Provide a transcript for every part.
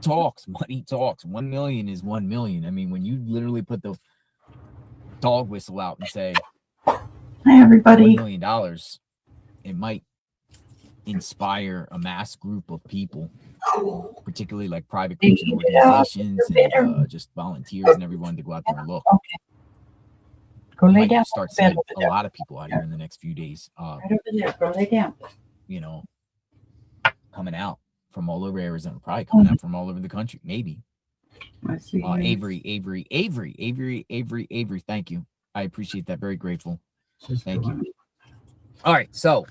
talks. Money talks. 1 million is 1 million. I mean, when you literally put the dog whistle out and say, "Hi, everybody." $1 million, it might inspire a mass group of people, particularly like private groups and organizations and just volunteers and everyone to go out there and look. Okay. Go lay might down. start seeing a lot of people out here in the next few days. Right over there. Go lay down. You know, coming out from all over Arizona, probably coming out from all over the country, maybe. Avery. Thank you. I appreciate that. Very grateful. Thank you. All right, so,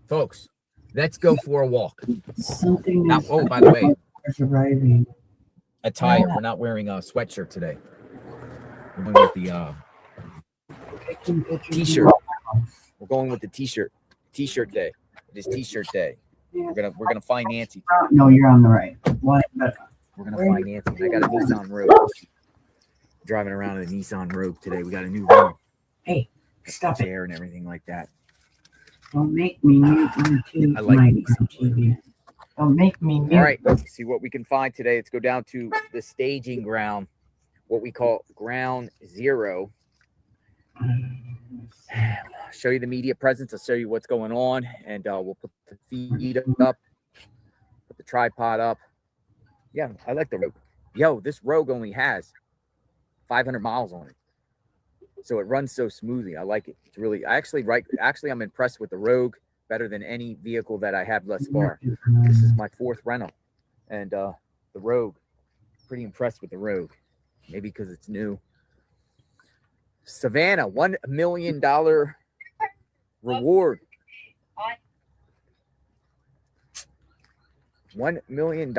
folks, let's go for a walk. Now, oh, by the way, attire. We're not wearing a sweatshirt today. We're going with the t-shirt. We're going with the t-shirt. T-shirt day. It is t-shirt day. We're gonna find Nancy. No, you're on the right. What? We're gonna find Nancy. I got a Nissan Rogue. Driving around in a Nissan Rogue today. We got a new room. Hey, stop it. And everything like that. Don't make me mute my TV. I like Nissan TV. Don't make me mute. All right, let's see what we can find today. Let's go down to the staging ground, what we call ground zero. Show you the media presence. I'll show you what's going on, and we'll put the feed up, put the tripod up. Yeah, I like the Rogue. Yo, this Rogue only has 500 miles on it, so it runs so smoothly. I like it. It's really, actually, I'm impressed with the Rogue, better than any vehicle that I have thus far. This is my 4th rental, and the Rogue, pretty impressed with the Rogue. Maybe because it's new. Savannah, $1 million reward. $1 million.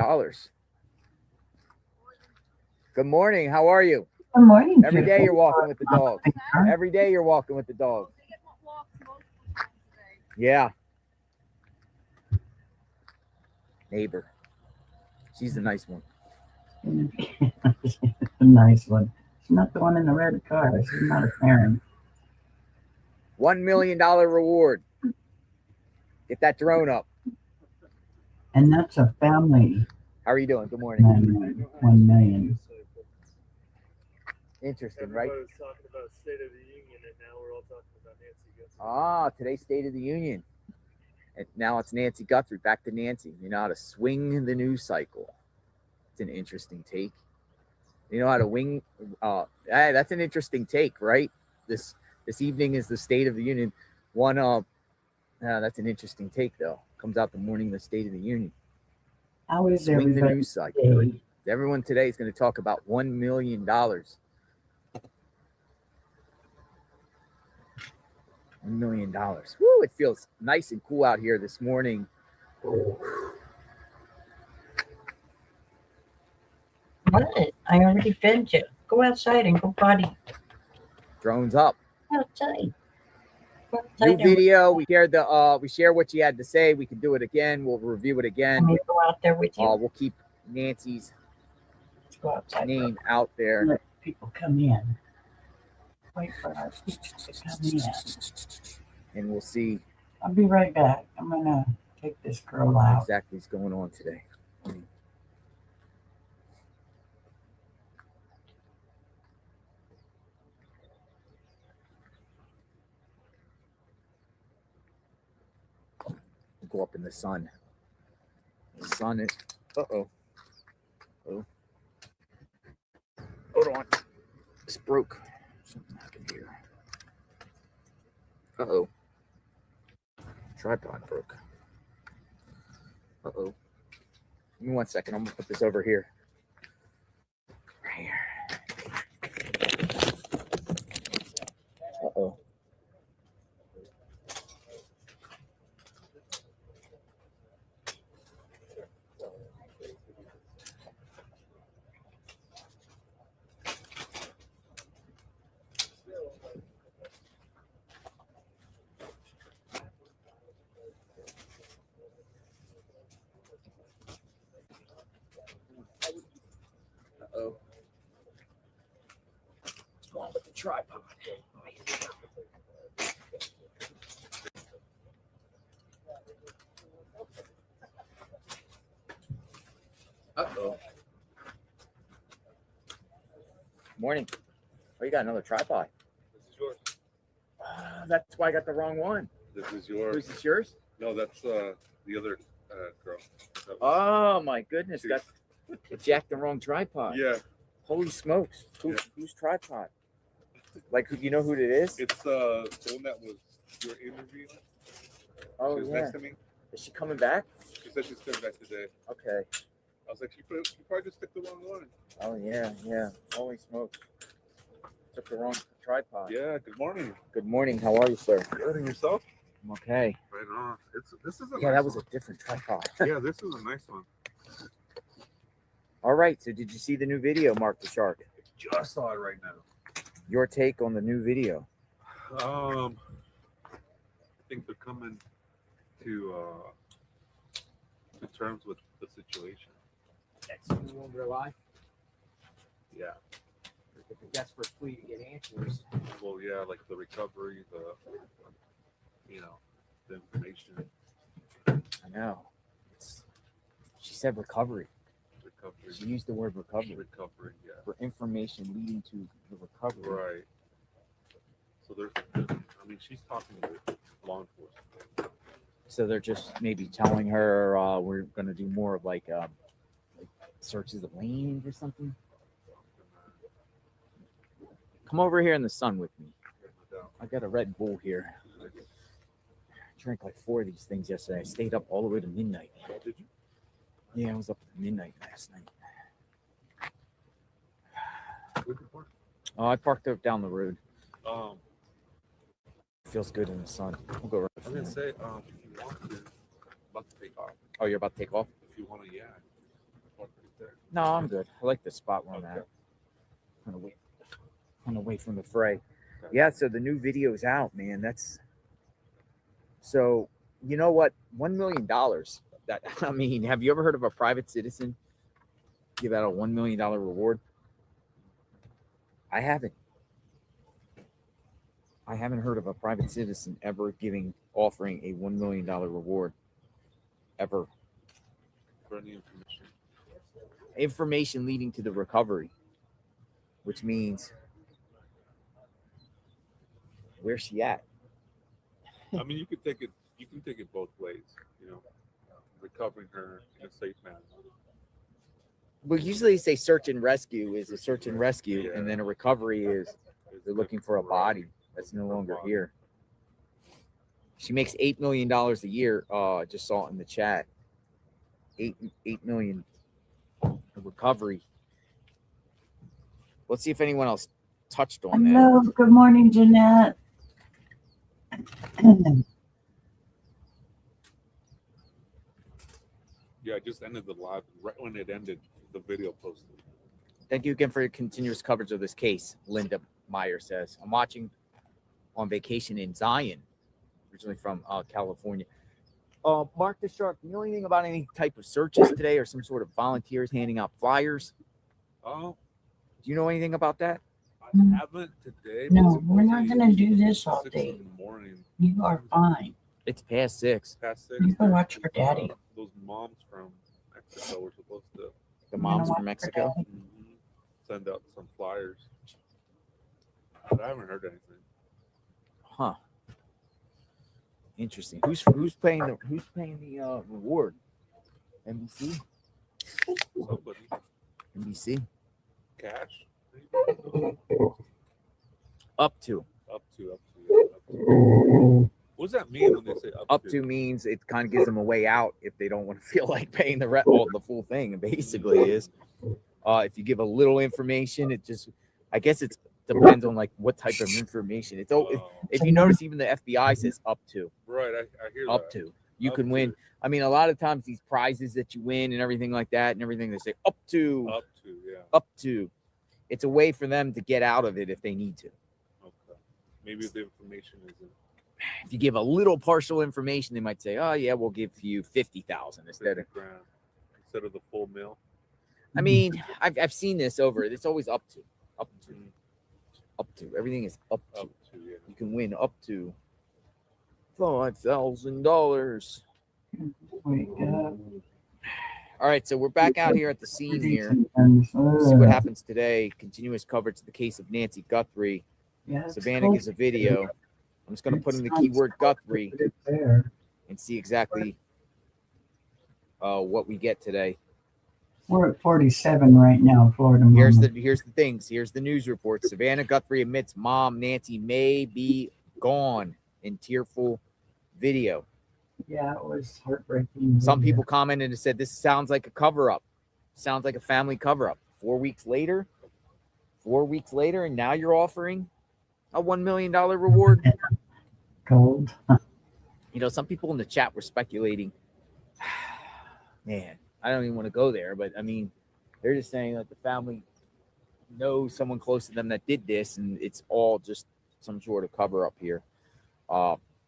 Good morning. How are you? Good morning. Every day you're walking with the dog. Every day you're walking with the dog. Yeah. Neighbor. She's the nice one. The nice one. She's not the one in the red car. She's not a parent. $1 million reward. Get that drone up. And that's a family. How are you doing? Good morning. 1 million. Interesting, right? Everybody was talking about State of the Union, and now we're all talking about Nancy Guthrie. Ah, today's State of the Union. And now it's Nancy Guthrie. Back to Nancy. You know how to swing the news cycle. It's an interesting take. You know how to wing. That's an interesting take, right? This evening is the State of the Union. That's an interesting take, though. Comes out the morning of the State of the Union. How is swing the news cycle? Day? Everyone today is going to talk about $1 million. $1 million. Woo! It feels nice and cool out here this morning. What? I already fed you. Go outside and go potty. Drones up. Outside. New video. We share what you had to say. We can do it again. We'll review it again. Let me go out there with you. We'll keep Nancy's name out there. Let people come in. Wait for our people to come in. And we'll see. I'll be right back. I'm gonna take this girl out. Exactly what's going on today. Go up in the sun. The sun is. Oh. Hold on. This broke. Something happened here. Tripod broke. Give me 1 second. I'm gonna put this over here. Right here. What's wrong with the tripod? Morning. Oh, you got another tripod. This is yours. That's why I got the wrong one. This is yours. Is this yours? No, that's the other girl. That was- Oh my goodness, Cheers. got jacked the wrong tripod. Yeah, Holy smokes. Whose tripod? Like, you know who it is? it's the one that was your interview. Oh She was yeah. next to me. Is she coming back? She said she's coming back today. Okay. I was like, she probably just picked the wrong one. Oh yeah. Holy smokes. Took the wrong tripod. Yeah. Good morning. Good morning. How are you, sir? Good, and yourself? I'm okay. Right on. This is a Yeah, nice that was one. a different tripod. Yeah, this is a nice one. All right. So did you see the new video, Mark the Shark? Just saw it right now. Your take on the new video? I think they're coming to terms with the situation. That's no longer alive. Yeah. It's a desperate plea to get answers. Well, yeah, like the recovery, the information. I know. She said recovery. Recovery. She used the word recovery. Recovery, yeah. For information leading to the recovery. Right. So she's talking with law enforcement. So they're just maybe telling her we're going to do more of like searches of lanes or something. Come over here in the sun with me. I got a Red Bull here. I drank like 4 of these things yesterday. I stayed up all the way to midnight. Did you? Yeah, I was up at midnight last night. Where'd you park? Oh, I parked up down the road. Um, Feels good in the sun. We'll go right. I was gonna say, if you want to, about to take off. Oh, you're about to take off? If you want to, yeah. Park right there. No, I'm good. I like the spot where I'm Okay. at. Kind of away from the fray. Yeah, so the new video is out, man. That's so you know what? $1 million. That I mean, have you ever heard of a private citizen give out a $1 million reward? I haven't. I haven't heard of a private citizen ever offering a $1 million reward. Ever. For any information. Information leading to the recovery, which means where's she at? I mean, you can take it both ways. Recovering her in a safe manner. Well, usually they say search and rescue is a search and rescue, Yeah. and then a recovery is they're looking for a body that's no longer here. She makes $8 million a year. I just saw it in the chat. $8 million recovery. Let's see if anyone else touched on that. Hello, good morning, Jeanette. Yeah, I just ended the live. Right when it ended, the video posted. Thank you again for your continuous coverage of this case, Linda Meyer says. I'm watching on vacation in Zion, originally from California. Mark the Shark, do you know anything about any type of searches today or some sort of volunteers handing out flyers? Oh, Do you know anything about that? I haven't today. No, but we're not supposedly going to do this all 6 day. in the morning, You are fine. It's past 6. past 6. You can watch for Daddy. Those moms from Mexico were supposed to The You moms know from what, Mexico. Daddy? send out some flyers. But I haven't heard anything. Huh. Interesting. Who's paying the reward? NBC? Somebody. NBC. Cash? Up to. Up to. What does that mean when they say Up to means it kind of gives them a way out if they don't want to feel like paying the full thing. It basically is. If you give a little information, I guess it depends on like what type of information. If you notice, even the FBI says up to. Right, I hear Up that. to. You Up can win. to. I mean, a lot of times these prizes that you win and everything like that and everything, they say up to. Up to, yeah. Up to. It's a way for them to get out of it if they need to. Okay. Maybe the information isn't If you give a little partial information, they might say, "Oh yeah, we'll give you 50,000 instead of." grand instead of the full meal. I mean, I've seen this over. It's always up to. Everything is up to. Up to, yeah. You can win up to $5,000. Wake up. All right, so we're back out here at the scene here. And, See what happens today. Continuous coverage of the case of Nancy Guthrie. Yeah, it's Savannah cold. gives a video. I'm just going to put in the It's keyword not Guthrie good there. and see exactly what we get today. We're at 47 right now, Florida. Here's Mama. the things. Here's the news report. Savannah Guthrie admits mom Nancy may be gone in tearful video. Yeah, it was heartbreaking. Some people commented and said this sounds like a cover-up. Sounds like a family cover-up. 4 weeks later, and now you're offering a $1 million reward. Cold. You know, some people in the chat were speculating. Man, I don't even want to go there, but I mean, they're just saying that the family knows someone close to them that did this, and it's all just some sort of cover-up here.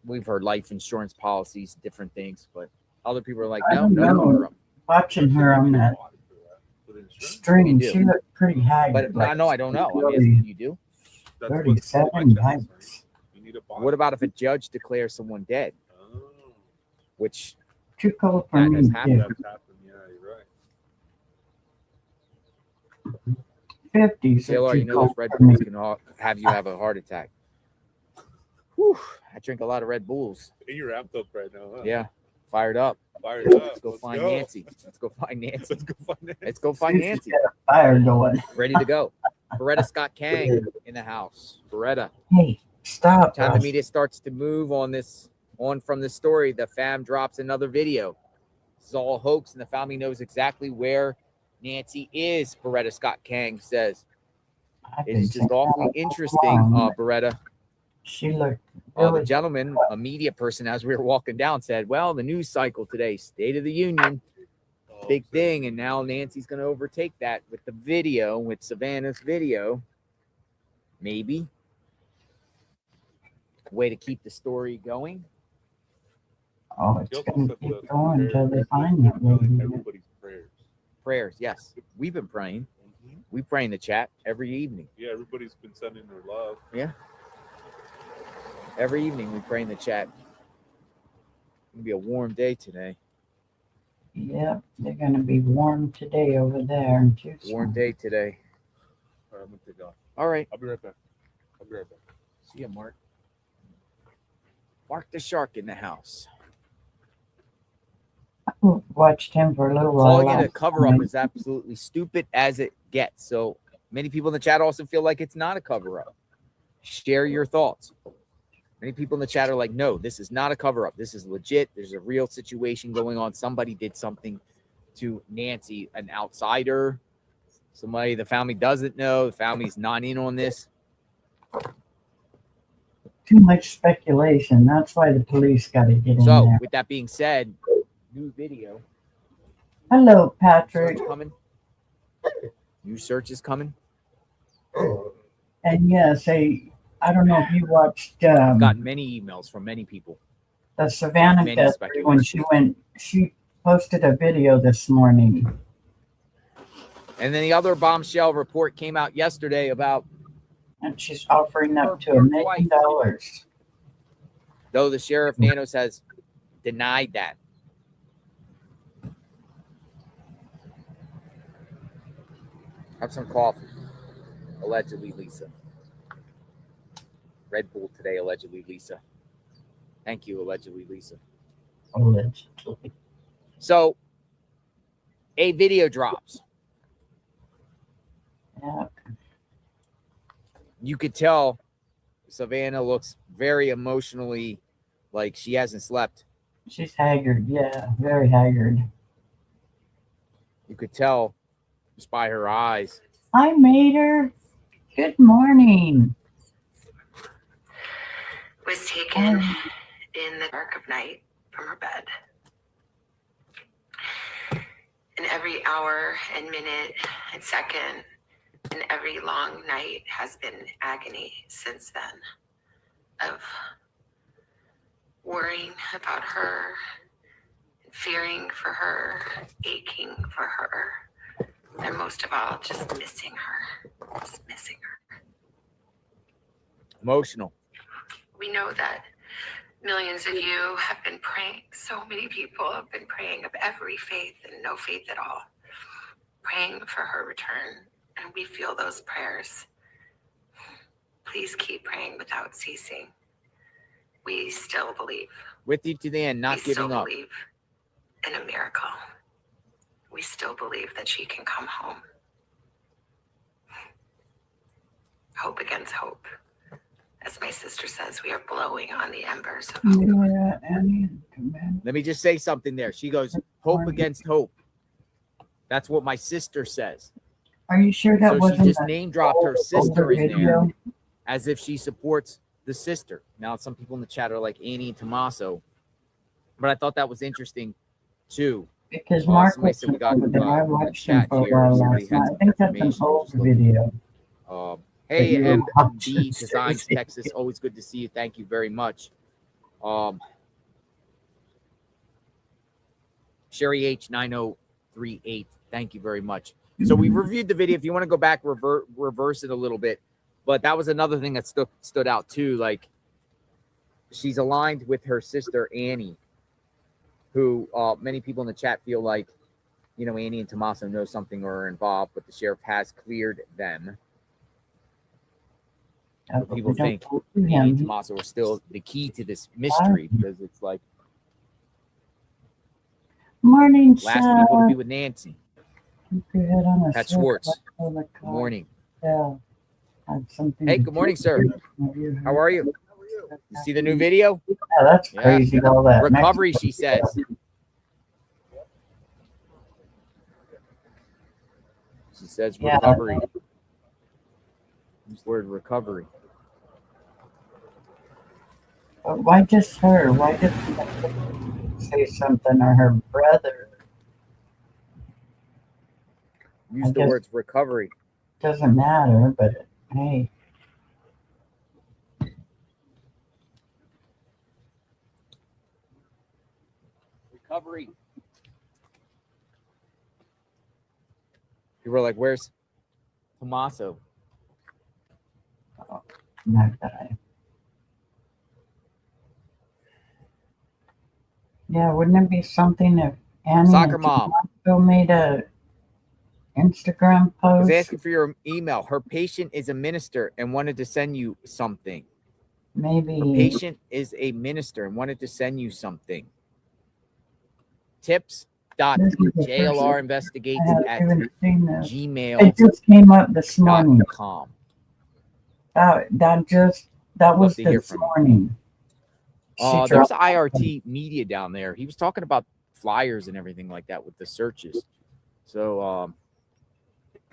We've heard life insurance policies, different things, but other people are like, I no don't know. cover-up. Watching her on that stream, You do. she looked pretty haggard. But I know, I don't know. I'm asking you do. 37 yikes. You need a body. What about if a judge declares someone dead? Oh, Which Too cold for That me. has happened. too. that's happened. Yeah, you're right. 50s. JLR, are you too know cold those Red for me. Bulls can have you have a heart attack. Whew, I drink a lot of Red Bulls. And you're amped up right now, huh? Yeah, fired up. Fired up. Let's go find Nancy. Let's go find Nancy. Let's go find Nancy. Let's go find Nancy. Got a fire going. Ready to go. Beretta Scott Kang in the house. Beretta. Hey, stop. Time the Russ. media starts to move on from this story, the fam drops another video. This is all a hoax, and the family knows exactly where Nancy is, Beretta Scott Kang says. I've been It's just thinking awfully about it interesting, so long. Beretta. She looked The really gentleman, a media person, as we were walking down, said, well, the news cycle today, State of the Union, big thing. And now Nancy's going to overtake that with the video, with Savannah's video. Maybe. Way to keep the story going. Oh, He it's also going to said keep the going until they prayers, find that lady. everybody's prayers. Prayers, yes. We've been praying. Mhm. We pray in the chat every evening. Yeah, everybody's been sending their love. Every evening we pray in the chat. It's going to be a warm day today. Yep, they're going to be warm today over there in Tucson. Warm day today. All right, I'm going to take off. All right. I'll be right back. See ya, Mark. Mark the Shark in the house. Watched him for a little while. Calling it a last cover-up night. is absolutely stupid as it gets. So many people in the chat also feel like it's not a cover-up. Share your thoughts. Many people in the chat are like, no, this is not a cover-up. This is legit. There's a real situation going on. Somebody did something to Nancy, an outsider, somebody the family doesn't know. The family's not in on this. Too much speculation. That's why the police got to get in So there. with that being said, new video. Hello, Search Patrick. coming. New search is coming. And yes, I don't know if you watched I've gotten many emails from many people. the Savannah many Guthrie when she posted a video this morning. And then the other bombshell report came out yesterday about, And she's offering up to Her $1 million. though the sheriff Nanos has denied that. Have some coffee. Allegedly, Lisa. Red Bull today, allegedly, Lisa. Thank you, allegedly, Lisa. Allegedly. So, a video drops. Yeah. You could tell Savannah looks very emotionally like she hasn't slept. She's haggard. Yeah, very haggard. You could tell just by her eyes. Hi, Mater. Good morning. Was taken in the dark of night from her bed. And every hour and minute and second and every long night has been agony since then of worrying about her, fearing for her, aching for her, and most of all, just missing her. Just missing her. Emotional. We know that Millions of you have been praying. So many people have been praying of every faith and no faith at all, praying for her return. And we feel those prayers. Please keep praying without ceasing. We still believe. With you to the end, not We giving still up. believe in a miracle. We still believe that she can come home. Hope against hope. As my sister says, we are blowing on the embers of hope. Yeah, Annie, man. Let me just say something there. She goes, hope against hope. That's what my sister says. Are you sure that So she wasn't just a name dropped her older sister in there video? as if she supports the sister. Now, some people in the chat are like Annie and Tommaso, but I thought that was interesting too. Because Mark somebody was said we got, over there. I in the watched him chat for a here, while somebody last had night. I some think that's an information. old Just looking. video. Hey, you and watched B it, Designs seriously. Texas, always good to see you. Thank you very much. Sherry H9038, thank you very much. So we reviewed the video. If you want to go back, reverse it a little bit, but that was another thing that stood out too. Like, she's aligned with her sister Annie, who many people in the chat feel like, you know, Annie and Tommaso know something or are involved, but the sheriff has cleared them. But people think Annie and Tommaso are still the key to this mystery, because it's like Morning, last people to be with Nancy. Pat Schwartz. Morning. Yeah. Hey, good morning, sir. How are you? You see the new video? Yeah, that's crazy. All that recovery, she says. She says recovery. Use the word recovery. But why just her? Why did say something, or her brother? Use the words recovery. Doesn't matter, but hey. Recovery. People were like, where's Tommaso? Oh, that guy. Yeah, wouldn't it be something if Annie Soccer mom made a Instagram post? was asking for your email. Her patient is a minister and wanted to send you something. Maybe her patient is a minister and wanted to send you something. Tips.jlrinvestigates@gmail.com. It just came up this morning. That was this morning. There's IRT media down there. He was talking about flyers and everything like that with the searches. So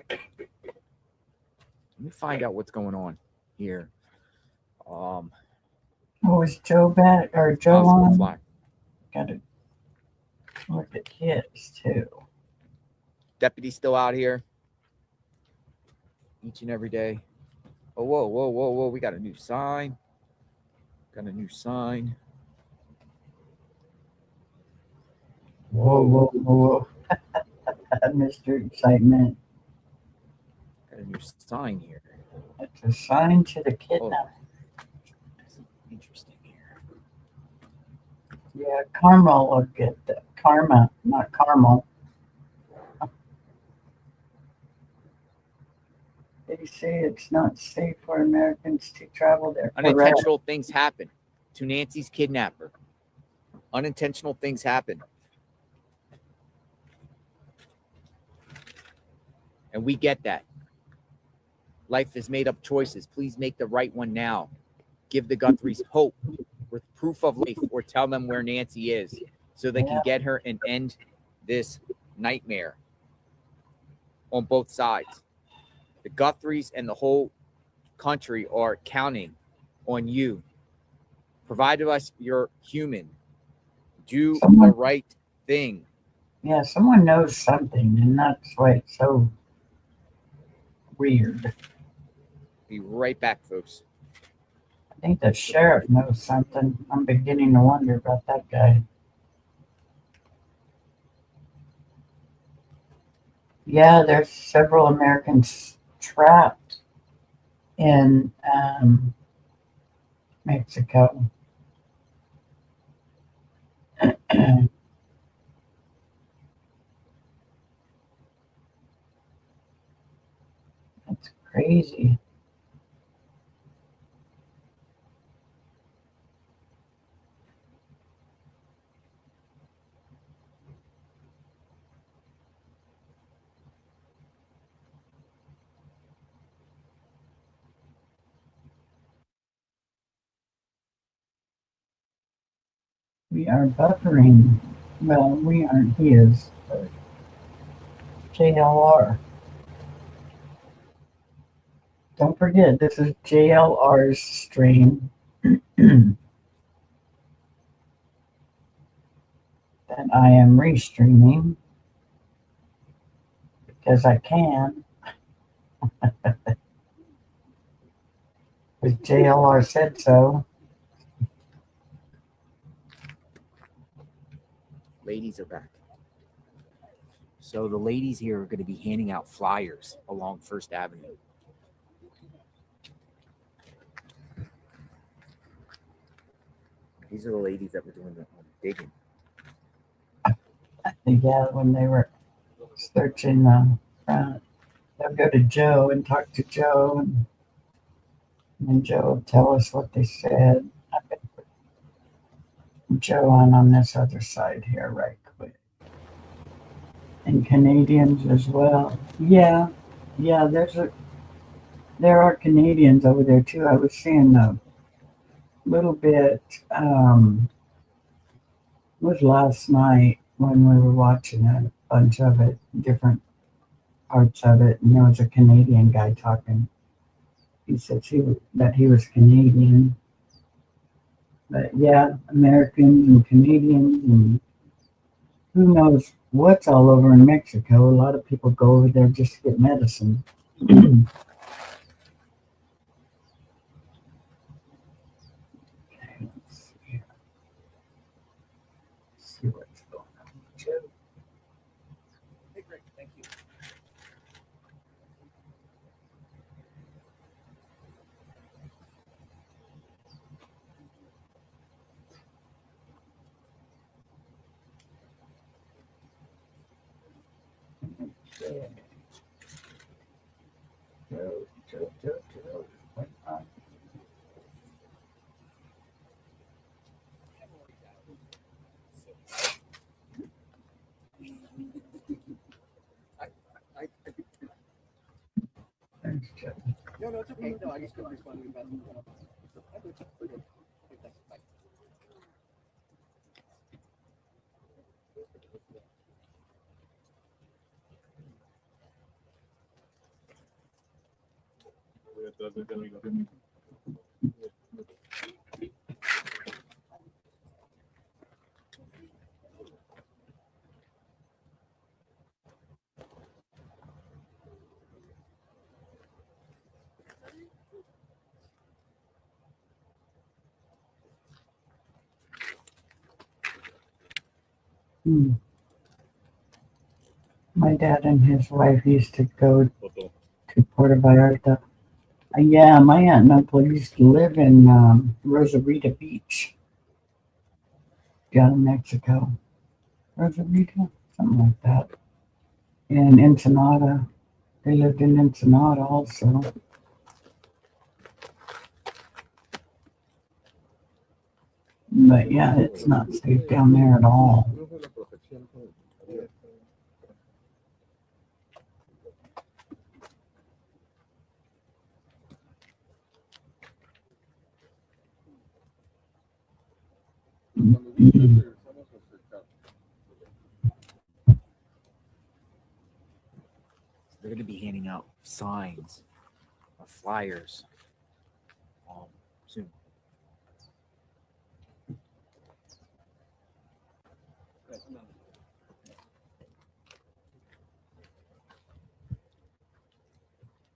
let me find out what's going on here. Was Joe back or Joe on? Gotta look at his too. Deputy still out here each and every day. Oh, whoa. We got a new sign. Got a new sign. Whoa. Mr. Excitement. Got a new sign here. It's a sign to the kidnap. Interesting here. Yeah, Carmel look at the Karma, not Carmel. They say it's not safe for Americans to travel there. Unintentional things happen to Nancy's kidnapper. Unintentional things happen. And we get that. Life is made up choices. Please make the right one now. Give the Guthries hope with proof of life, or tell them where Nancy is so they can get her and end this nightmare on both sides. The Guthries and the whole country are counting on you. Provide us your human. Do the right thing. Yeah, someone knows something, and that's why it's so weird. Be right back, folks. I think the sheriff knows something. I'm beginning to wonder about that guy. Yeah, there's several Americans trapped in Mexico. That's crazy. We are buffering. Well, we aren't. He is. But JLR. Don't forget, this is JLR's stream. That I am restreaming because I can. Because JLR said so. Ladies are back. So the ladies here are going to be handing out flyers along First Avenue. These are the ladies that were doing the digging. Yeah, when they were searching the front, they'll go to Joe and talk to Joe, and then Joe will tell us what they said. I can put Joe on this other side here right quick. And Canadians as well. Yeah, there are Canadians over there too. I was seeing a little bit, was last night when we were watching a bunch of it, different parts of it, and there was a Canadian guy talking. He said that he was Canadian. But yeah, Americans and Canadians and who knows what's all over in Mexico. A lot of people go over there just to get medicine. Okay, let's see here. Let's see what's going on. Joe. Hey, great. Thank you. Joe. What on? Thanks, Joe. No, it's okay. No, I just couldn't respond to your message. My dad and his wife used to go to Puerto Vallarta. Yeah, my aunt and uncle used to live in Rosarita Beach down in Mexico. Rosarita, something like that. In Ensenada. They lived in Ensenada also. But yeah, it's not safe down there at all. They're going to be handing out signs or flyers soon.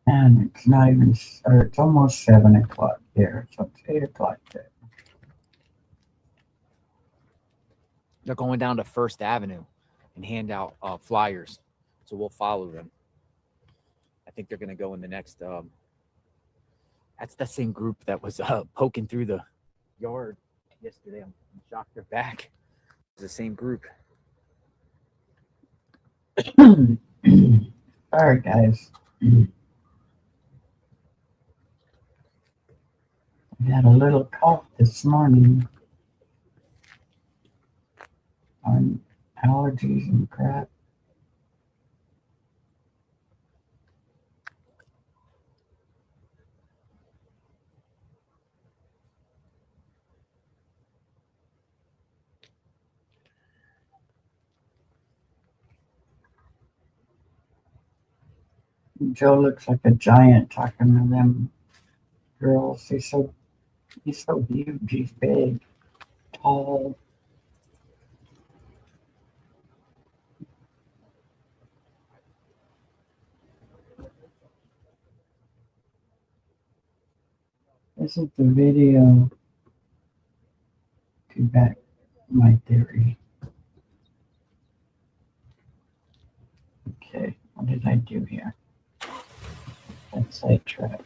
And it's not even, or it's almost 7 o'clock there, so it's 8 o'clock there. They're going down to First Avenue and hand out flyers. So we'll follow them. I think they're going to go in the next. That's the same group that was poking through the yard yesterday. I'm shocked they're back. the same group. Sorry, guys. I had a little cough this morning on allergies and crap. Joe looks like a giant talking to them girls. He's so huge. He's big, tall. This is the video to back my theory. Okay, what did I do here? That's sidetracked.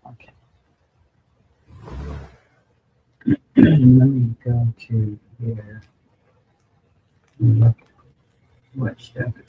Okay. Let me go to here and look at what stuff is.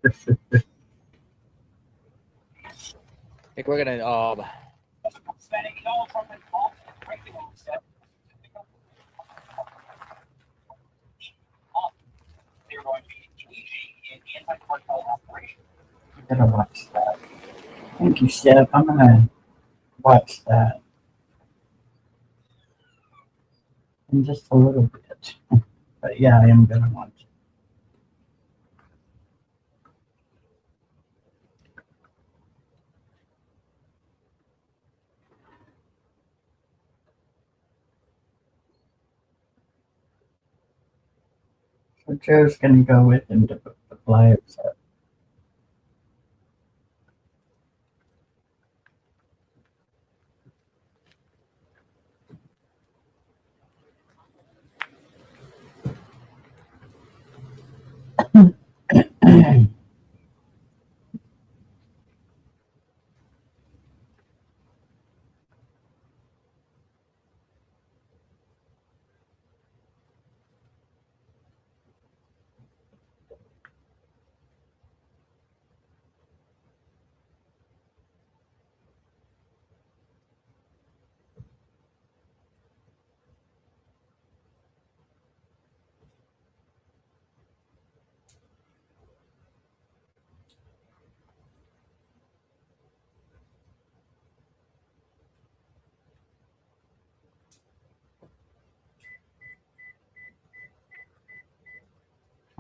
I think we're gonna I gotta watch that. Thank you, Steph. I'm gonna watch that in just a little bit. But yeah, I am gonna watch it. So Joe's gonna go with him to put the flyers up.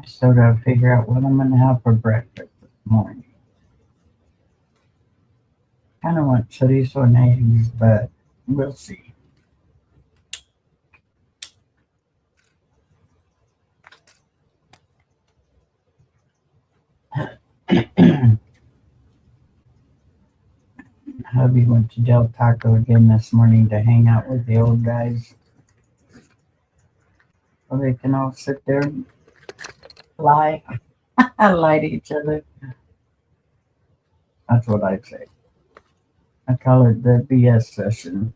I still gotta figure out what I'm gonna have for breakfast this morning. Kinda want chorizo and eggs, but we'll see. Hubby went to Del Taco again this morning to hang out with the old guys. So they can all sit there and lie to each other. That's what I'd say. I call it the BS session.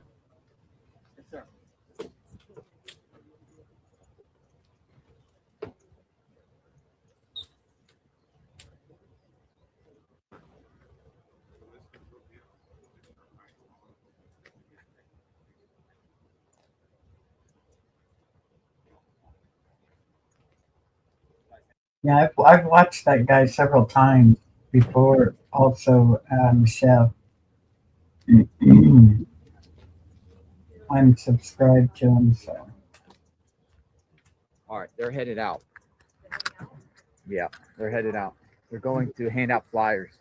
Yeah, I've watched that guy several times before. Also, Michelle. I'm subscribed to him, so All right, they're headed out. Yeah, they're headed out. They're going to hand out flyers.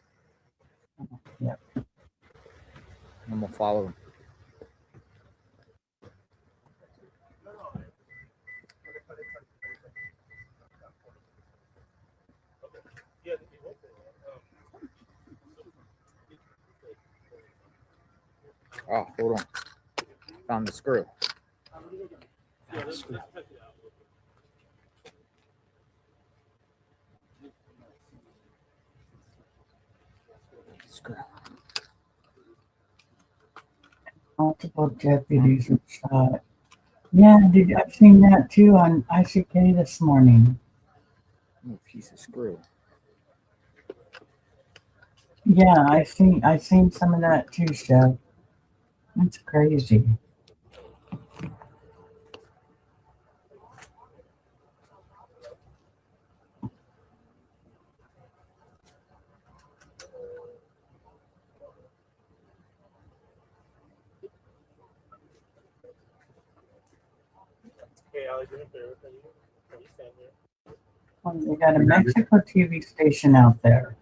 Yep. I'm gonna follow them. Oh, hold on. Found the screw. Found the screw. Screw. multiple deputies were shot. Yeah, I've seen that too on ICK this morning. Oh, piece of screw. Yeah, I seen some of that too, Chef. That's crazy. Hey, Alex, do me a favor. Can you stand there? Well, they got a Mexico TV station out there.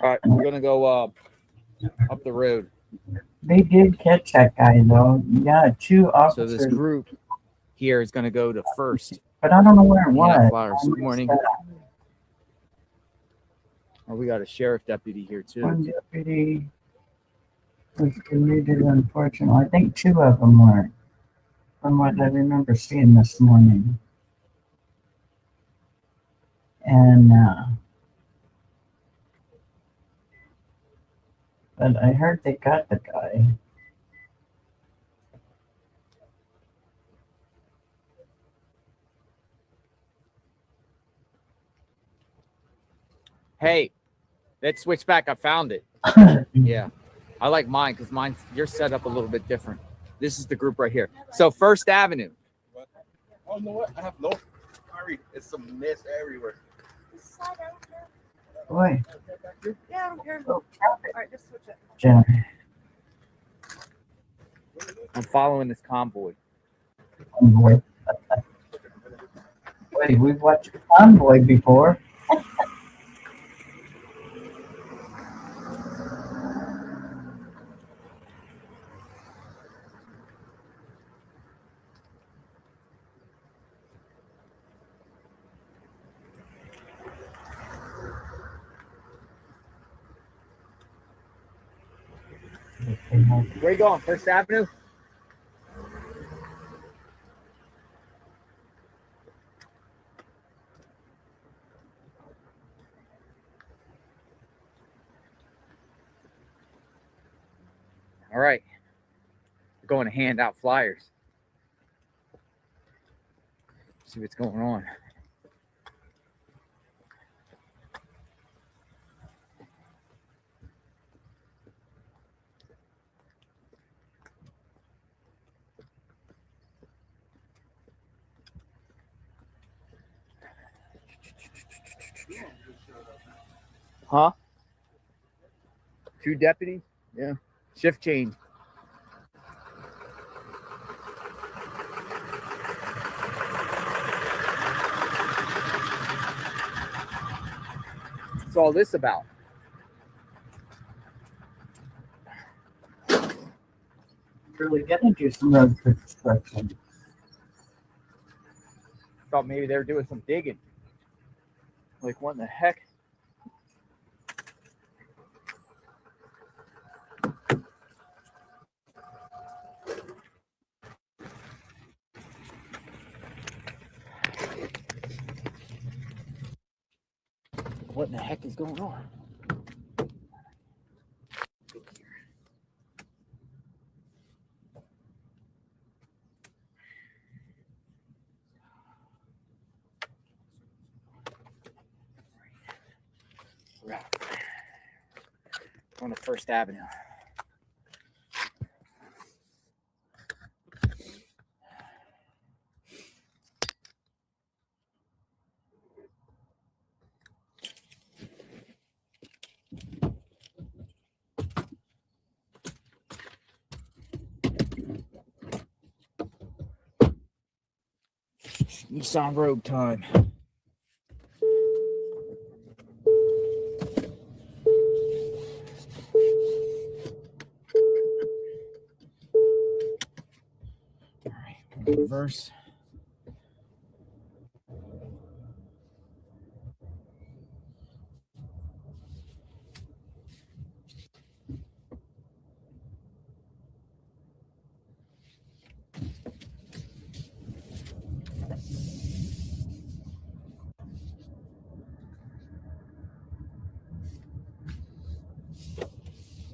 All right, we're gonna go up the road. They did catch that guy though. Yeah, two So officers. this group here is gonna go to first. But I don't know where it Hand was. out flyers. I Good missed morning. that. Oh, we got a sheriff deputy here too. One deputy was deleted, unfortunately. I think two of them were, from what I remember seeing this morning. And but I heard they got the guy. Hey, let's switch back. I found it. Yeah, I like mine because mine's you're set up a little bit different. This is the group right here. So First Avenue. Oh, you know what? I have no. Sorry, it's some mess everywhere. Boy, Yeah, I don't care. oh, traffic All right, just switch it. jam. I'm following this convoy. Convoy. Wait, we've watched Convoy before. Where you going? First Avenue? All right. We're going to hand out flyers. See what's going on. Huh? Two deputies? Yeah. Shift change. What's all this about? Really gonna do some road construction. Thought maybe they were doing some digging. Like, what in the heck? What in the heck is going on? We're out. On the First Avenue. Nissan Rogue time. All right, reverse.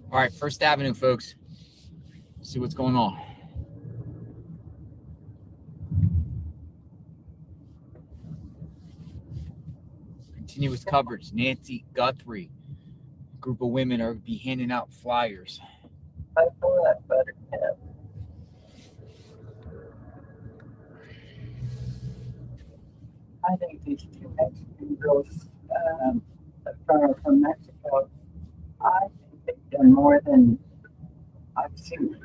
All right, First Avenue, folks. See what's going on. Continuous coverage. Nancy Guthrie. Group of women are be handing out flyers. I saw that buttercup. I think these two Mexican girls from Mexico, I think they've done more than I've seen.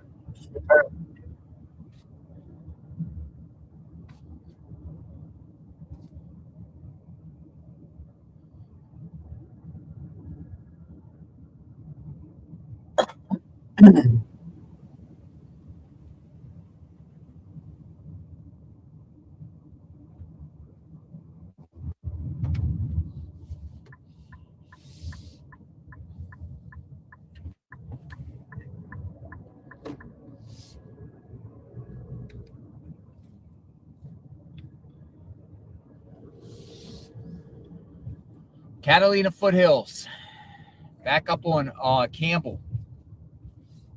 Catalina Foothills. Back up on Campbell.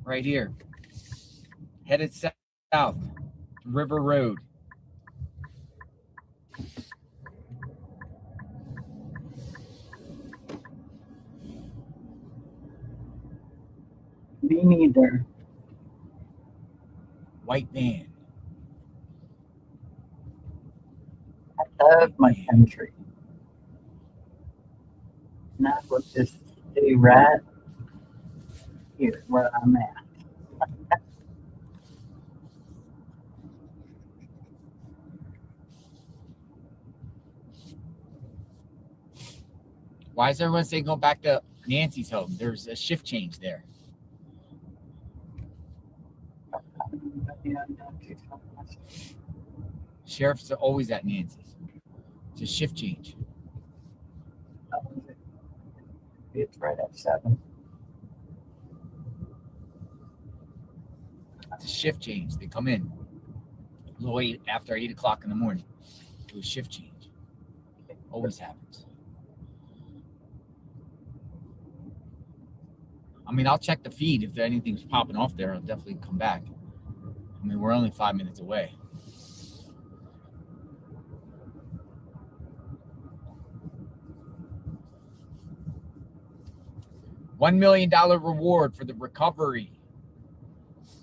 Right here. Headed south. River Road. Me neither. White van. I love my country. And I will just stay right here where I'm at. Why is everyone saying go back to Nancy's home? There's a shift change there. Sheriff's are always at Nancy's. It's a shift change. It's right at 7. It's a shift change. They come in a little late after 8 o'clock in the morning. Do a shift change. Always happens. I mean, I'll check the feed. If anything's popping off there, I'll definitely come back. I mean, we're only 5 minutes away. $1 million reward for the recovery,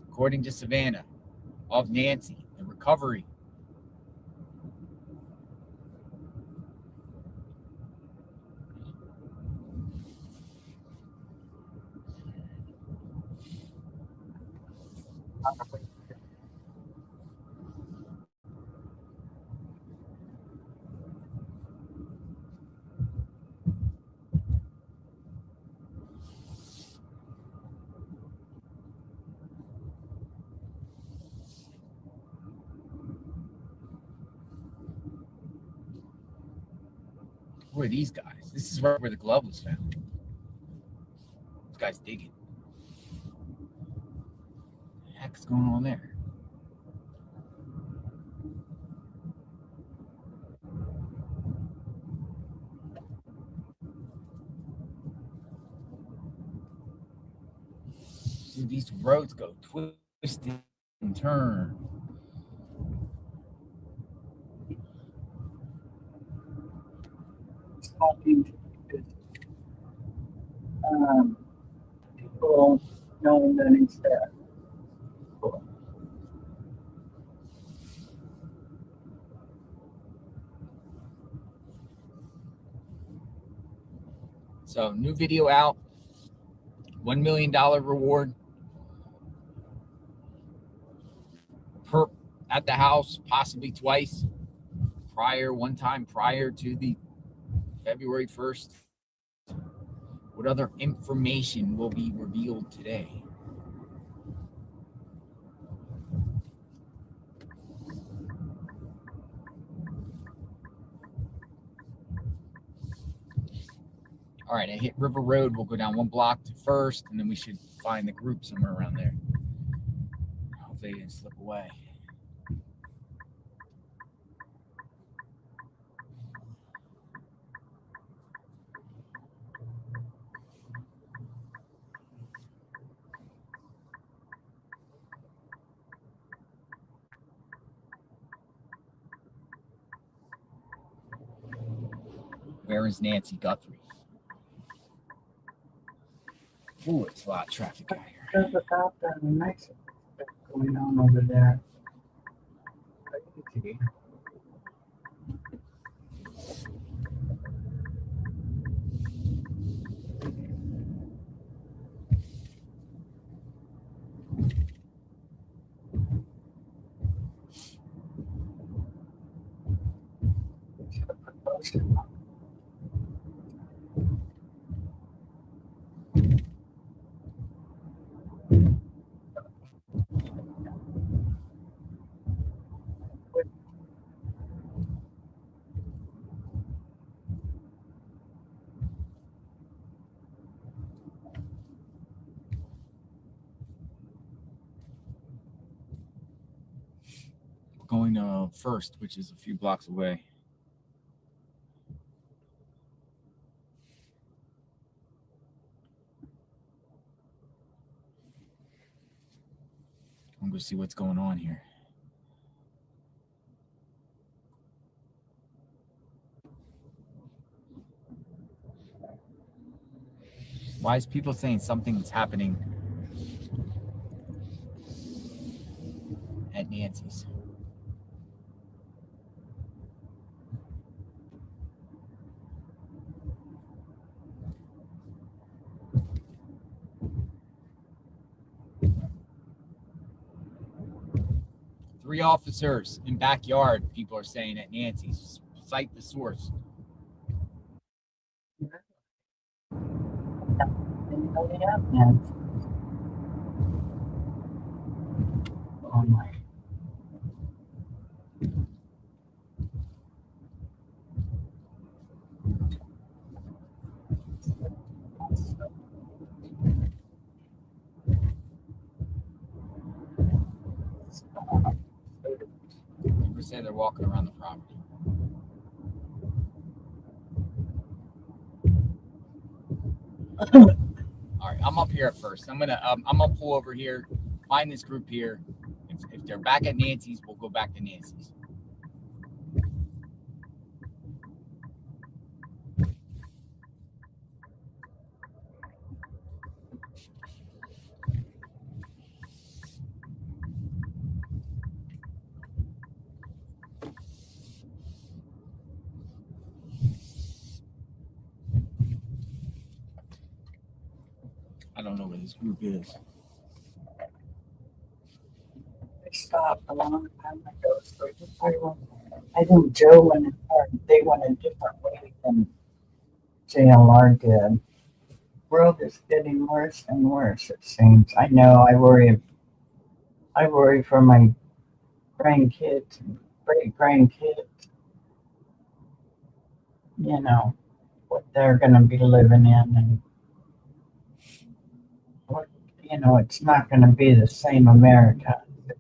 according to Savannah, of Nancy. The recovery. Who are these guys? This is right where the glove was found. This guy's digging. What the heck is going on there? Dude, these roads go twisted and turn. Talking to people knowing that he's there. So, new video out. $1 million reward per at the house, possibly twice. one time prior to the February 1st? What other information will be revealed today? All right, I hit River Road. We'll go down 1 block to First, and then we should find the group somewhere around there. Hopefully they didn't slip away. Where is Nancy Guthrie? Ooh, it's a lot of traffic out here. There's about that nice stuff going on over there. Crazy. We're going to First, which is a few blocks away. I'm going to see what's going on here. Why is people saying something's happening at Nancy's? Three officers in backyard, people are saying at Nancy's. Cite the source. Anybody else, man? Oh my. People say they're walking around the property. All right, I'm up here at First. I'm gonna pull over here, find this group here. If they're back at Nancy's, we'll go back to Nancy's. I don't know where this group is. They stopped a long time ago, so I think Joe went, or they went a different way than JLR did. World is getting worse and worse, it seems. I know, I worry for my grandkids and great grandkids. You know, what they're gonna be living in, and what, you know, it's not gonna be the same America. It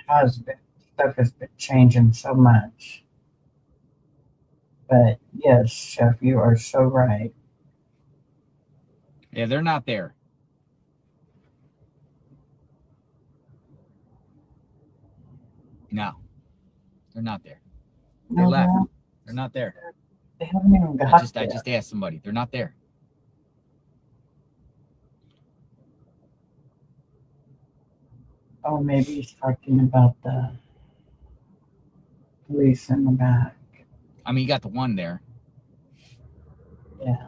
has been. Stuff has been changing so much. But yes, Chef, you are so right. Yeah, they're not there. No, they're not there. They No, left. They're not there. they haven't even got I there. just asked somebody. They're not there. Oh, maybe he's talking about the police in the back. I mean, you got the one there. Yeah.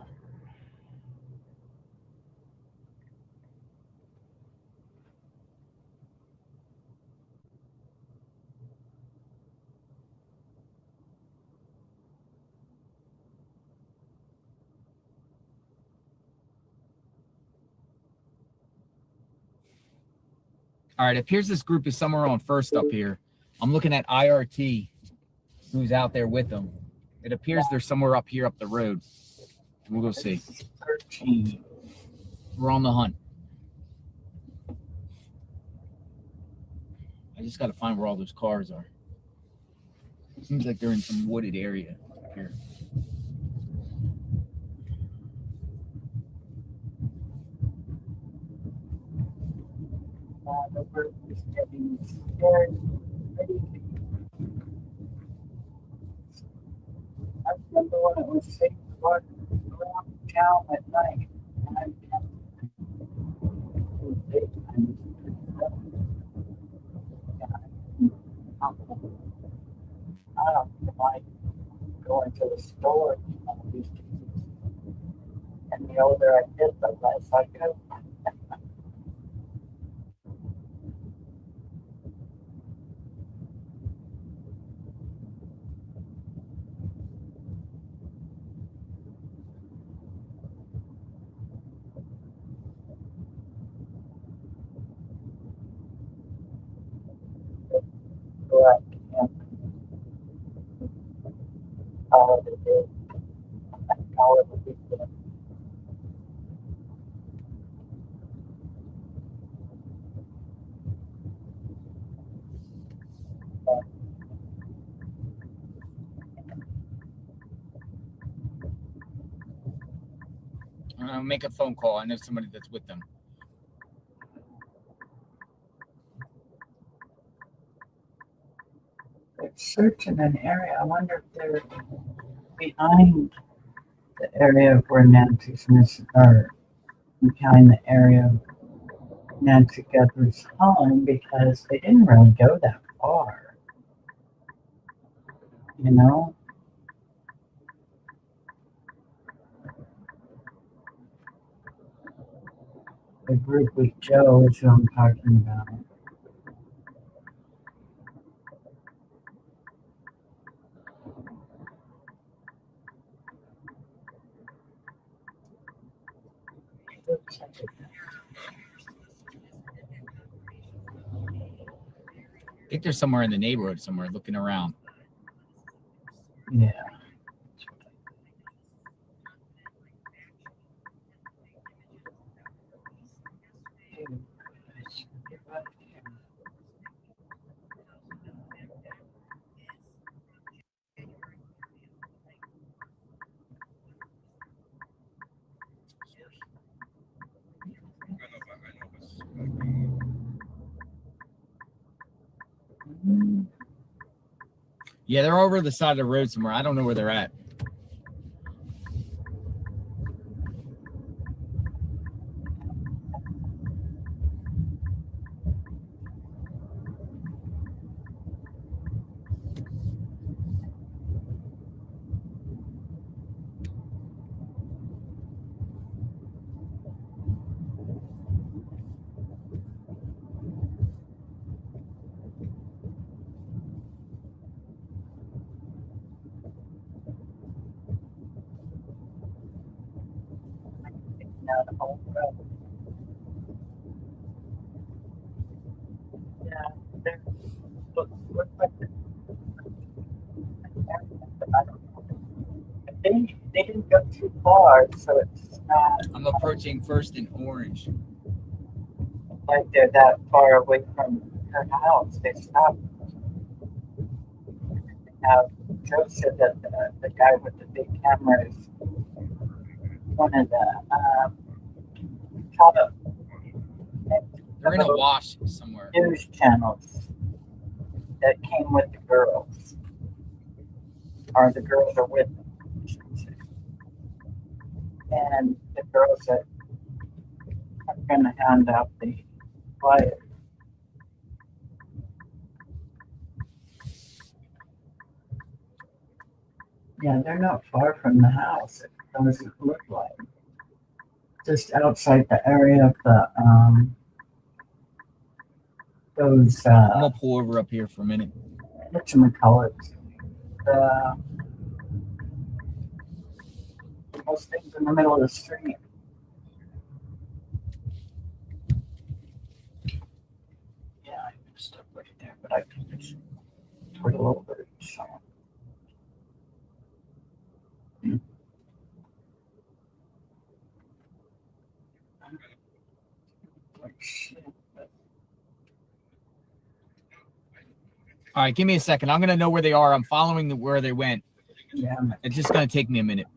All right, it appears this group is somewhere on First up here. I'm looking at IRT, who's out there with them. It appears they're somewhere up here up the road. We'll go see. 13. We're on the hunt. I just got to find where all those cars are. Seems like they're in some wooded area up here. The group is getting scared. I remember when it was safe to walk around town at night. And I kept daytime. I don't like going to the store these days. And the older I get, the less I go. Go out camp, call it a day, call it a weekend. I'll make a phone call. I know somebody that's with them. They're searching an area. I wonder if they're behind the area where Nancy's missing, or behind the area of Nancy Guthrie home, because they didn't really go that far. You know? The group with Joe is who I'm talking about. Looks like it. I think they're somewhere in the neighborhood somewhere looking around. Yeah. Dude, I should get back here. Yeah, they're over the side of the road somewhere. I don't know where they're at. Now the whole road. Yeah, they're look like the I don't know. They didn't go too far, so it's not I'm approaching First and Orange. like they're that far away from her house. They stopped. Now, Joe said that the guy with the big camera is one of the top They're in a wash somewhere. news channels that came with the girls. Or the girls are with them, I should say. And the girls that are going to hand out the flyers. Yeah, they're not far from the house. It doesn't look like. Just outside the area of the those I'm gonna pull over up here for a minute. whatchamacallits, those things in the middle of the street. but I think it's toward a little bit. So. Like shit, but All right, give me a second. I'm gonna know where they are. I'm following where they went. yeah, It's just gonna take me a minute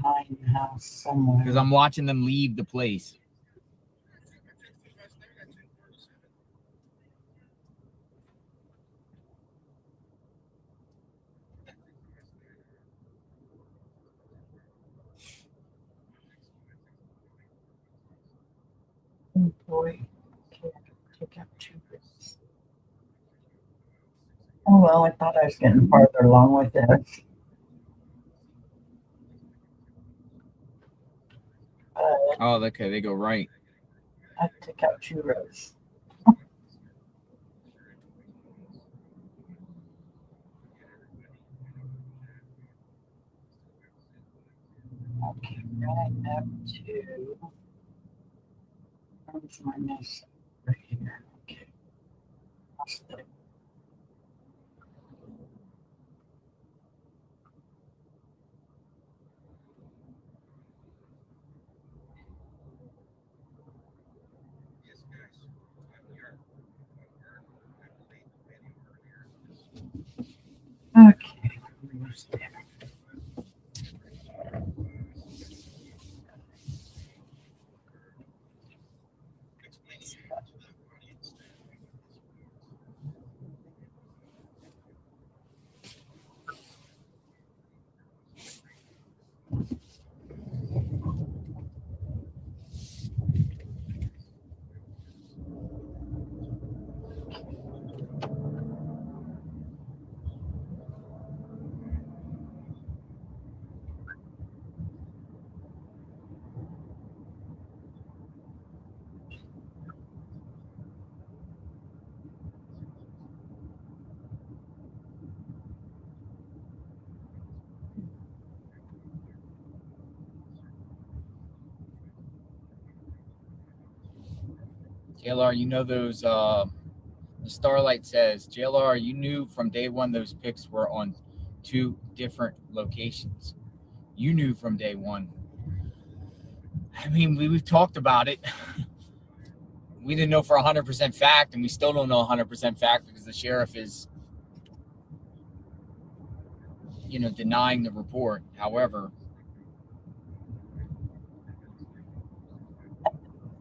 behind the house somewhere. because I'm watching them leave the place. Boy, can't take out 2 risks. Oh well, I thought I was getting farther along with this. Oh, okay. They go right. I took out 2 rows. Okay, right up to. Where's my mess? Right here. Okay. Lost it. Okay. Almost there. JLR, you know those. The Starlight says, JLR, you knew from day one those pics were on 2 different locations. You knew from day one. I mean, we've talked about it. We didn't know for 100% fact, and we still don't know 100% fact because the sheriff is, denying the report. However,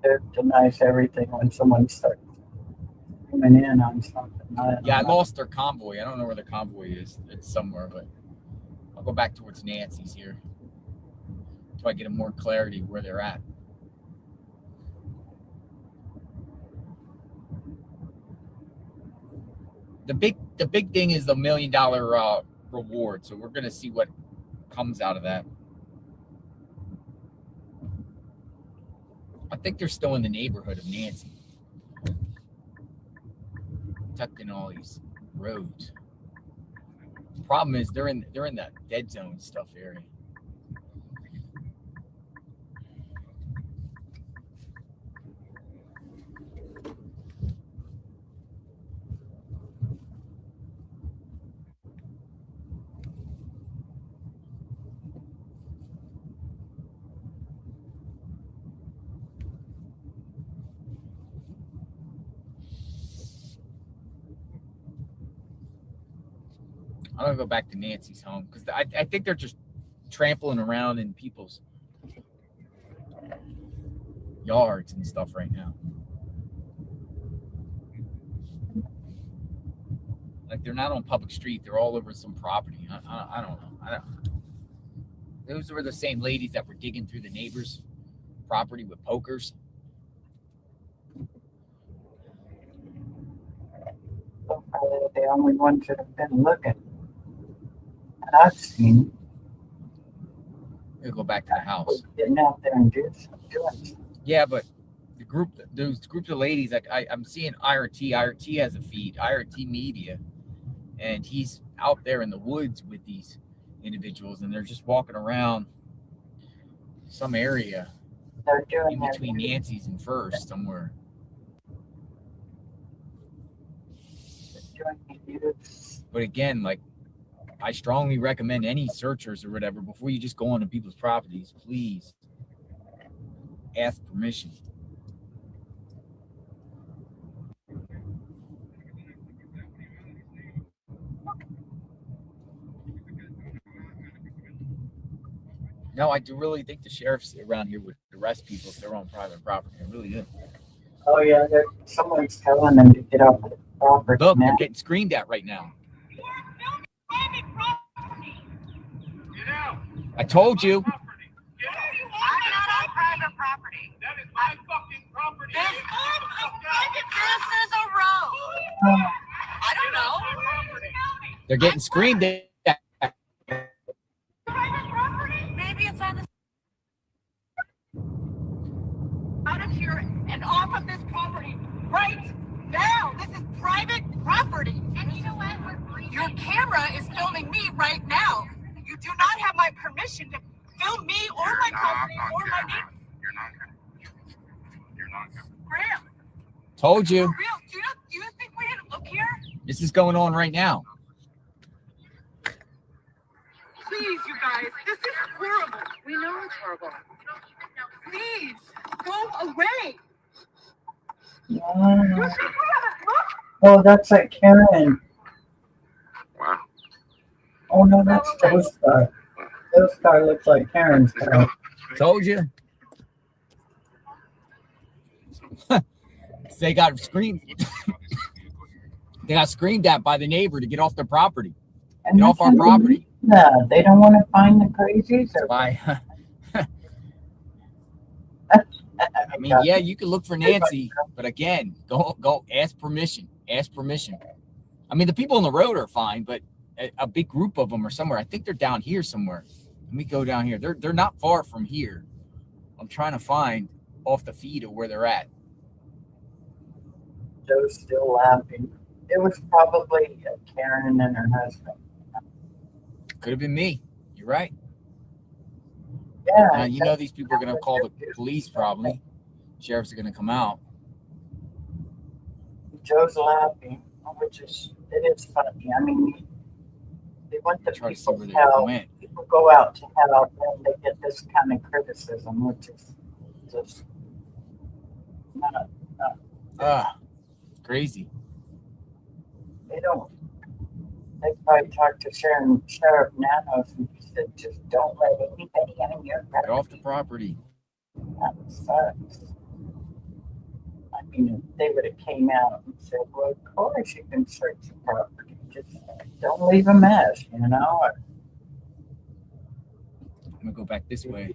It denies everything when someone starts coming in on something. I lost their convoy. I don't know where the convoy is. It's somewhere, but I'll go back towards Nancy's here so I get a more clarity where they're at. The big thing is the $1 million reward. So we're gonna see what comes out of that. I think they're still in the neighborhood of Nancy, tucked in all these roads. Problem is they're in that dead zone stuff area. I'm gonna go back to Nancy's home because I think they're just trampling around in people's yards and stuff right now. Like they're not on public street; they're all over some property. I don't know. Those were the same ladies that were digging through the neighbor's property with pokers. So probably the only ones that have been looking. And I've seen We'll go back to the house. getting out there and doing something. Yeah, but those groups of ladies, like I'm seeing IRT. IRT has a feed, IRT Media, and he's out there in the woods with these individuals, and they're just walking around some area. They're doing in their between Nancy's and First somewhere. doing the use. But again, like, I strongly recommend any searchers or whatever, before you just go onto people's properties, please ask permission. No, I do really think the sheriffs around here would arrest people if they're on private property. I really do. Oh yeah, someone's telling them to get off the property Look, now. they're getting screamed at right now. I told you. I'm not on private property. That is my fucking property. This is a road. I don't know. They're getting screamed at. Private property? Maybe it's on the out of here and off of this property right now. This is private property. And you know what? Your camera is filming me right now. You do not have my permission to film me or my property or my neighbor. You're not gonna. Graham, Told you. for real, do you think we had to look here? This is going on right now. Please, you guys, this is horrible. We know it's horrible. Please, go away. Yeah. You think we haven't looked? Oh, that's like Karen. Wow. Oh no, that's Joe's car. Joe's car looks like Karen's car. Told you. They got screamed. They got screamed at by the neighbor to get off their property. And Get off our that's property. No, they don't want to find the crazies. Or, Why? I mean, yeah, you could look for Nancy, but again, go ask permission. Ask permission. I mean, the people on the road are fine, but a big group of them are somewhere. I think they're down here somewhere. Let me go down here. They're not far from here. I'm trying to find off the feed of where they're at. Joe's still laughing. It was probably Karen and her husband. Could have been me. You're right. Yeah. Now, you know these people are going to call the police probably. Sheriffs are going to come out. Joe's laughing, which is funny. I mean, they want the Try to see people where they help. went. People go out to help, and they get this kind of criticism, which is just not. Crazy. They don't. They probably talked to Sheriff Nanos, and he said, "Just don't let anybody on your Get property." off the property. That sucks. I mean, if they would have came out and said, "Well, of course you can search your property. Just don't leave a mess," you know. Or, I'm going to go back this way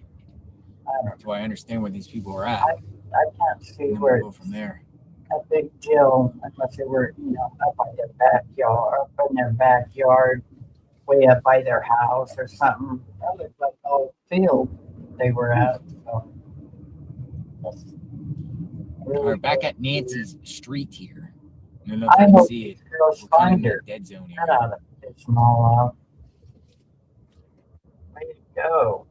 I don't. until I understand where these people are at. I can't see And then where we'll go from there. a big deal unless they were, up by their backyard, up in their backyard, way up by their house or something. That looked like all field they were at. So that's really We're back good. at Nancy's street here. I don't know if I you can hope see these it. girls We're kind of find in her. a dead zone Get area. out of it, small out. Way to go.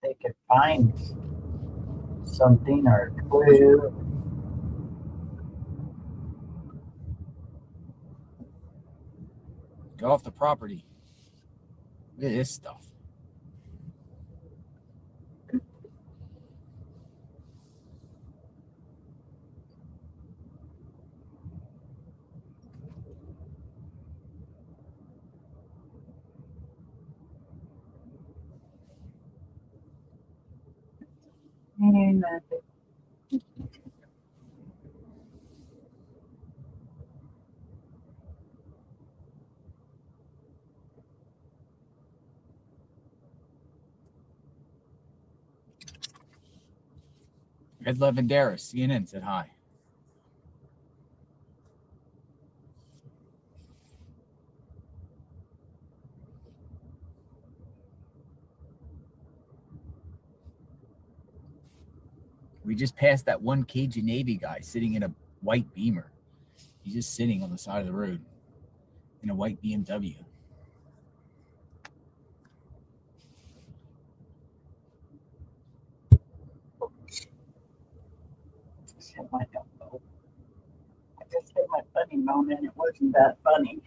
They could find something or a clue. Get off the property. Look at this stuff. And, Ed Levendaris, CNN, said hi. We just passed that one Cajun Navy guy sitting in a white Beamer. He's just sitting on the side of the road in a white BMW. Isn't that funny?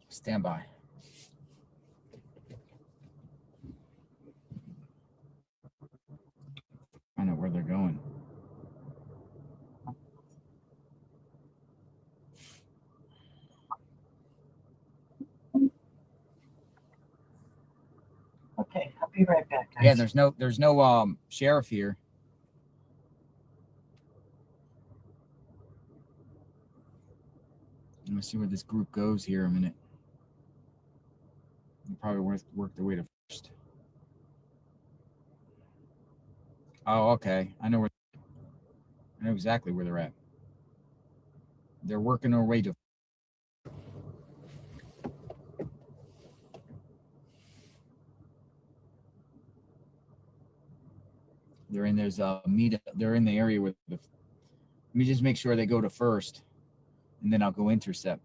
Stand by. I know where they're going. Okay, I'll be right back, guys. Yeah, there's no sheriff here. Let me see where this group goes here a minute. They probably work their way to first. Oh, okay. I know exactly where they're at. They're working their way to. They're in there's meet. They're in the area with the. Let me just make sure they go to first, and then I'll go intercept.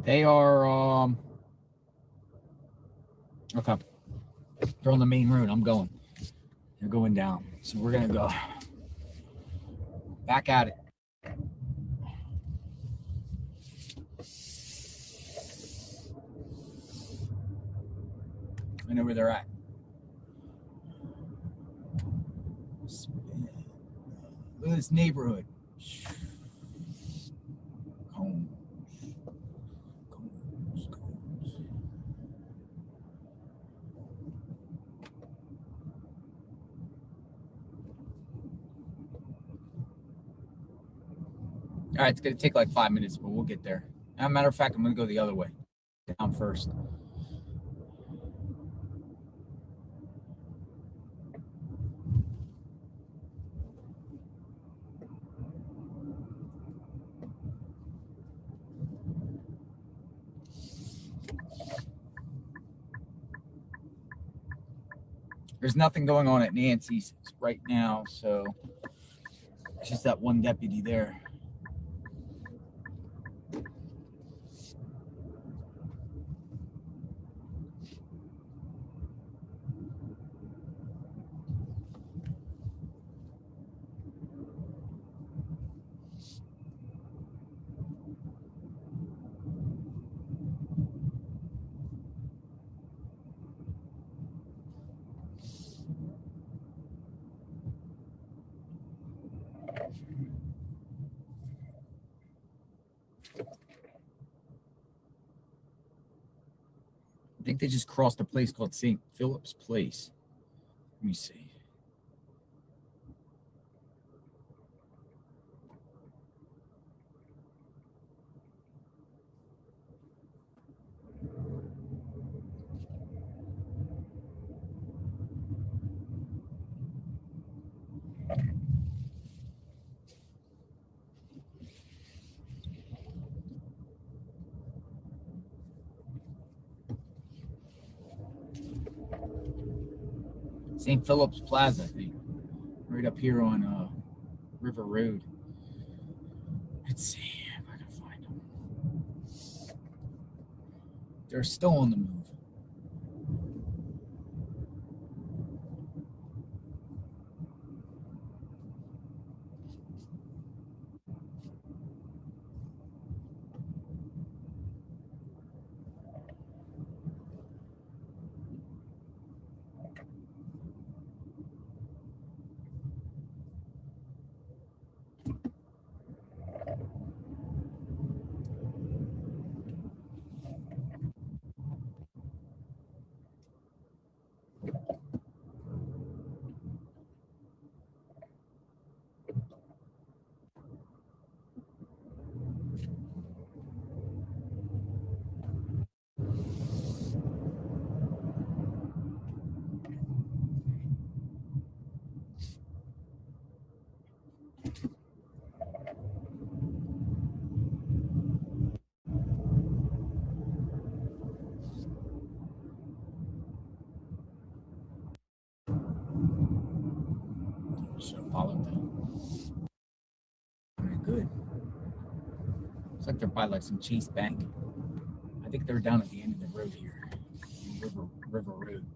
They are okay. They're on the main road. I'm going. They're going down. So we're gonna go back at it. I know where they're at. Look at this neighborhood. Cones. All right, it's gonna take like 5 minutes, but we'll get there. As a matter of fact, I'm gonna go the other way, down first. There's nothing going on at Nancy's right now, so it's just that one deputy there. I think they just crossed a place called St. Philip's Place. Let me see. St. Philip's Plaza, I think. Right up here on River Road. Let's see if I can find them. They're still on the move. Should have followed them. Very good. Looks like they're by like some Chase Bank. I think they're down at the end of the road here. River Road.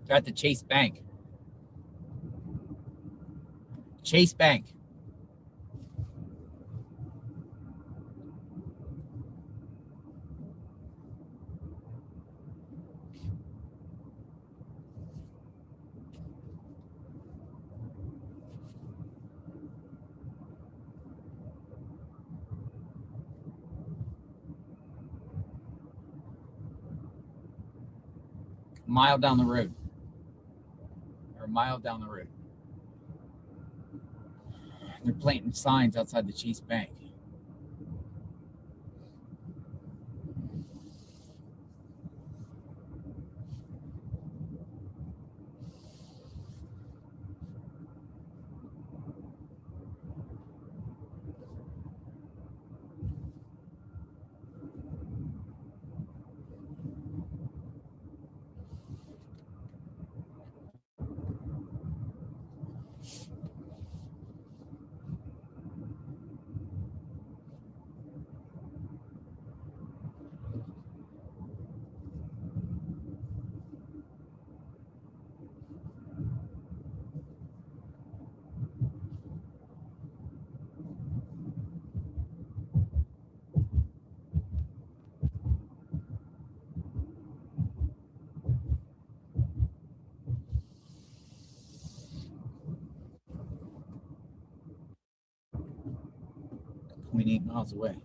They're at the Chase Bank. Chase Bank. A mile down the road. Or a mile down the road. They're planting signs outside the Chase Bank. .8 miles away.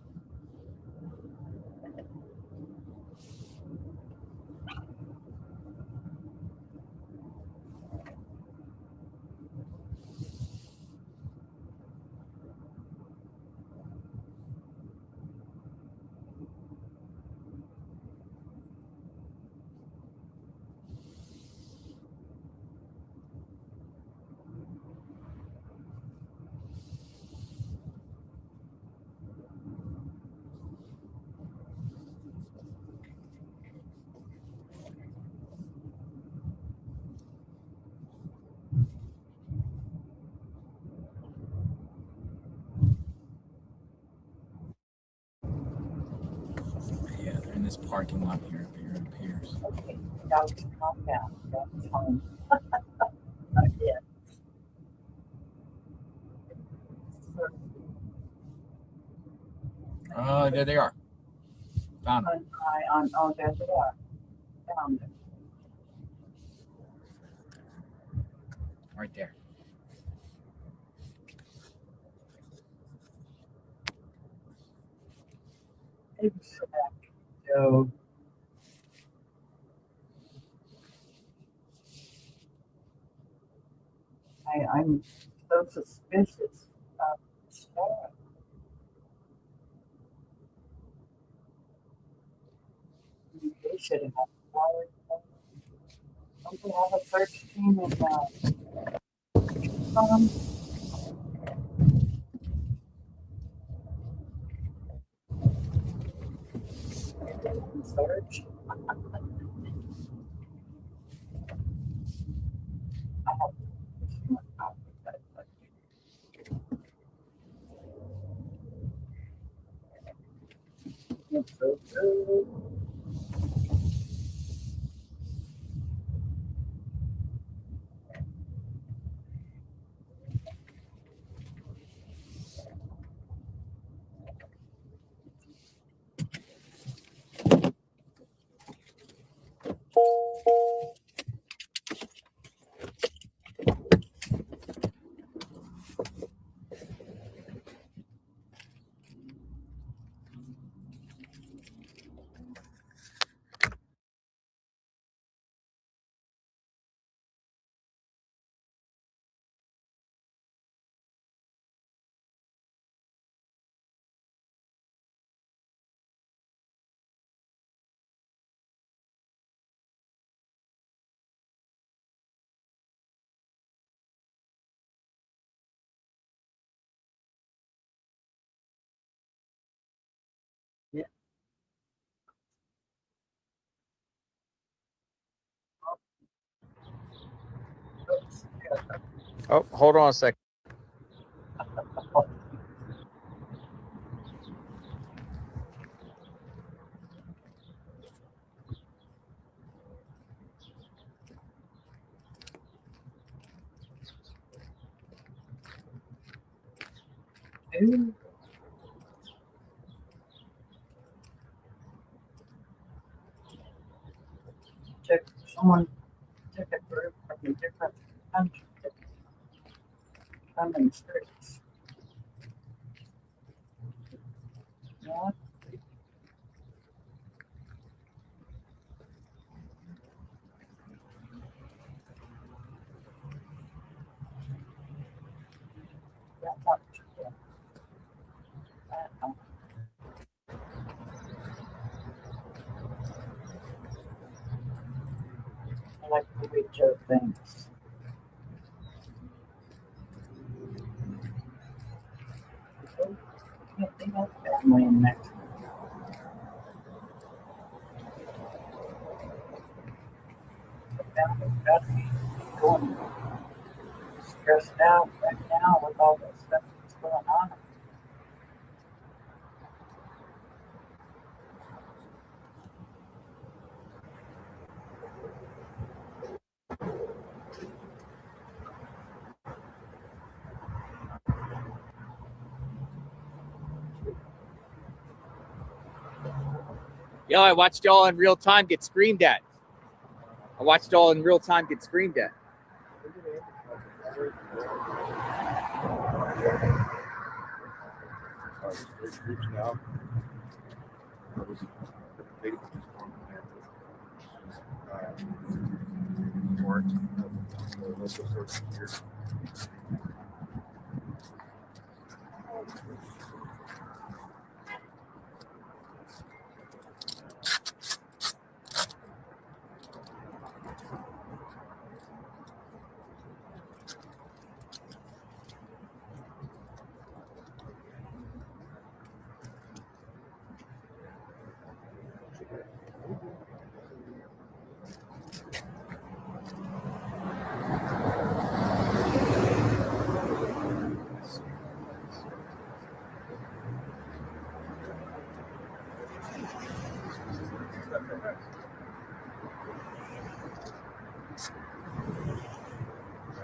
parking lot here. It appears. Okay, dogs calm down. That's home. Not yet. Oh, there they are. Found them. Oh, there they are. Found them. Right there. Exactly. So I'm so suspicious of the staff. They should have wired. Don't they have a search team in search? I have to copy that. It's so good. Yeah. Oops. Oh, hold on a second. Ooh. Someone took a group from a different country to come and search. Yeah. That's not true. I like the way Joe thinks. They have family in Mexico. The family's got to be going stressed out right now with all this stuff that's going on. Yo, I watched y'all in real time get screamed at. I watched y'all in real time get screamed at. Groups now.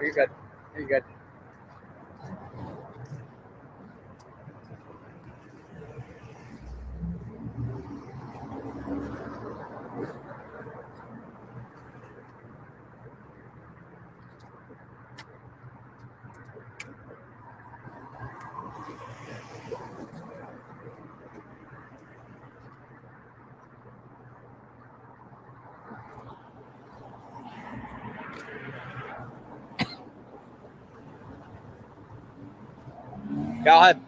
You're good. You're good. Go ahead.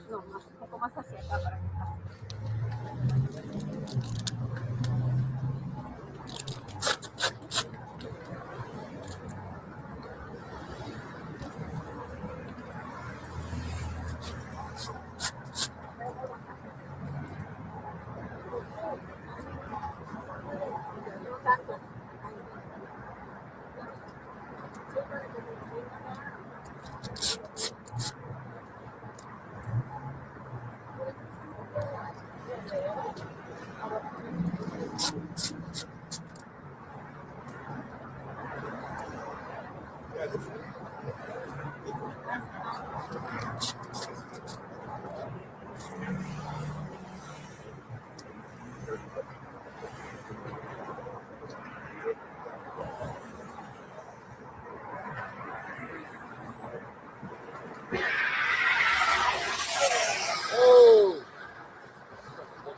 No, más, un poco más hacia acá para que pase. No tanto. Oh,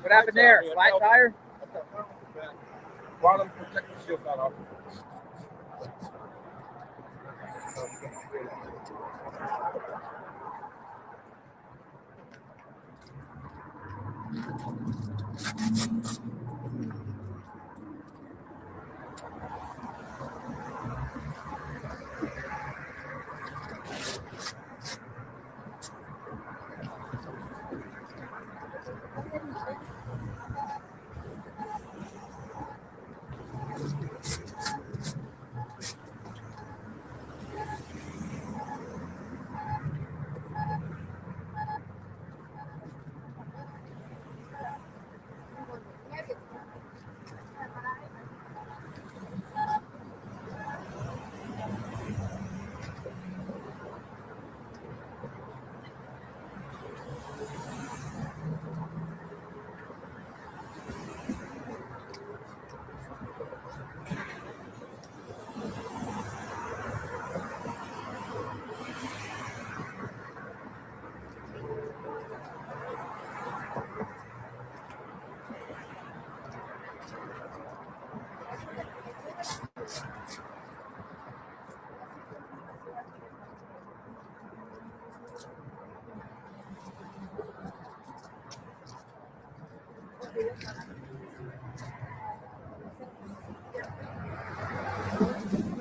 what happened there? Flat tire? Bottom protective shield fell off.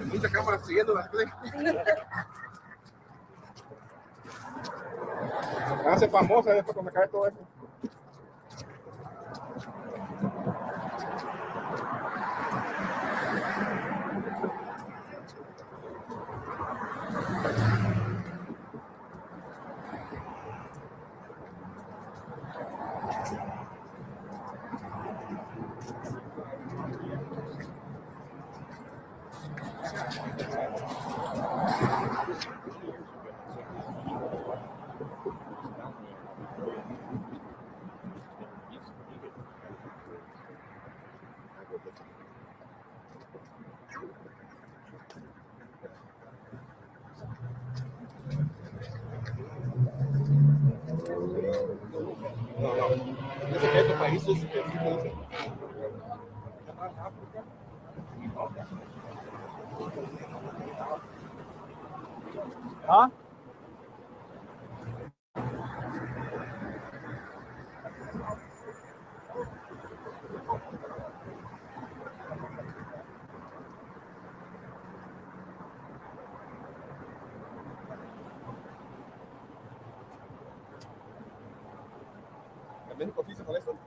Mucha cámara siguiendo las play. Van a ser famosas después cuando acabe todo eso. No, no. Yo sé que estos países Huh? México sí se molestan.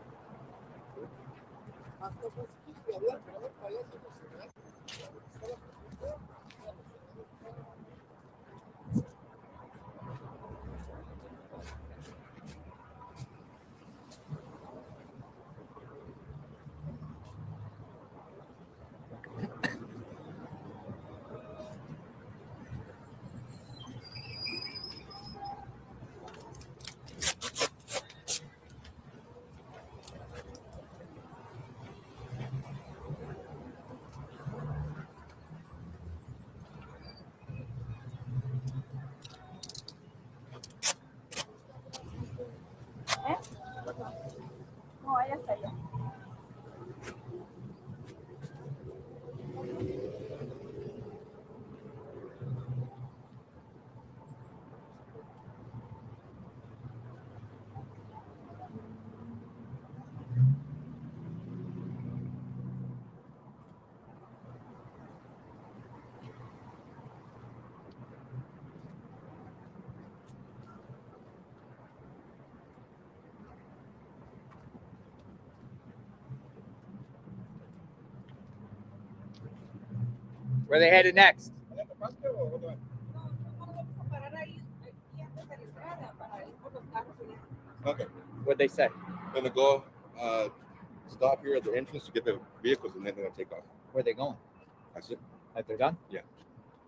No, ella está allá. Where they headed next? No, no vamos a parar ahí, aquí antes de la entrada para ir por los carros y ya. Okay. What'd they say? Gonna go stop here at the entrance to get the vehicles and then they're gonna take off. Where are they going? That's it. They're done? Yeah.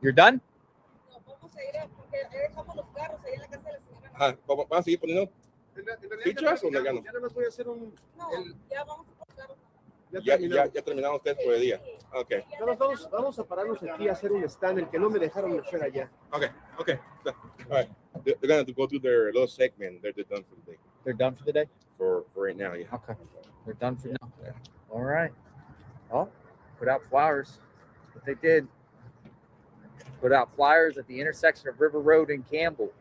You're done? No, vamos a ir a, porque ahí dejamos los carros ahí en la casa de la señora. ¿Van a seguir poniendo En realidad fichas o ya legano? nada más voy a hacer un... No, ya vamos a por los carros. Ya terminaron ustedes por el día. Okay. Nada más vamos a pararnos aquí a hacer un stand, el que no me dejaron hacer allá. Okay. All right. They're gonna go through their little segment. They're done for the day. They're done for the day? For right now, yeah. Okay. They're done for now. All right. Oh, put out flowers. That's what they did. Put out flyers at the intersection of River Road and Campbell.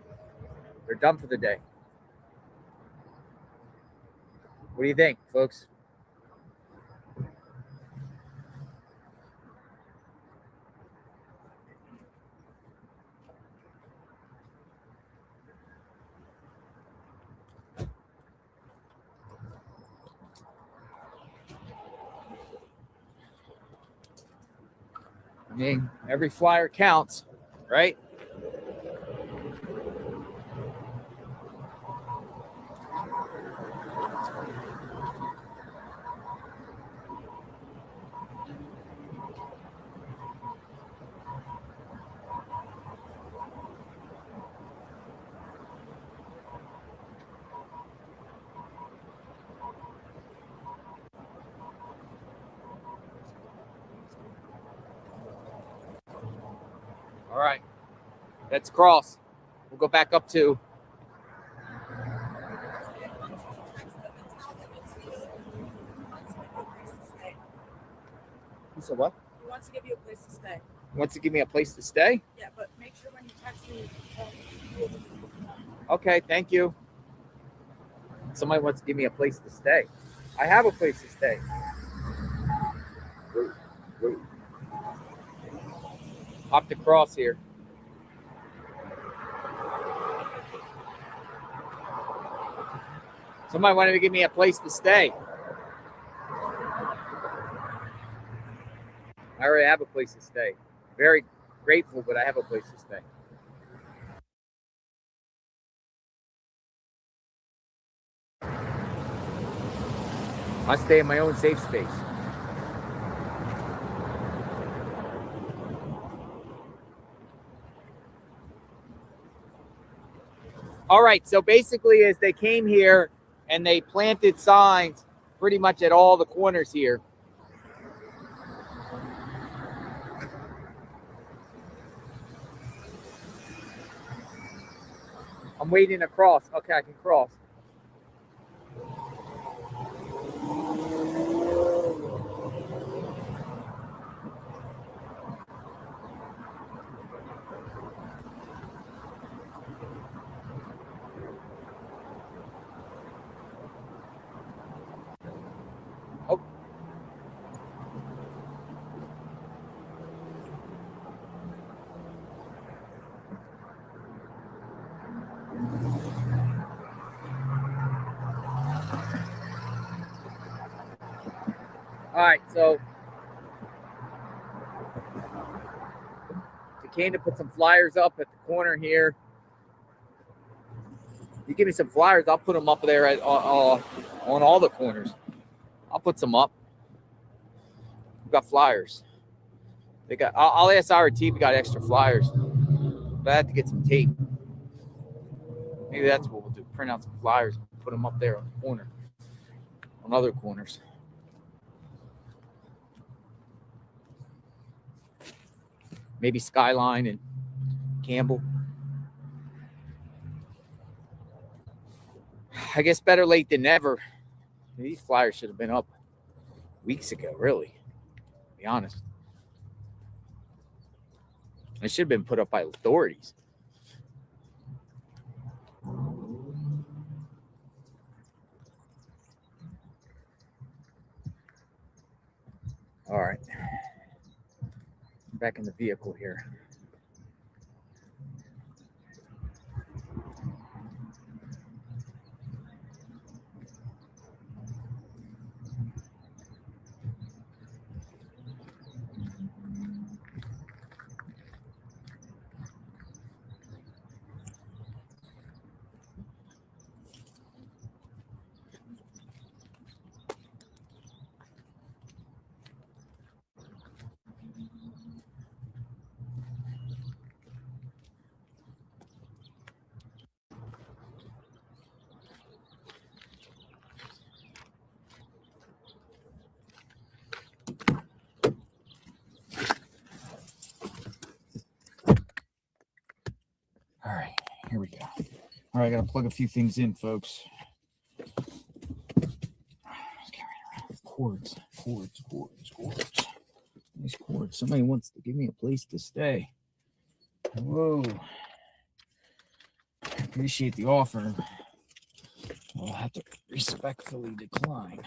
They're done for the day. What do you think, folks? I mean, every flyer counts, right? All right, let's cross. We'll go back up to. You said what? He wants to give you a place to stay. He wants to give me a place to stay? Yeah, but make sure when you text me, Okay, thank you. Somebody wants to give me a place to stay. I have a place to stay. Wait. Hop to cross here. Somebody wanted to give me a place to stay. I already have a place to stay. Very grateful, but I have a place to stay. I stay in my own safe space. All right, so basically as they came here and they planted signs pretty much at all the corners here. I'm waiting to cross. Okay, I can cross. Oh. All right, so to Canada put some flyers up at the corner here. You give me some flyers, I'll put them up there on all the corners. I'll put some up. We've got flyers. They got. I'll ask RT if we got extra flyers. But I have to get some tape. Maybe that's what we'll do. Print out some flyers, put them up there on the corner, on other corners. Maybe Skyline and Campbell. I guess better late than never. These flyers should have been up weeks ago, really, to be honest. They should have been put up by authorities. All right. Back in the vehicle here. All right, here we go. All right, I got to plug a few things in, folks. Cords. Nice cords. Somebody wants to give me a place to stay. Whoa. Appreciate the offer. I'll have to respectfully decline.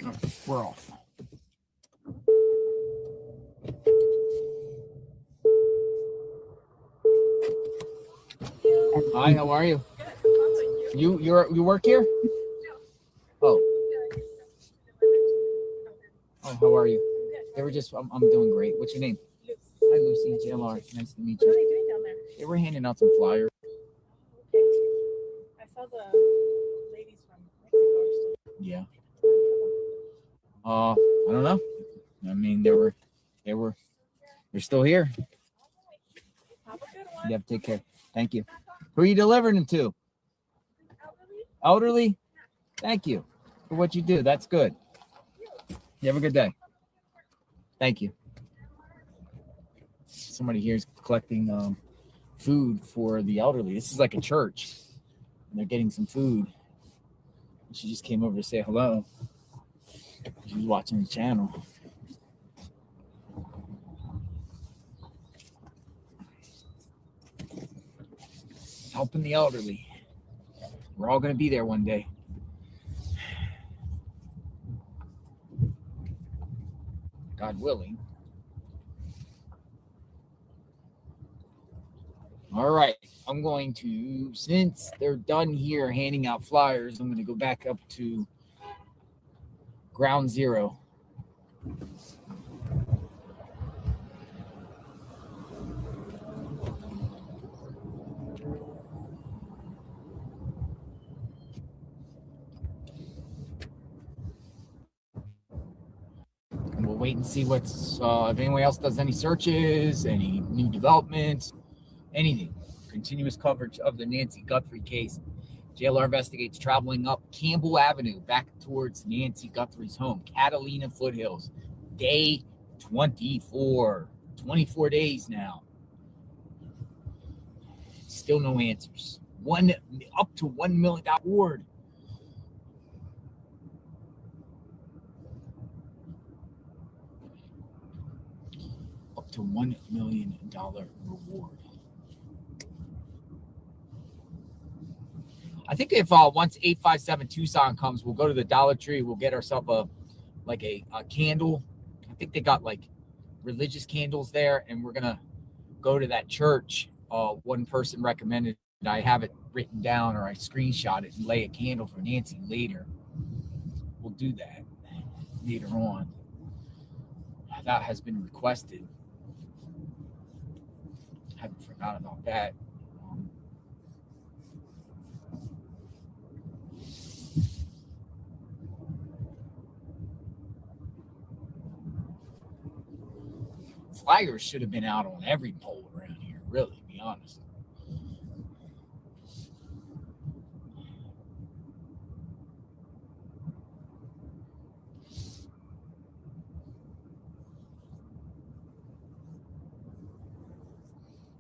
All right, we're off. Hi, how are you? You work here? Oh. Oh, how are you? They were just I'm doing great. What's your name? Hi, Lucy. JLR. Nice to meet you. What are they doing down there? They were handing out some flyers. Okay. I saw the ladies from Mexico are still. Yeah. I don't know. I mean, they're still here. Have a good one. Yeah, take care. Thank you. Who are you delivering them to? Elderly? Thank you for what you do. That's good. You have a good day. Thank you. Somebody here is collecting food for the elderly. This is like a church, and they're getting some food. She just came over to say hello. She was watching the channel. Helping the elderly. We're all going to be there one day. God willing. All right. I'm going to, since they're done here handing out flyers, I'm going to go back up to ground zero. And we'll wait and see what's, if anyone else does any searches, any new developments, anything. Continuous coverage of the Nancy Guthrie case. JLR Investigates traveling up Campbell Avenue back towards Nancy Guthrie's home, Catalina Foothills. Day 24. 24 days now. Still no answers. Up to $1 million reward. Up to $1 million reward. I think if once 857 Tucson comes, we'll go to the Dollar Tree. We'll get ourselves a candle. I think they got like religious candles there, and we're gonna go to that church. One person recommended I have it written down or I screenshot it and lay a candle for Nancy later. We'll do that later on. That has been requested. Haven't forgotten about that. Flyers should have been out on every pole around here, really, to be honest.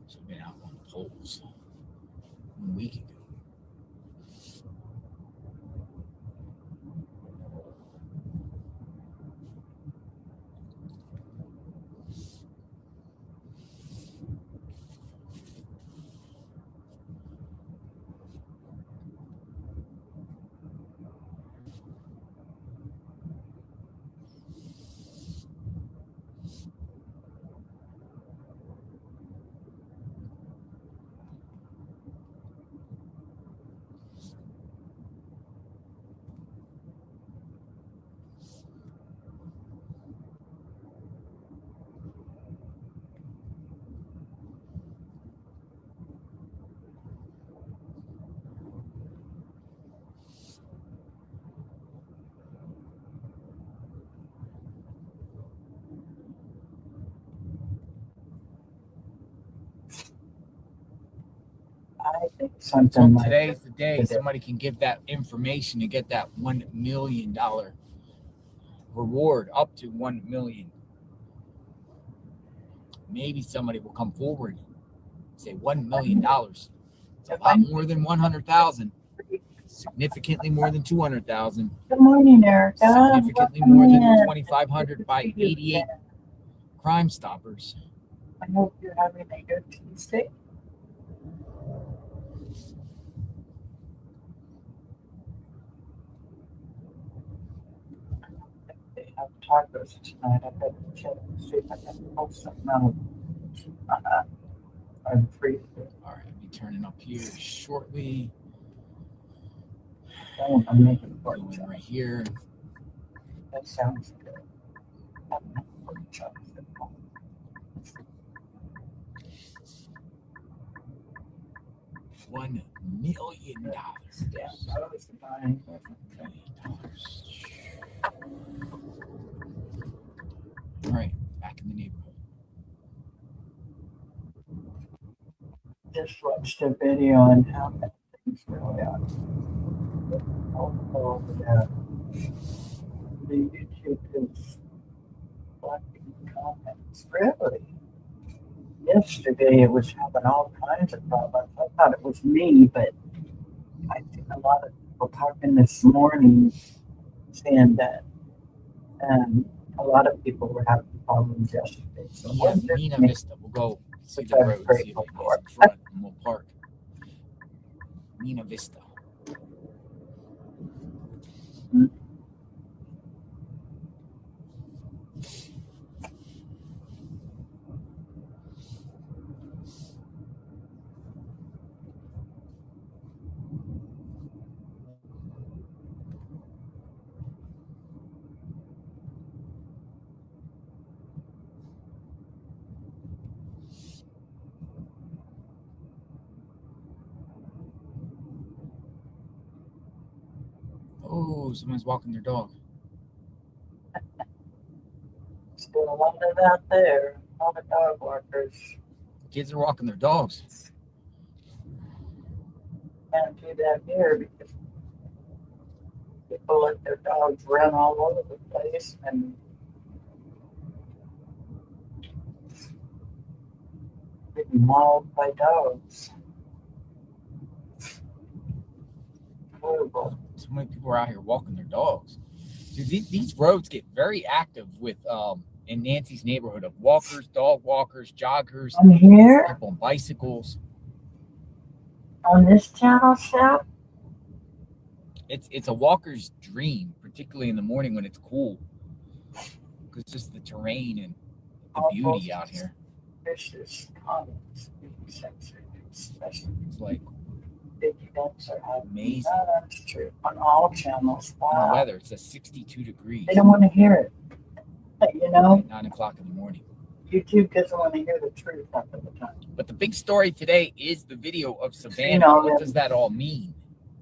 Should have been out on the poles a week ago. I think So something like today's the day today. somebody can give that information to get that $1 million reward, up to $1 million. Maybe somebody will come forward and say $1 million. It's a lot more than 100,000. Significantly more than 200,000. Good morning, Erica. Significantly Welcome more than in. 2,500 by 88 Crime Stoppers. I hope you're having a good Tuesday. They have tacos tonight. I better check and see if I can post something out. I'm free. All right, I'll be turning up here shortly. I'm making pork Going chop. right here. That sounds good. I'm not pork chops at home. $1 million. Yeah, I was buying. All right, back in the neighborhood. Just watched a video on how bad things really are. Oh, yeah. The YouTube is blocking comments. Really? Yesterday it was having all kinds of problems. I thought it was me, but I think a lot of people talking this morning saying that a lot of people were having problems yesterday. So Yeah, what did Mina me- Vista. We'll go see Which the I'm road, see if grateful it for. is in front, and we'll park. Mina Vista. Oh, someone's walking their dog. Still a lot of that there. A lot of dog walkers. Kids are walking their dogs. Can't do that here because people let their dogs run all over the place and getting mauled by dogs. Horrible. So many people are out here walking their dogs. Dude, these roads get very active with in Nancy's neighborhood of walkers, dog walkers, joggers, On here, people on bicycles. on this channel, Chef, It's a walker's dream, particularly in the morning when it's cool, because just the terrain and the beauty out here. vicious comments being censored, especially It's like big events are happening. Amazing. No, that's true. On all channels. And the Wow. weather, it says 62 degrees. They don't want to hear it. You know, At 9 o'clock in the morning. YouTube doesn't want to hear the truth half of the time. But the big story today is the video of Savannah. You know, What does that all mean?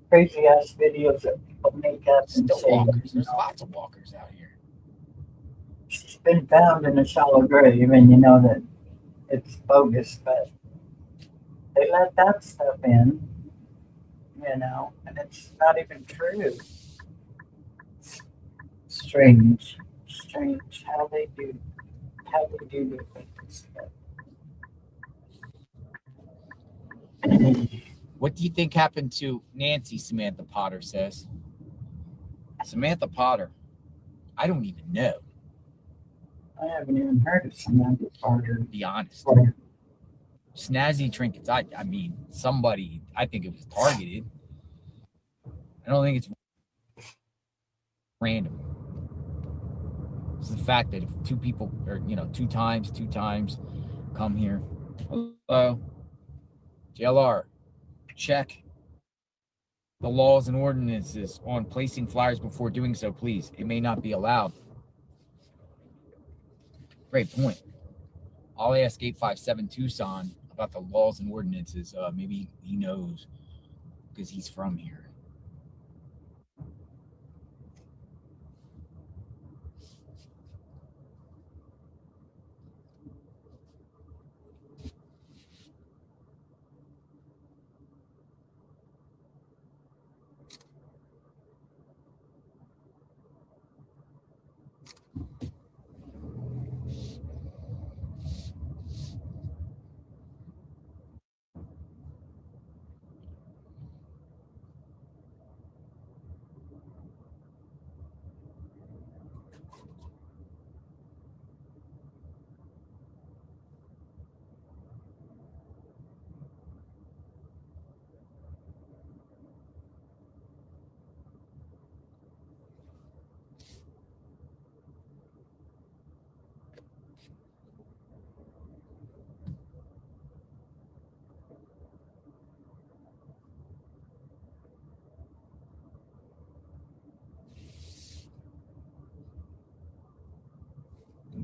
Crazy ass videos that people make up and Still say, walkers. you There's know, lots of walkers out here. she's been found in a shallow grave, and you know that it's bogus, but they let that stuff in, you know, and it's not even true. Strange how they do their things. What do you think happened to Nancy, Samantha Potter says? Samantha Potter. I don't even know. I haven't even heard of Samantha Potter. To be honest. Or Snazzy trinkets. I mean, somebody, I think it was targeted. I don't think it's random. It's the fact that if two people, or, you know, two times come here. Hello. JLR, check the laws and ordinances on placing flyers before doing so, please. It may not be allowed. Great point. I'll ask 857 Tucson about the laws and ordinances. Maybe he knows because he's from here.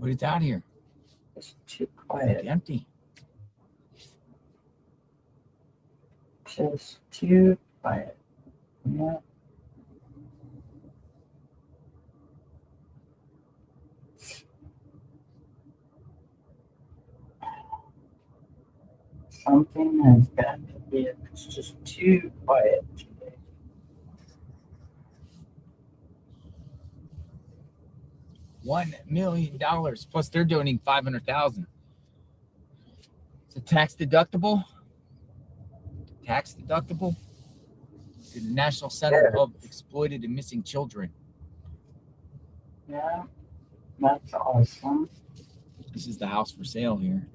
But it's out here. it's too quiet. It's empty. Just too quiet. Yeah. Something has got to be. It's just too quiet today. $1 million plus they're donating $500,000. It's a tax deductible. Tax deductible to the National Center of Exploited and Missing Children. Yeah, that's awesome. This is the house for sale here.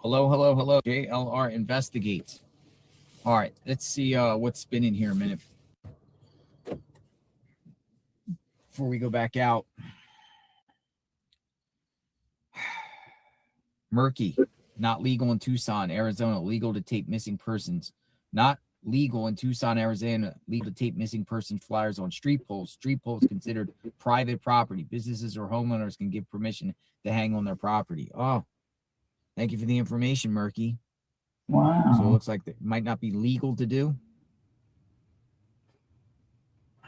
Hello. JLR Investigates. All right, let's see what's spinning here a minute before we go back out. Murky, not legal in Tucson, Arizona. Legal to tape missing persons. Not legal in Tucson, Arizona. Legal to tape missing person flyers on street poles. Street poles considered private property. Businesses or homeowners can give permission to hang on their property. Oh, thank you for the information, Murky. Wow. So it looks like it might not be legal to do.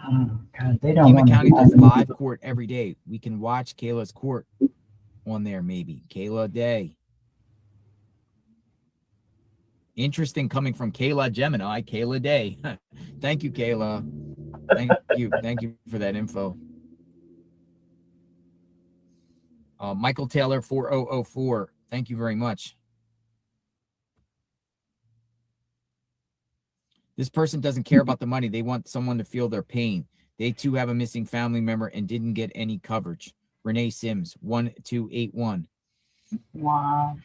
Oh, God, they don't Pima want County to does live court every day. We can watch Kayla's court on there, maybe. Kayla Day. Interesting coming from Kayla Gemini, Kayla Day. Thank you, Kayla. Thank you for that info. Michael Taylor 4004. Thank you very much. This person doesn't care about the money. They want someone to feel their pain. They too have a missing family member and didn't get any coverage. Renee Sims, 1281. Wow.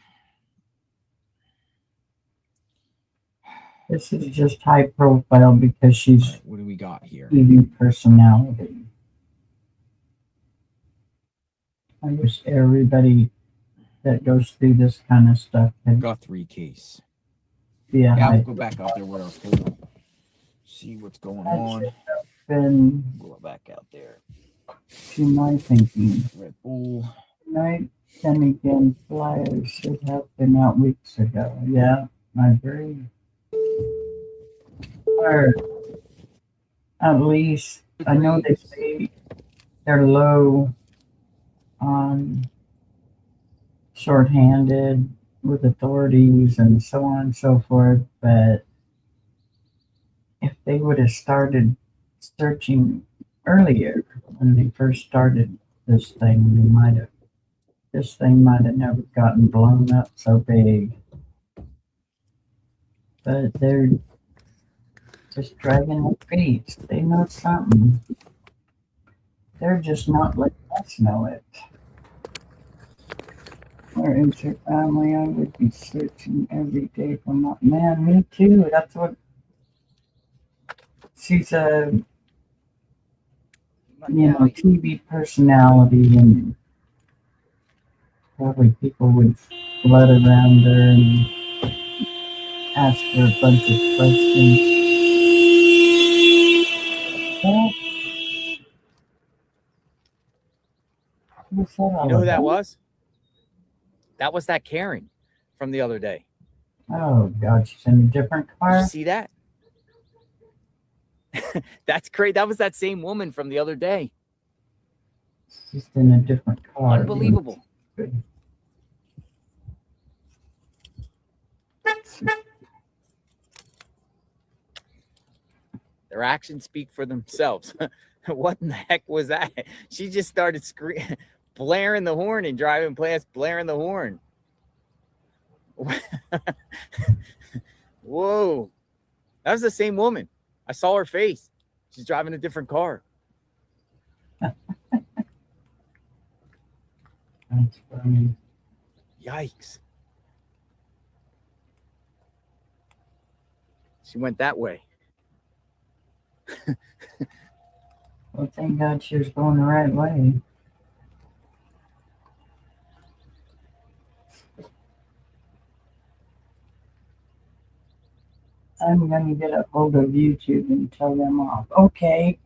This is just high profile because All she's right, what do we got here? TV personality. I wish everybody that goes through this kind of stuff can Guthrie case. be a Yeah, high we'll go back out there with our phone. See what's going on. been Go back out there. to my thinking. Red Bull. Night then again flyers should have been out weeks ago. Yeah, I agree. Or at least I know they say they're low on shorthanded with authorities and so on and so forth, but if they would have started searching earlier when they first started this thing, this thing might have never gotten blown up so big. But they're just dragging their feet. They know something. They're just not letting us know it. Where is her family? I would be searching every day for my man. Me too. That's what she's a TV personality, and probably people would flood around her and ask her a bunch of questions. Well, who said all You know who of that was? That was that Karen from the other day. Oh God, she's in a different Did car. you see that? That's great. That was that same woman from the other day. She's in a different car. Unbelievable. Their actions speak for themselves. What in the heck was that? She just started screaming, blaring the horn and driving past, blaring the horn. Whoa. That was the same woman. I saw her face. She's driving a different car. That's funny. Yikes. She went that way. Well, thank God she was going the right way. I'm going to get a hold of YouTube and tell them off. Okay.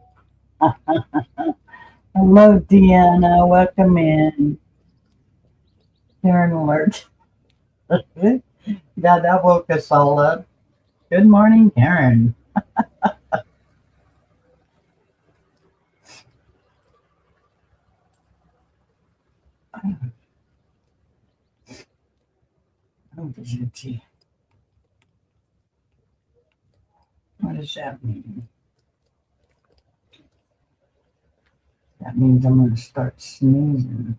Hello, Deanna. Welcome in. Karen alert. Yeah, that woke us all up. Good morning, Karen. Oh, gee. What does that mean? That means I'm going to start sneezing.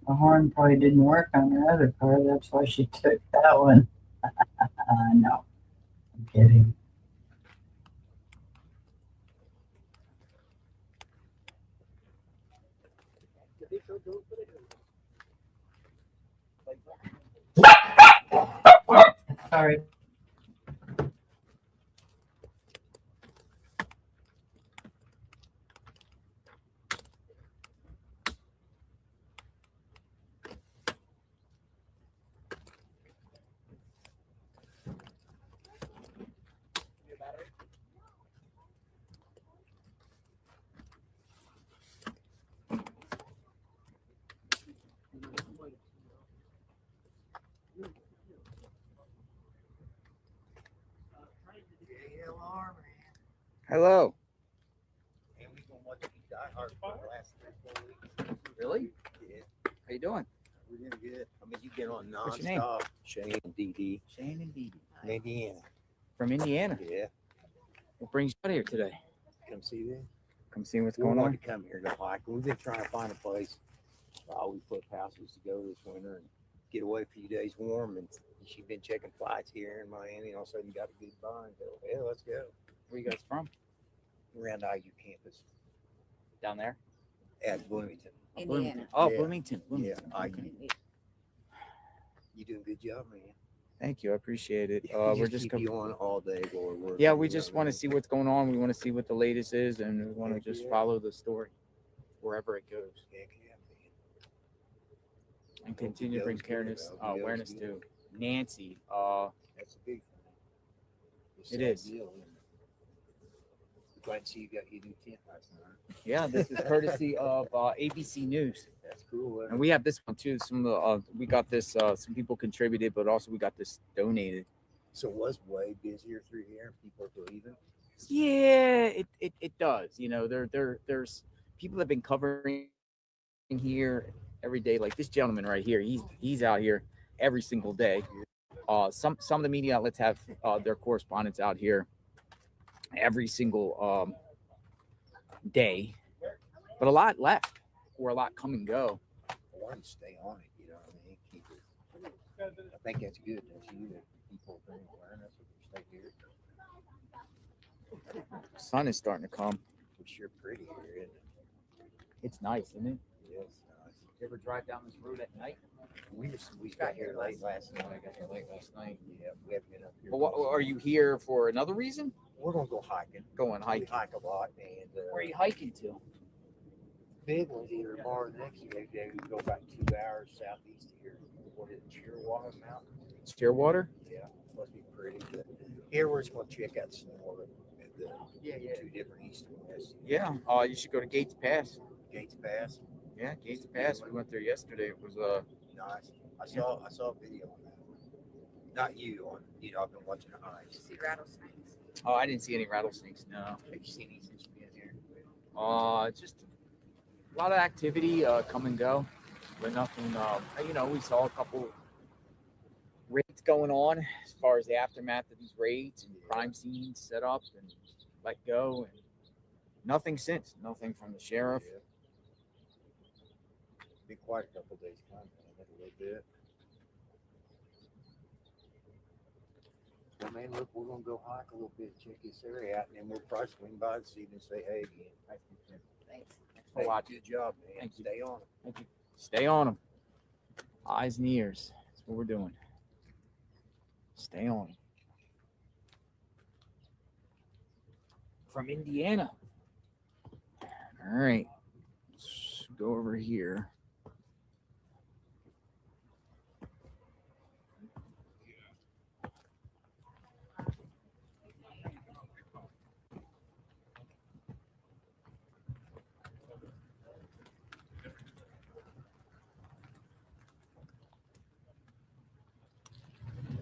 The horn probably didn't work on her other car. That's why she took that one. No, I'm kidding. Sorry. JLR, man. Hello. And we've been watching Die Hard for the last 3-4 weeks. Really? Yeah. How you doing? We didn't good. I mean, you've been on What's your name? nonstop. Shane and DD. Shane and Dee Dee. From Indiana. From Indiana. Yeah. What brings you out here today? Come see this. Come see what's We going wanted on. to come here and go hiking. We've been trying to find a place. We put houses to go this winter and get away a few days warm. And she's been checking flights here in Miami. And all of a sudden got a good buy and go, yeah, let's go. Where you guys from? Around IU campus Down there? at Bloomington. Indiana. Oh, Yeah. Bloomington. Yeah, Okay. IU. You doing a good job, man. Thank you. I appreciate it. Yeah, We're we just keep you on all day while we're working. yeah, we you know just what I want to mean? see what's going on. We want to see what the latest is, and we want to Heck just yeah. follow the story wherever it goes Heck yeah, man. and continue to bring Hope it goes awareness, good, though. Hope it goes awareness to good. Nancy. That's a big thing. It's It a sad is. deal, isn't it? Glad to see you got your new tent last night. Yeah, this is courtesy of ABC News, That's cool. and we have this one too. Some of the we got this. Some people contributed, but also we got this donated. So it was way busier through here. People are believing. Yeah, it does. You know, there's people that have been covering here every day. Like this gentleman right here, he's out here every single day. Some of the media outlets have their correspondents out here every single day, but a lot left or a lot come and go. I want to stay on it. You know what I mean? Keep it. I think that's good. Don't you? That people bring awareness if we stay here. The sun is starting to come. It's sure pretty here, isn't it? It's nice, isn't it? Yes. Nice. You ever drive down this road at night? We got here late last night. I got here late last night. Yeah, we haven't been up here. But what, are you here for another reason? We're gonna go hiking. Going We hiking. hike a lot, and Where are you hiking to? big ones either tomorrow or next day. We go about 2 hours southeast of here. What is it, Shearwater Mountain? Shearwater? Yeah, must be pretty good. Here we're just gonna check out some more of the Yeah. two different east and west. Yeah. You should go to Gates Pass. Gates Pass. Yeah, Gates Pass. We went there yesterday. It was Nice. I saw a video on that. Not you on. I've been watching the hikes. See rattlesnakes. oh, I didn't see any rattlesnakes. No. Have you seen any since you've been here? Just a lot of activity, come and go, but nothing. We saw a couple raids going on as far as the aftermath of these raids and crime scenes set up and let go, and nothing since. Nothing from the sheriff. Yeah. Been quiet a couple days coming. A little bit. Well, man, look, we're gonna go hike a little bit, check this area out, and then we'll probably swing by this evening and say hey again. Thanks. for watching. Good job, man. Thank you. Stay on it. Thank you. Stay on them. Eyes and ears. That's what we're doing. Stay on 'em. From Indiana. All right. Let's go over here.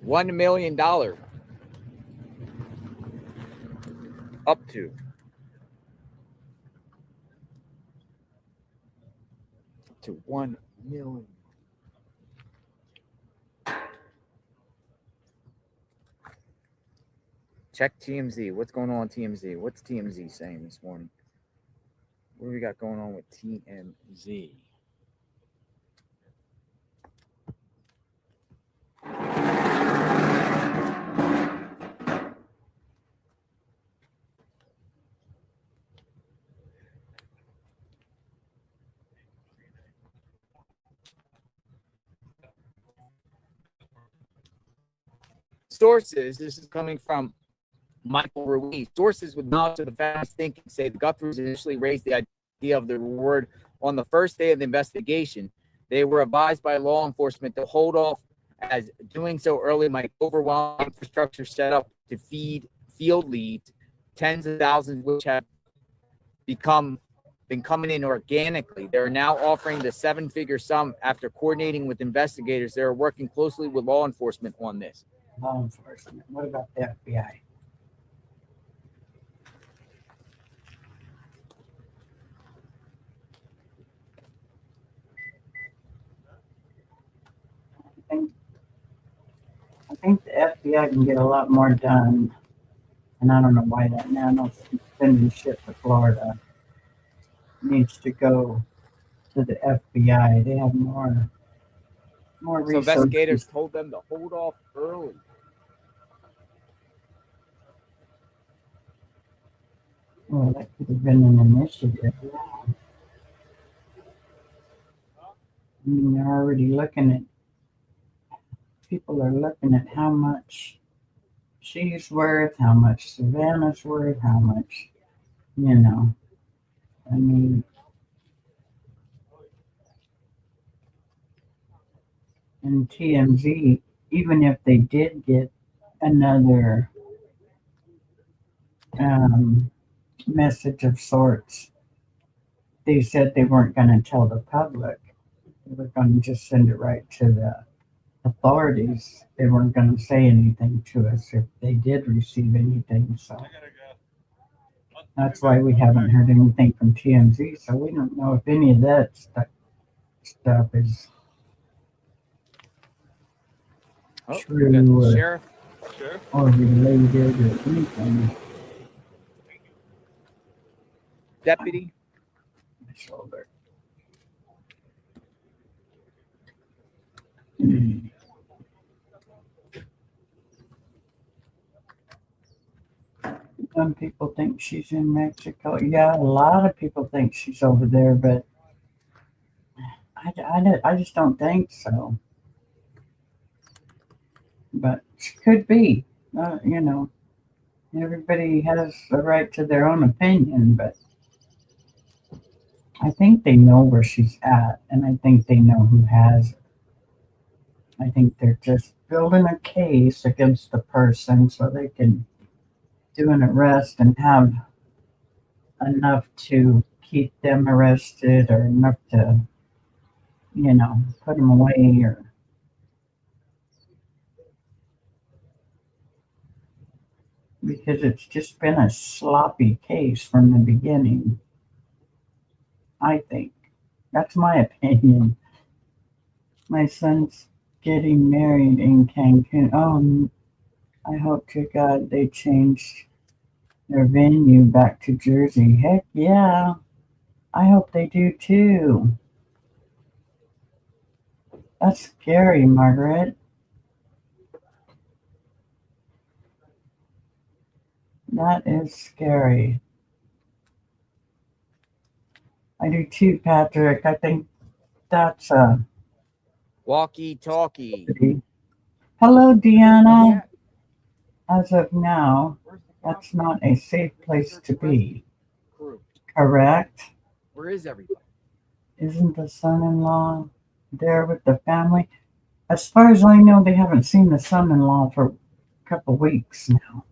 $1 million up to $1 million. Check TMZ. What's going on, TMZ? What's TMZ saying this morning? What do we got going on with TMZ? Sources, this is coming from Michael Ruiz. Sources with knowledge of the family's thinking say the Guthries initially raised the idea of the reward on the first day of the investigation. They were advised by law enforcement to hold off, as doing so early might overwhelm infrastructure set up to feed field leads, tens of thousands which have been coming in organically. They're now offering the seven-figure sum after coordinating with investigators. They're working closely with law enforcement on this. Law enforcement. What about the FBI? FBI can get a lot more done. And I don't know why that nano's sending shit to Florida. Needs to go to the FBI. They have more So resources. investigators told them to hold off early. Well, that could have been an initiative. I mean, they're already looking at, people are looking at how much she's worth, how much Savannah's worth, how much, you know. I mean, and TMZ, even if they did get another message of sorts, they said they weren't going to tell the public. They were going to just send it right to the authorities. They weren't going to say anything to us if they did receive anything. So that's why we haven't heard anything from TMZ. So we don't know if any of that stuff is Oh, true we got the or, sheriff. or related or anything. Deputy. My shoulder. Some people think she's in Mexico. Yeah, a lot of people think she's over there, but I just don't think so. But she could be. You know, everybody has a right to their own opinion, but I think they know where she's at, and I think they know who has her. I think they're just building a case against the person so they can do an arrest and have enough to keep them arrested or enough to, you know, put them away or because it's just been a sloppy case from the beginning. I think. That's my opinion. My son's getting married in Cancun. Oh, I hope to God they changed their venue back to Jersey. Heck yeah. I hope they do too. That's scary, Margaret. That is scary. I do too, Patrick. I think that's a Walkie-talkie. Hello, Deanna. As of now, that's not a safe place to be. Correct? Where is everybody? Isn't the son-in-law there with the family? As far as I know, they haven't seen the son-in-law for a couple weeks now.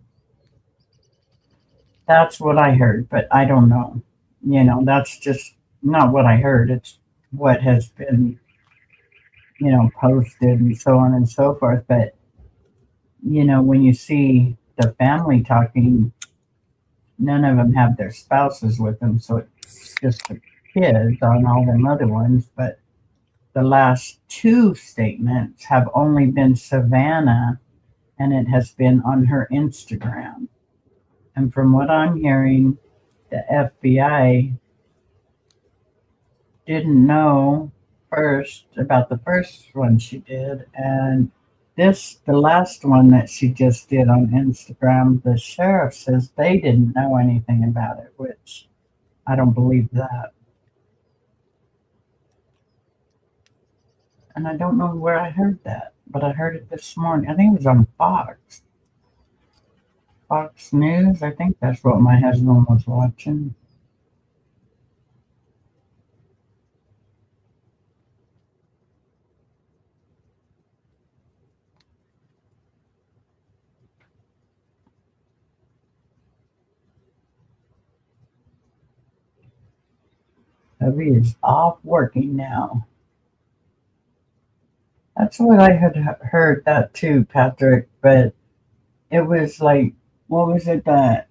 That's what I heard, but I don't know. You know, that's just not what I heard. It's what has been, you know, posted and so on and so forth. But, you know, when you see the family talking, none of them have their spouses with them. So it's just the kids on all them other ones. But the last two statements have only been Savannah, and it has been on her Instagram. And from what I'm hearing, the FBI didn't know first about the first one she did. And the last one that she just did on Instagram, the sheriff says they didn't know anything about it, which I don't believe that. And I don't know where I heard that, but I heard it this morning. I think it was on Fox News. I think that's what my husband was watching. Hubby is off working now. That's what I had heard that too, Patrick, but it was like, what was it that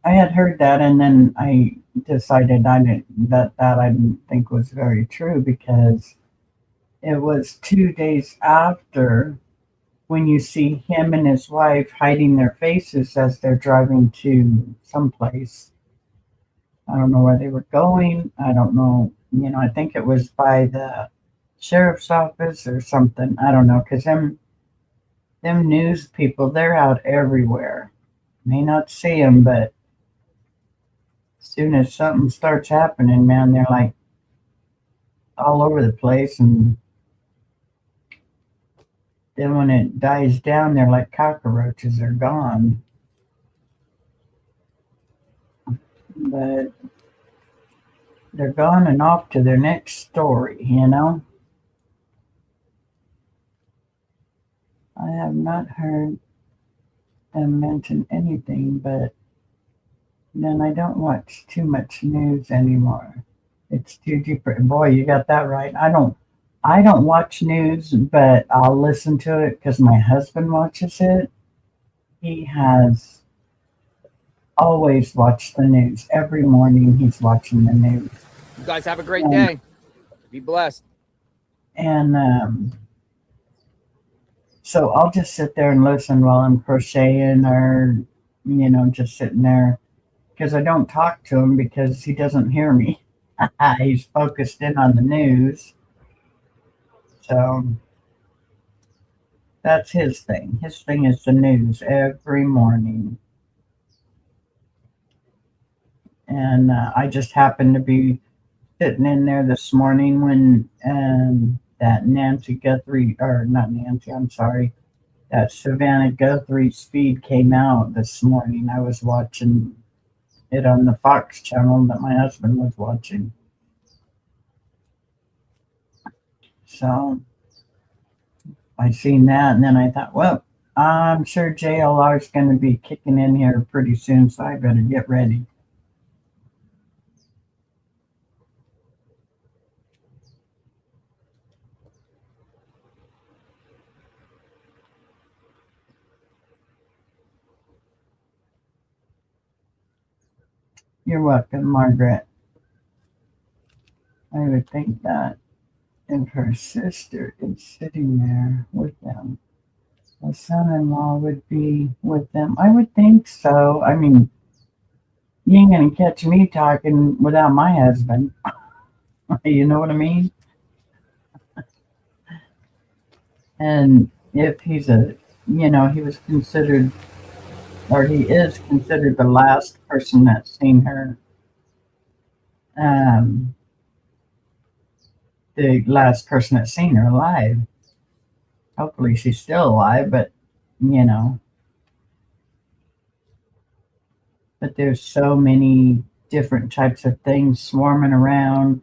I had heard that, and then I decided I didn't think was very true because it was 2 days after when you see him and his wife hiding their faces as they're driving to someplace. I don't know where they were going. I don't know. I think it was by the sheriff's office or something. I don't know, because them news people, they're out everywhere. May not see them, but as soon as something starts happening, man, they're like all over the place. And then when it dies down, they're like cockroaches. They're gone. But they're gone and off to their next story, I have not heard them mention anything, but then I don't watch too much news anymore. It's too deep. Boy, you got that right. I don't watch news, but I'll listen to it because my husband watches it. He has always watched the news. Every morning he's watching the news. You guys have a great day. Be blessed. And so I'll just sit there and listen while I'm crocheting or, just sitting there, because I don't talk to him because he doesn't hear me. He's focused in on the news. So that's his thing. His thing is the news every morning. And I just happened to be sitting in there this morning when that Nancy Guthrie, or not Nancy, I'm sorry, that Savannah Guthrie's feed came out this morning. I was watching it on the Fox channel that my husband was watching. So I seen that, and then I thought, well, I'm sure JLR is going to be kicking in here pretty soon, so I better get ready. You're welcome, Margaret. I would think that if her sister is sitting there with them, the son-in-law would be with them. I would think so. I mean, you ain't going to catch me talking without my husband. You know what I mean? And if he's he was considered, or he is considered the last person that's seen her, the last person that's seen her alive. Hopefully she's still alive, but but there's so many different types of things swarming around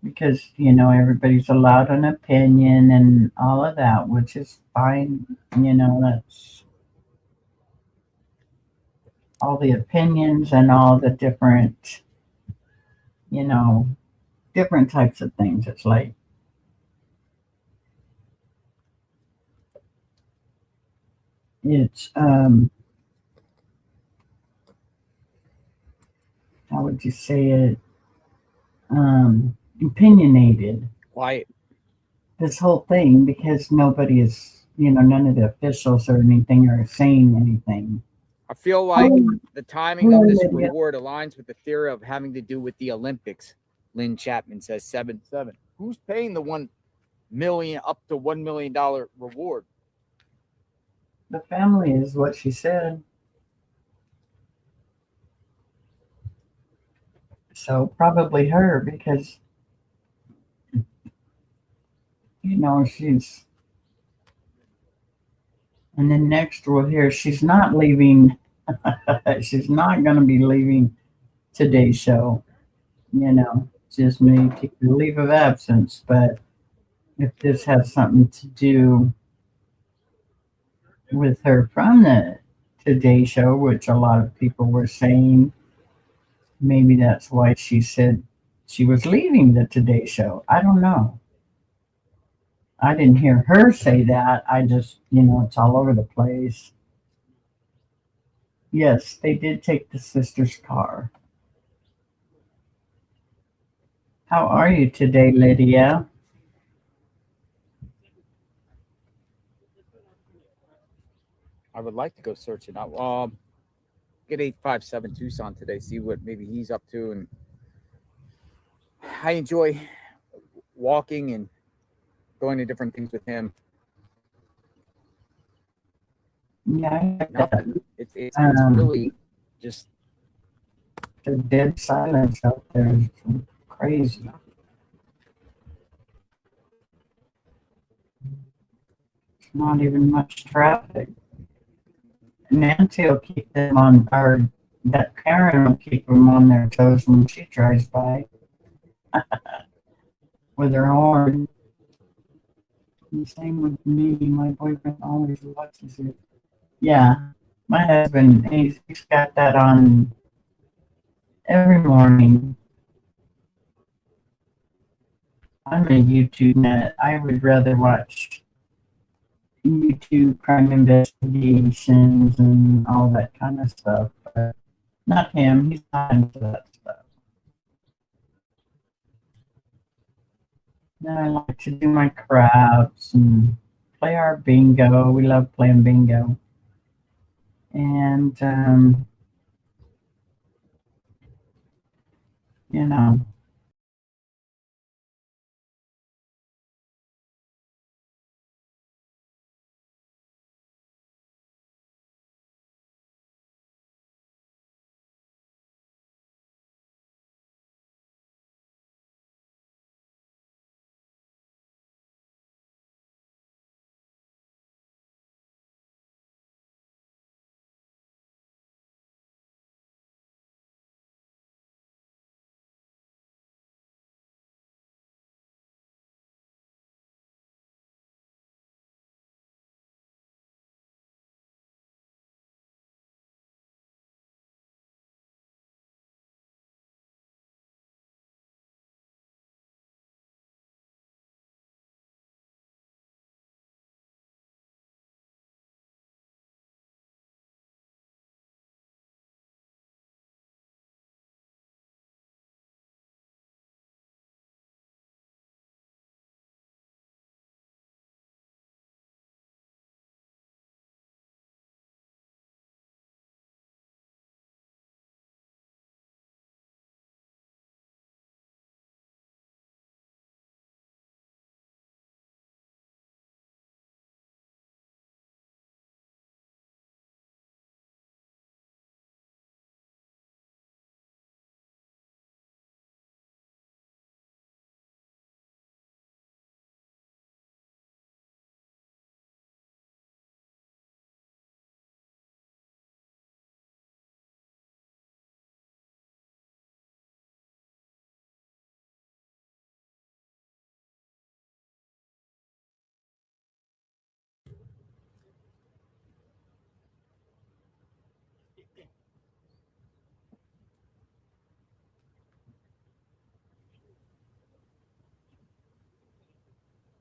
because, everybody's allowed an opinion and all of that, which is fine. That's all the opinions and all the different, different types of things. It's like, it's, how would you say it? Opinionated. Quiet. This whole thing, because nobody is, none of the officials or anything are saying anything. I feel like the timing of this Lydia. reward aligns with the theory of having to do with the Olympics. Lynn Chapman says 7-7. Who's paying the $1 million up to $1 million reward? The family is what she said. So probably her, because she's, and then next we'll hear she's not leaving. She's not going to be leaving today's show. Just may take a leave of absence. But if this has something to do with her from the Today Show, which a lot of people were saying, maybe that's why she said she was leaving the Today Show. I don't know. I didn't hear her say that. I just, it's all over the place. Yes, they did take the sister's car. How are you today, Lydia? I would like to go searching out. Get 857 Tucson today, see what maybe he's up to. And I enjoy walking and going to different things with him. Yeah, I get that. Nothing. It's Um, really just The dead silence out there is crazy. It's not even much traffic. Nancy will keep them on, or that Karen will keep them on their toes when she drives by with her horn. And same with me. My boyfriend always watches it. Yeah, my husband, he's got that on every morning. I'm a YouTube nut. I would rather watch YouTube crime investigations and all that kind of stuff. But not him. He's not into that stuff. Then I like to do my crafts and play our bingo. We love playing bingo. And, you know,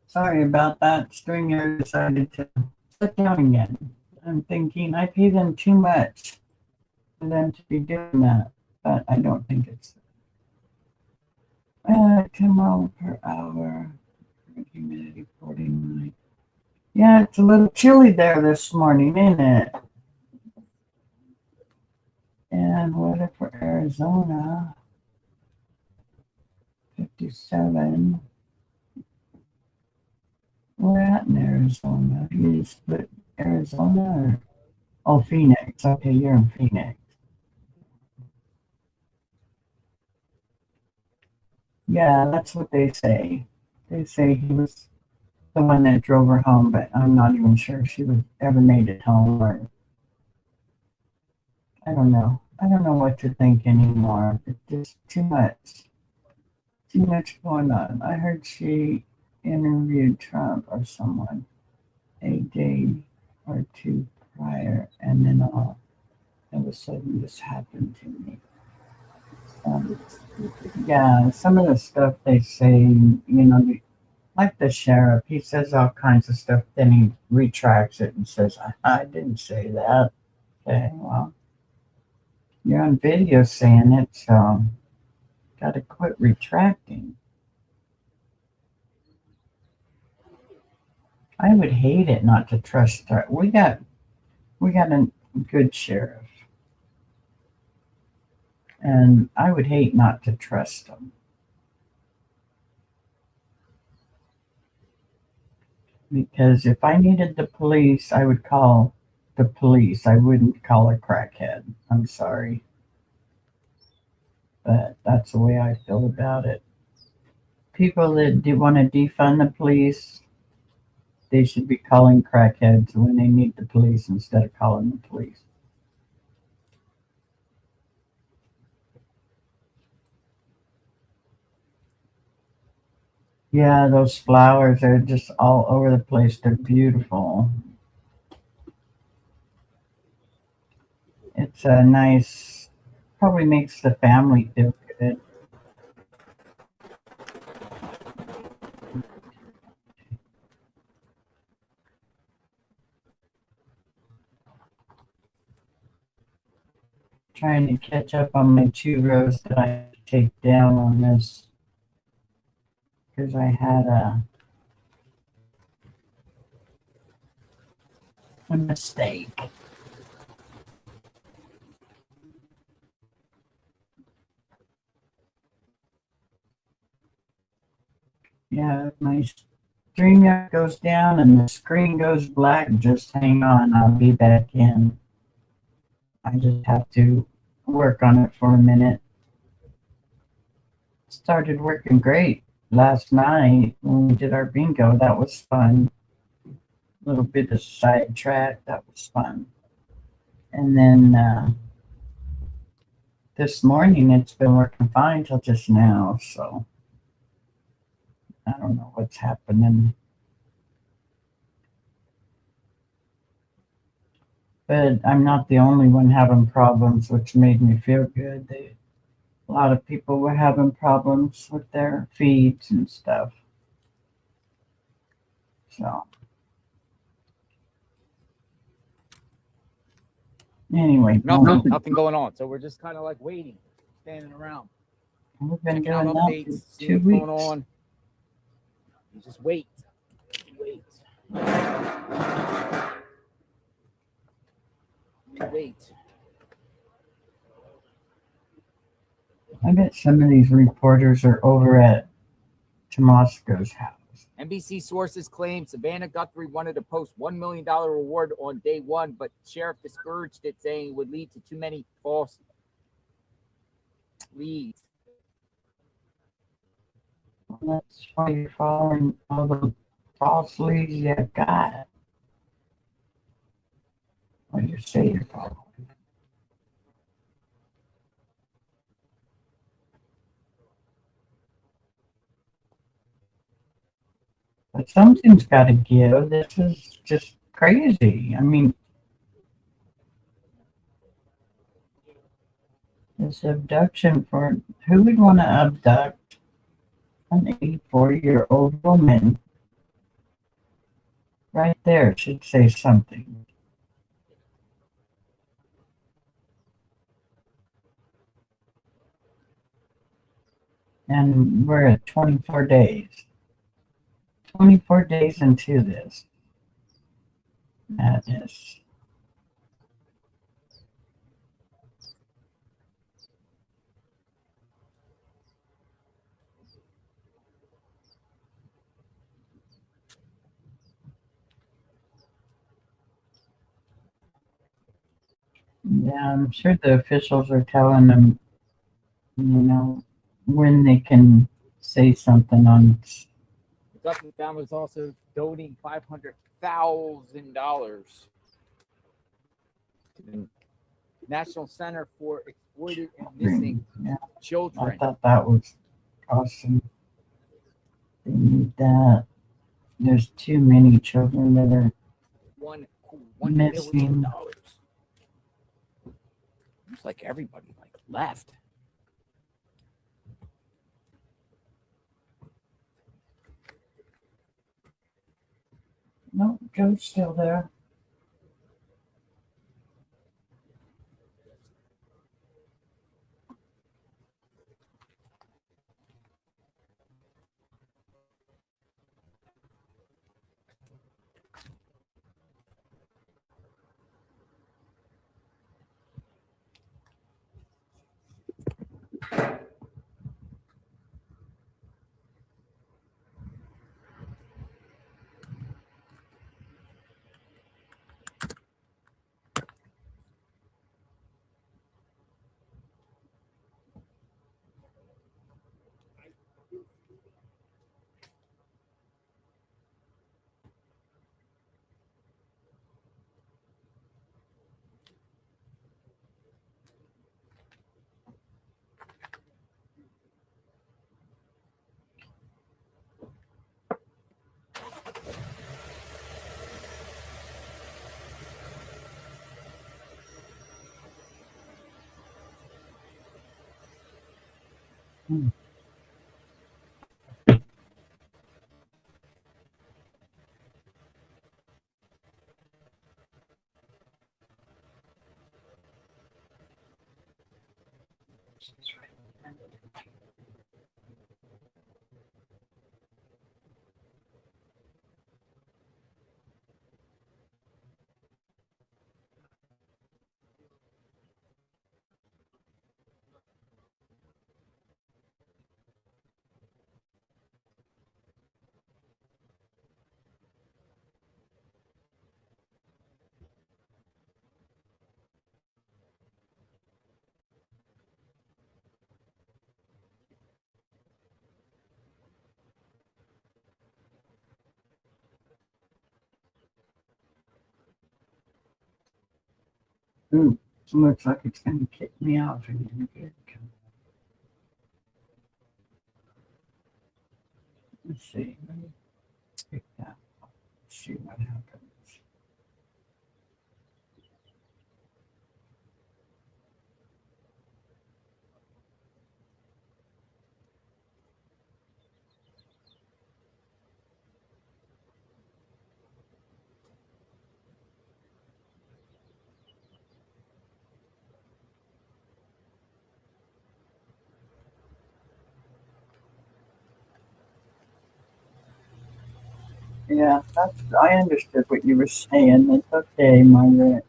sorry about that. Stringer decided to sit down again. I'm thinking I pay them too much for them to be doing that, but I don't think it's 10 miles per hour. Humidity 49. Yeah, it's a little chilly there this morning, isn't it? And weather for Arizona, 57. We're at in Arizona. You just put Arizona or oh, Phoenix. Okay, you're in Phoenix. Yeah, that's what they say. They say he was the one that drove her home, but I'm not even sure she was ever made it home or I don't know. I don't know what to think anymore. It's just too much. Too much going on. I heard she interviewed Trump or someone a day or two prior, and then all of a sudden this happened to me. Yeah, some of the stuff they say, like the sheriff, he says all kinds of stuff, then he retracts it and says, I didn't say that. Okay, well, you're on video saying it, so gotta quit retracting. I would hate it not to trust her. We got We got a good sheriff. And I would hate not to trust him. Because if I needed the police, I would call the police. I wouldn't call a crackhead. I'm sorry. But that's the way I feel about it. People that do want to defund the police, they should be calling crackheads when they need the police instead of calling the police. Yeah, those flowers are just all over the place. They're beautiful. It's a nice, probably makes the family feel good. Trying to catch up on my 2 rows that I have to take down on this because I had a mistake. Yeah, my StreamYard goes down and the screen goes black. Just hang on, I'll be back in. I just have to work on it for a minute. Started working great last night when we did our bingo. That was fun. A little bit of sidetrack. That was fun. And then this morning it's been working fine till just now. So I don't know what's happening. But I'm not the only one having problems, which made me feel good. A lot of people were having problems with their feeds and stuff. So anyway, nothing going on. So we're just kind of like waiting, standing around. We've been Checking out doing updates, that for seeing 2 what's weeks. going on. You just wait. Wait. Wait. I bet some of these reporters are over at Tomasco's house. NBC sources claim Savannah Guthrie wanted to post $1 million reward on day 1, but sheriff discouraged it, saying it would lead to too many false leads. That's why you're following all the false leads you got. Or you say you're following. But something's got to give. This is just crazy. I mean, this abduction for who would want to abduct an 84-year-old woman? Right there should say something. And we're at 24 days. 24 days into this madness. Yeah, I'm sure the officials are telling them, when they can say something on. The Guthrie family is also donating $500,000 to the National Center for Exploited and Missing Children. I thought that was awesome. They need that. There's too many children that are $1 missing. million. It's like everybody left. No, Joe's still there. Ooh, looks like it's going to kick me out again. Good. Let's see. Let me pick that up. See what happens. Yeah, I understood what you were saying. It's okay, Margaret.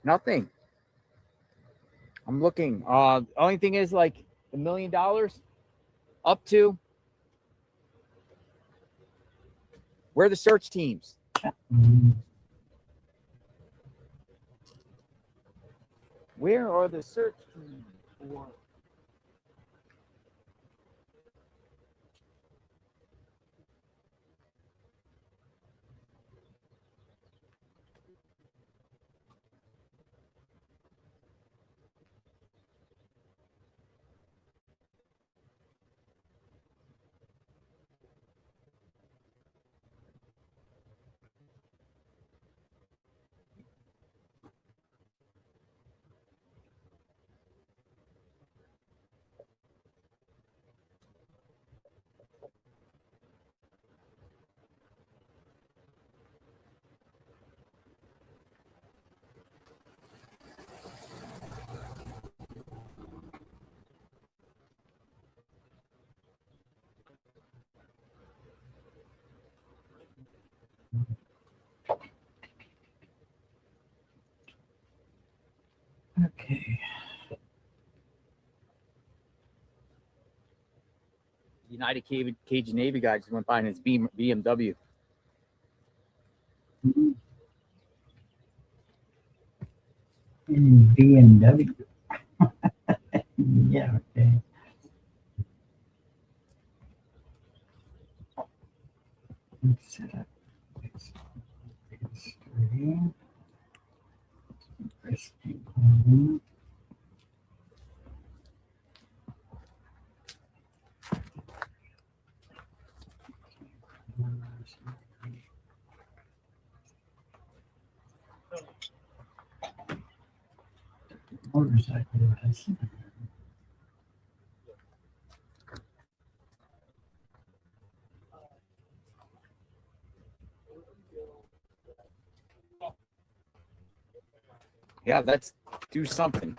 Nothing. I'm looking. Only thing is like $1 million up to. Where are the search teams? Where are the search teams for? Okay. United Cajun Navy guy just went by in his BMW. BMW. Yeah, okay. Let's set up this history. Resting home. motorcycle was. Yeah, let's do something.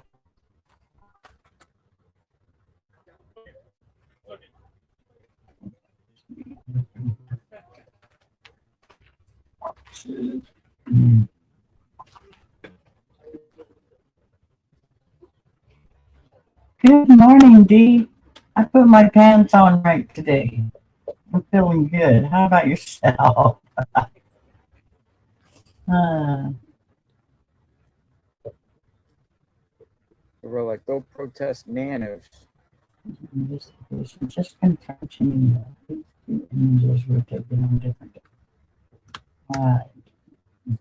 Good morning, Dee. I put my pants on right today. I'm feeling good. How about yourself? We're like, go protest nanos. Investigation, just confronting these two images were taken on different.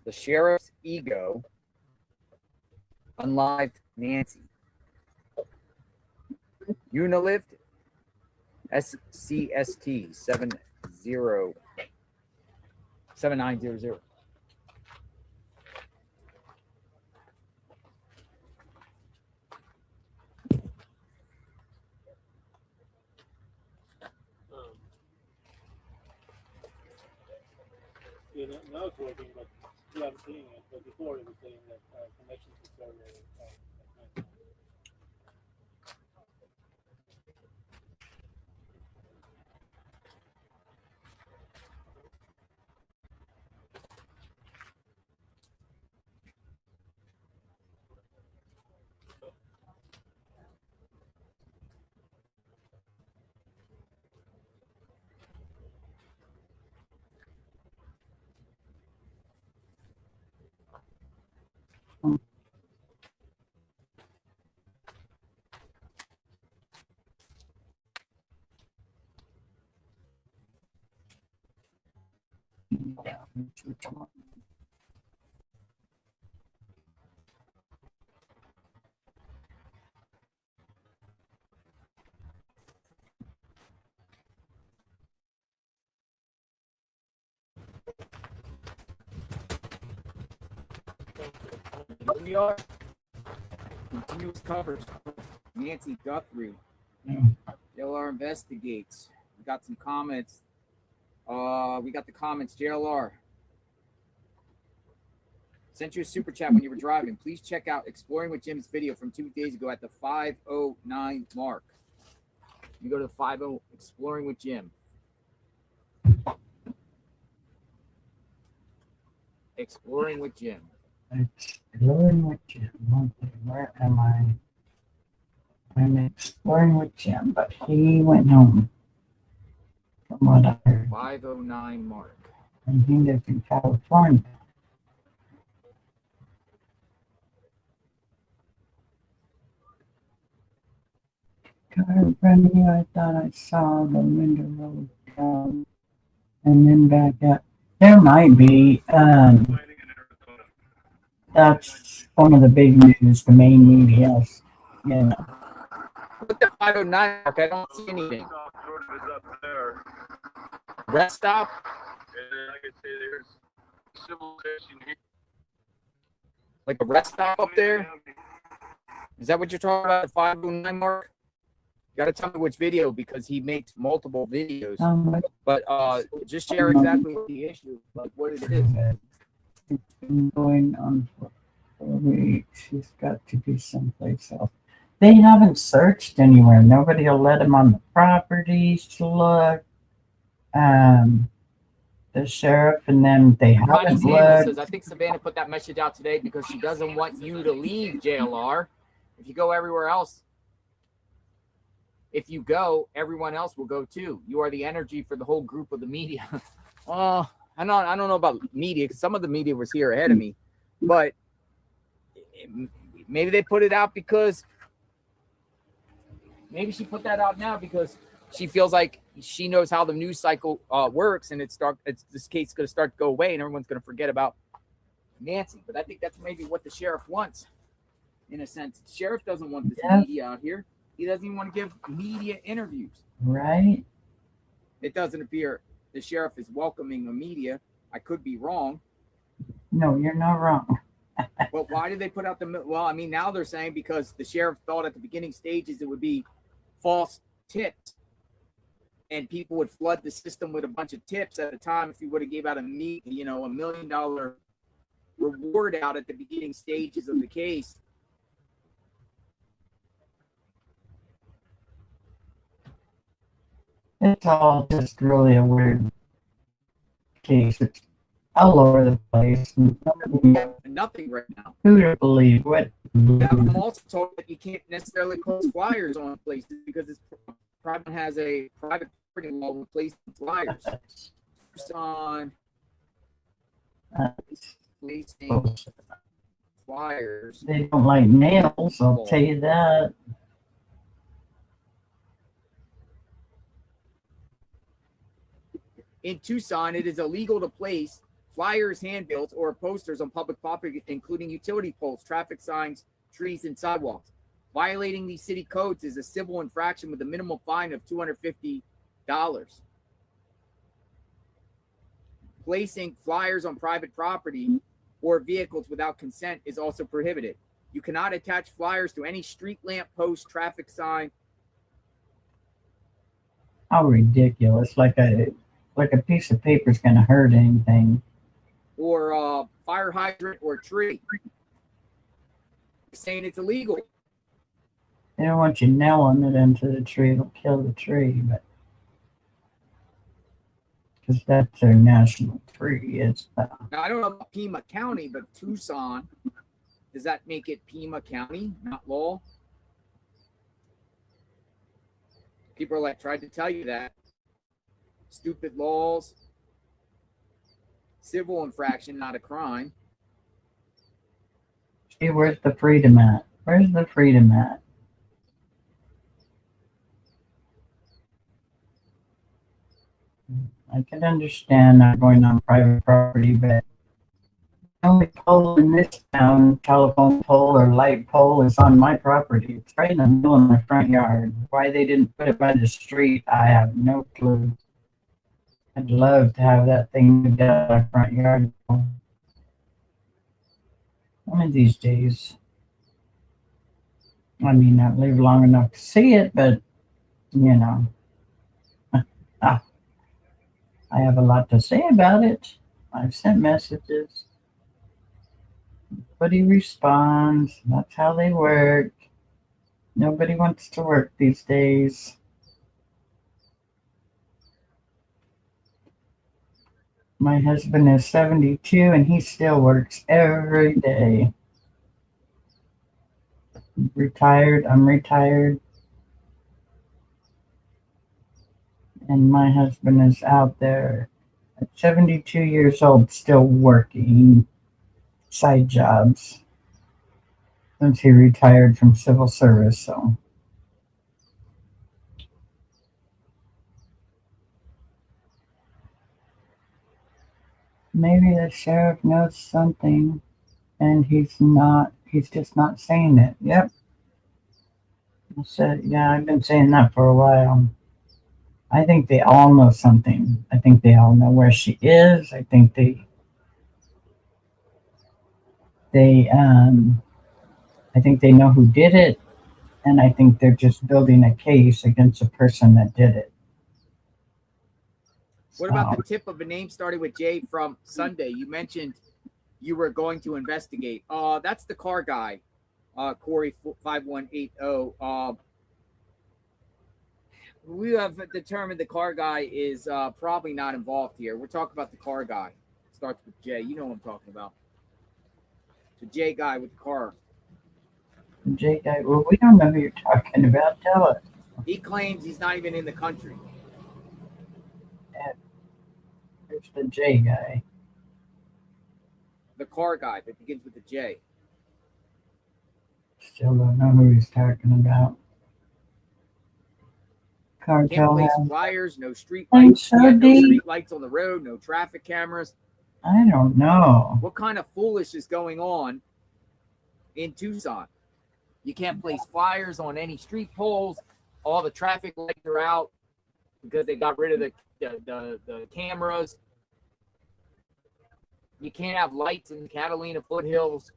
The sheriff's ego unlived Nancy. Unilift SCST 7900. Yeah, now it's working, but you haven't seen it. But before it was saying that connection to server. We are continuous coverage. Nancy Guthrie. JLR investigates. We got some comments. We got the comments. JLR sent you a super chat when you were driving. Please check out Exploring with Jim's video from 2 days ago at the 509 mark. You go to the 50 Exploring with Jim. Exploring with Jim. Exploring with Jim. Where am I? I'm exploring with Jim, but he went home. From what I heard. 509 mark. And he lives in California. Car in front of me, I thought I saw the window roll down and then back up. There might be. That's one of the big news, the main media. You know. Look at 509 mark. I don't see anything. Rest stop. And like I say, there's civilization here. Like a rest stop up there. Is that what you're talking about? The 509 mark? You gotta tell me which video because he makes multiple videos. But just share exactly what the issue, like what it is. It's been going on for 4 weeks. He's got to be someplace else. They haven't searched anywhere. Nobody will let him on the properties to look. The sheriff and them, they haven't looked. Says, I think Savannah put that message out today because she doesn't want you to leave JLR. If you go everywhere else, if you go, everyone else will go too. You are the energy for the whole group of the media. I don't know about media because some of the media was here ahead of me, but maybe they put it out because maybe she put that out now because she feels like she knows how the news cycle works, and it's this case is going to start to go away, and everyone's going to forget about Nancy. But I think that's maybe what the sheriff wants, in a sense. The sheriff doesn't want this media out here. He doesn't even want to give media interviews. Right. It doesn't appear the sheriff is welcoming the media. I could be wrong. No, you're not wrong. Well, why did they put out the? Well, I mean, now they're saying because the sheriff thought at the beginning stages it would be false tips, and people would flood the system with a bunch of tips at a time. If you would have gave out $1 million reward out at the beginning stages of the case. It's all just really a weird case. It's all over the place. Nothing right now. Who to believe? What? Yeah, I'm also told that you can't necessarily post flyers on places because it's private has a private property law with placing flyers. On placing flyers. They don't like nails, I'll tell you that. In Tucson, it is illegal to place flyers, handbills, or posters on public property, including utility poles, traffic signs, trees, and sidewalks. Violating these city codes is a civil infraction with a minimum fine of $250. Placing flyers on private property or vehicles without consent is also prohibited. You cannot attach flyers to any street lamp, post, traffic sign. How ridiculous! Like a piece of paper is going to hurt anything. Or fire hydrant or tree. Saying it's illegal. They don't want you nailing it into the tree; it'll kill the tree. But because that's their national tree, now I don't know about Pima County, but Tucson, does that make it Pima County, not law? People are like, tried to tell you that. Stupid laws. Civil infraction, not a crime. Gee, where's the freedom at? Where's the freedom at? I can understand not going on private property, but the only pole in this town, telephone pole or light pole, is on my property. It's right in the middle of my front yard. Why they didn't put it by the street, I have no clue. I'd love to have that thing moved out of my front yard. One of these days. I mean, not live long enough to see it, but, you know. I have a lot to say about it. I've sent messages. Nobody responds. That's how they work. Nobody wants to work these days. My husband is 72 and he still works every day. Retired, I'm retired. And my husband is out there at 72 years old, still working side jobs since he retired from civil service. So maybe the sheriff knows something and he's just not saying it. Yep. I said, yeah, I've been saying that for a while. I think they all know something. I think they all know where she is. I think I think they know who did it, and I think they're just building a case against the person that did it. What about the tip of a name starting with J from Sunday? You mentioned you were going to investigate. That's the car guy, Corey 5180. We have determined the car guy is probably not involved here. We're talking about the car guy. Starts with J. You know what I'm talking about. The J guy with the car. The J guy. Well, we don't know who you're talking about. Tell us. He claims he's not even in the country. There's the J guy. The car guy that begins with the J. Still don't know who he's talking about. Can't Cartel place has flyers, no street Thanks, lights. No Sody. street lights on the road, no traffic cameras. I don't know. What kind of foolish is going on in Tucson? You can't place flyers on any street poles. All the traffic lights are out because they got rid of the cameras. You can't have lights in Catalina foothills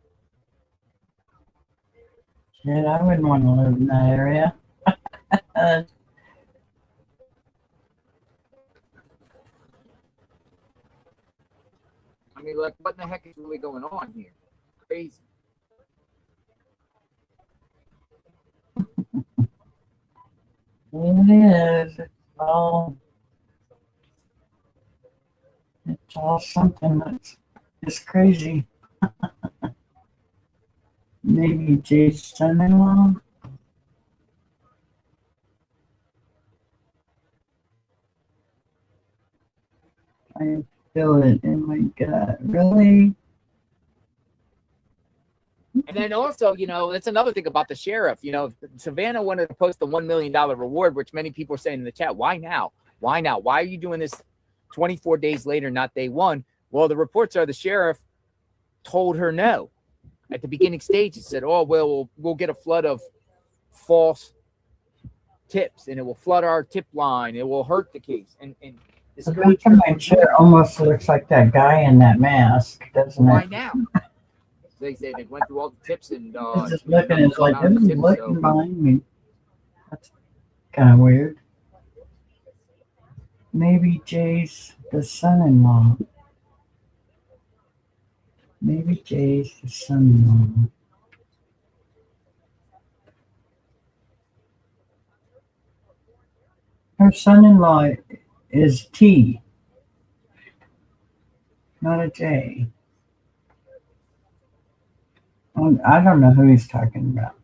Yeah, I wouldn't want to live in that area. I mean, like, what the heck is really going on here? Crazy. It is. It's all something that's just crazy. Maybe Jay's son-in-law. I feel it in my gut. Really? And then also, you know, that's another thing about the sheriff. You know, Savannah wanted to post the $1 million reward, which many people are saying in the chat. Why now? Why now? Why are you doing this 24 days later, not day one? Well, the reports are the sheriff told her no at the beginning stages. Said, oh, well, we'll get a flood of false tips and it will flood our tip line. It will hurt the case. And this The back of my chair almost looks like that guy in that mask, doesn't why it? now? They say they went through all the tips and It's just looking, it's like, nothing this is tips, looking behind me. That's kind of weird. Maybe Jay's the son-in-law. Maybe Jay's the son-in-law. Her son-in-law is T, not a J. I don't know who he's talking about.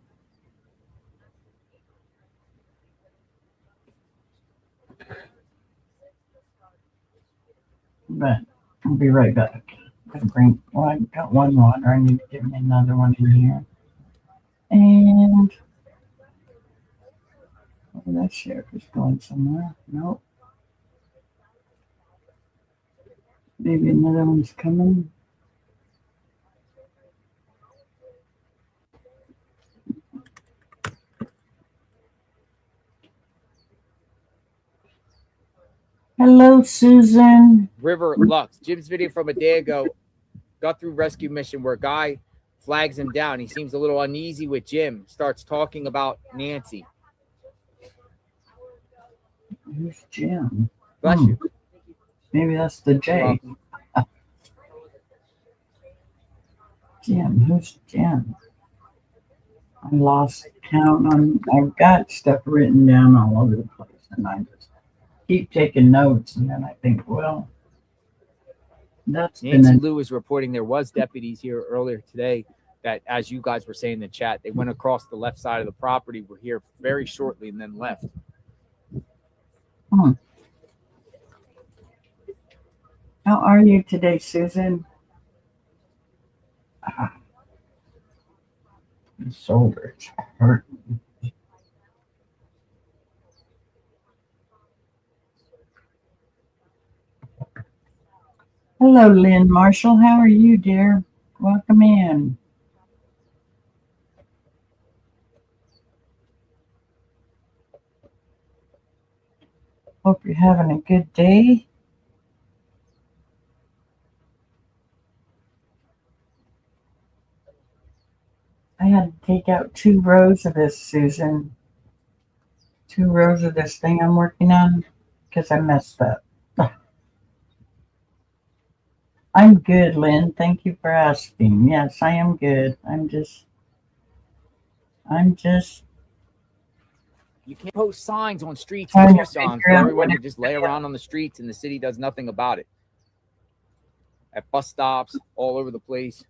But I'll be right back. I got one water. I need to get me another one in here. And that sheriff is going somewhere. Nope. Maybe another one's coming. Hello, Susan. River Lux. Jim's video from a day ago got through rescue mission where a guy flags him down. He seems a little uneasy with Jim. Starts talking about Nancy. Who's Jim? Bless you. Maybe that's the J. Jim, who's Jim? I lost count on. I've got stuff written down all over the place, and I just keep taking notes, and then I think, well, that's Nancy Lou is reporting there was deputies here earlier today that, as you guys were saying in the chat, they went across the left side of the property, were here very shortly, and then left. How are you today, Susan? My shoulder's hurting. Hello, Lynn Marshall. How are you, dear? Welcome in. Hope you're having a good day. I had to take out 2 rows of this, Susan. 2 rows of this thing I'm working on because I messed up. I'm good, Lynn. Thank you for asking. Yes, I am good. I'm just. You can't post signs on streets Trying in to Tucson figure for out everyone to what just lay around on the streets and the city does nothing about it. At bus stops, all over the place.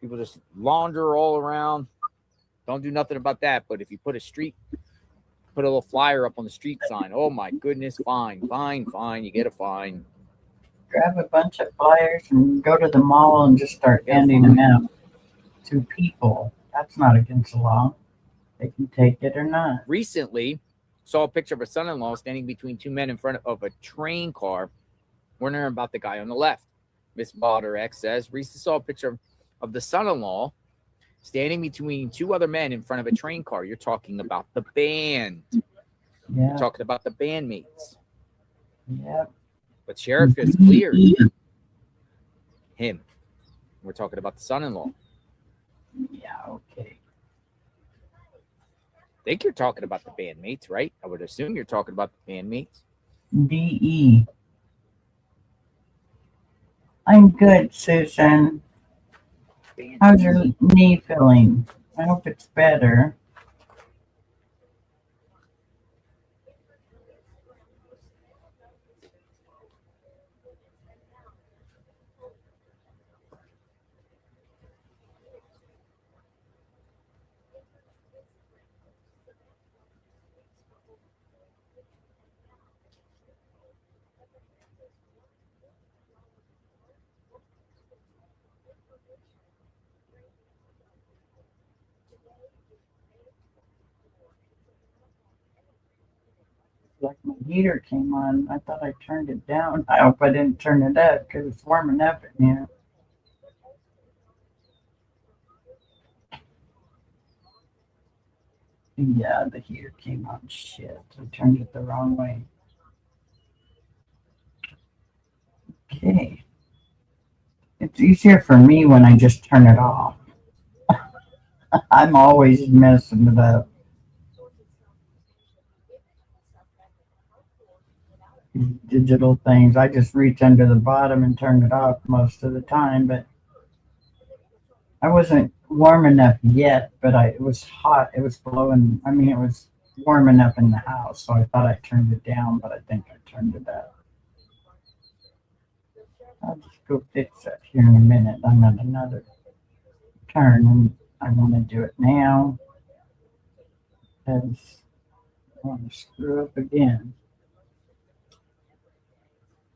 People just launder all around. Don't do nothing about that. But if you put a little flyer up on the street sign, oh my goodness, fine. You get a fine. Grab a bunch of flyers and go to the mall and just start handing them out to people. That's not against the law. They can take it or not. Recently, saw a picture of a son-in-law standing between 2 men in front of a train car, wondering about the guy on the left. Miss Balder X says, recently saw a picture of the son-in-law standing between 2 other men in front of a train car. You're talking about the band. Yeah. You're talking about the bandmates. Yep. But sheriff is cleared him. We're talking about the son-in-law. Yeah, okay. think you're talking about the bandmates, right? I would assume you're talking about the bandmates. DE. I'm good, Susan. How's your knee feeling? I hope it's better. Like my heater came on. I thought I turned it down. I hope I didn't turn it up because it's warm enough in here. Yeah, the heater came on. Shit, I turned it the wrong way. Okay. It's easier for me when I just turn it off. I'm always messing it up. These digital things. I just reach under the bottom and turn it off most of the time, but I wasn't warm enough yet, but it was hot. It was blowing. I mean, it was warm enough in the house, so I thought I turned it down, but I think I turned it up. I'll just go fix that here in a minute. I'm at another turn, and I want to do it now because I want to screw up again.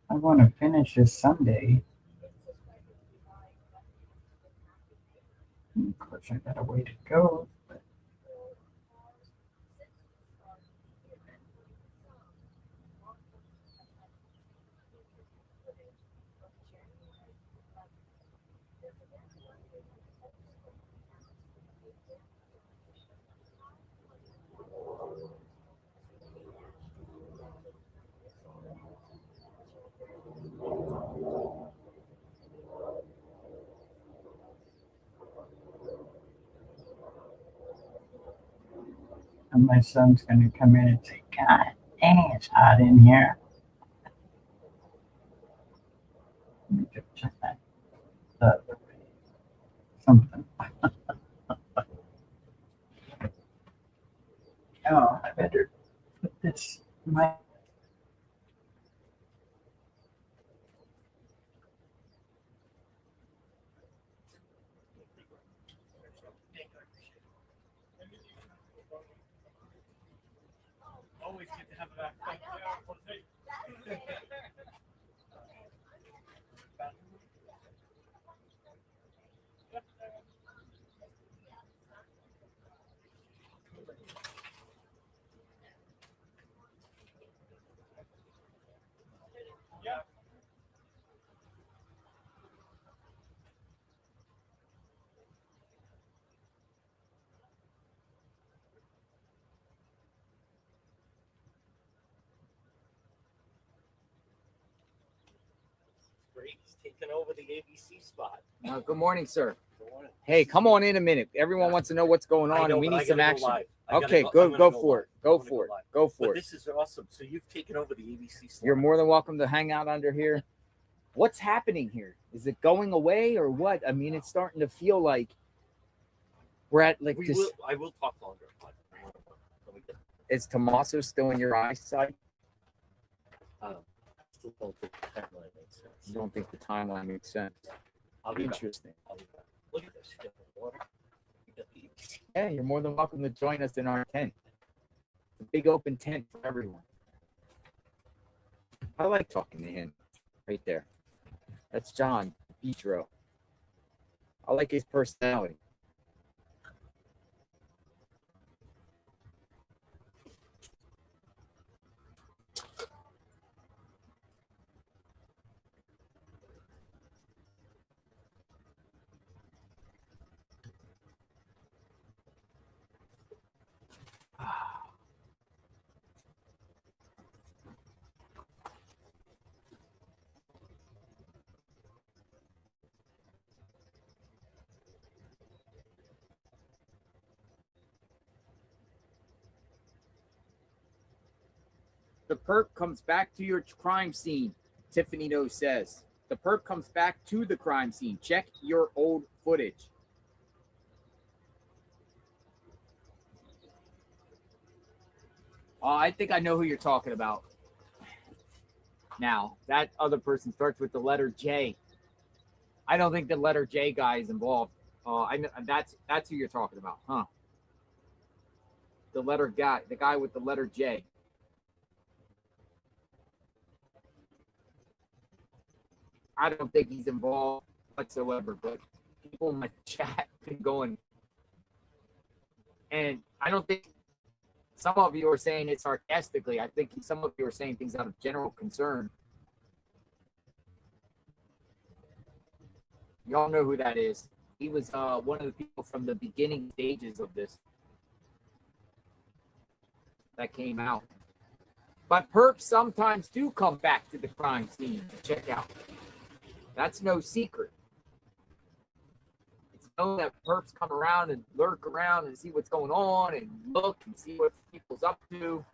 I want to finish this Sunday. And of course, I got a way to go. But and my son's going to come in and say, God dang, it's hot in here. Let me just check that. Something. Oh, I better put this. My Always good to have that. Yeah. Great. He's taken over the ABC spot. Good morning, sir. Good morning. Hey, come on in a minute. Everyone wants to know what's going I on, know, and we but I need some gotta go action. live. Okay, I'm go gonna for live. it. Go I'm gonna for it. live. Go for But it. this is awesome. So you've taken over the ABC slot. You're more than welcome to hang out under here. What's happening here? Is it going away or what? I mean, it's starting to feel like we're at like this. I will talk longer. Let me get, Is Tommaso still in your eyesight? still don't think the timeline makes sense. You don't think the timeline makes sense? I'll be back. Interesting. I'll be back. Look at this. You got the water. You got the ABC. Yeah, you're more than welcome to join us in our tent. It's a big open tent for everyone. I like talking to him right there. That's John Petro. I like his personality. The perp comes back to your crime scene, Tiffany No says. The perp comes back to the crime scene. Check your old footage. I think I know who you're talking about. Now, that other person starts with the letter J. I don't think the letter J guy is involved. I know that's who you're talking about, huh? The guy with the letter J. I don't think he's involved whatsoever, but people in my chat been going, and I don't think some of you are saying it sarcastically. I think some of you are saying things out of general concern. Y'all know who that is. He was one of the people from the beginning stages of this that came out. But perps sometimes do come back to the crime scene to check out. That's no secret. It's known that perps come around and lurk around and see what's going on and look and see what people's up to.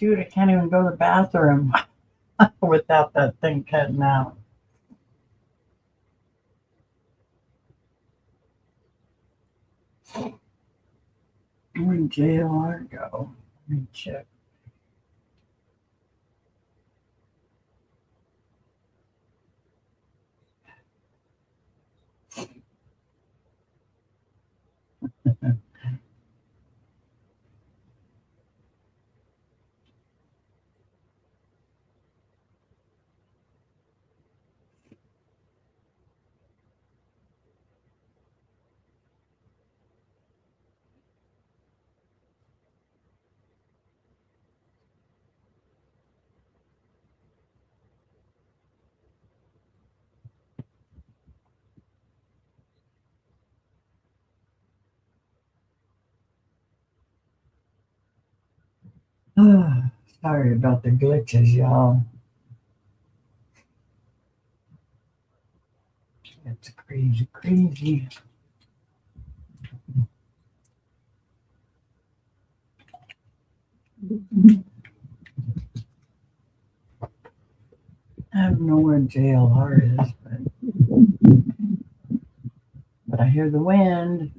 Shoot, I can't even go to the bathroom without that thing cutting out. Where'd JLR go? Let me check. Sorry about the glitches, y'all. It's crazy, crazy. I don't know where JLR is, but I hear the wind.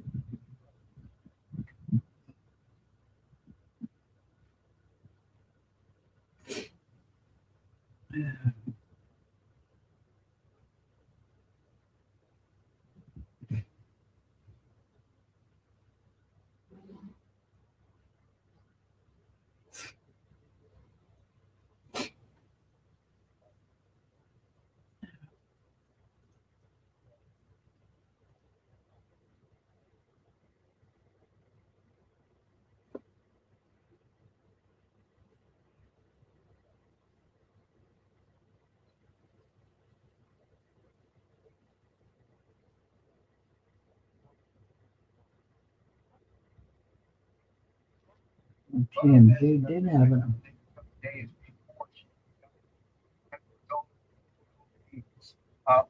TMZ did have it.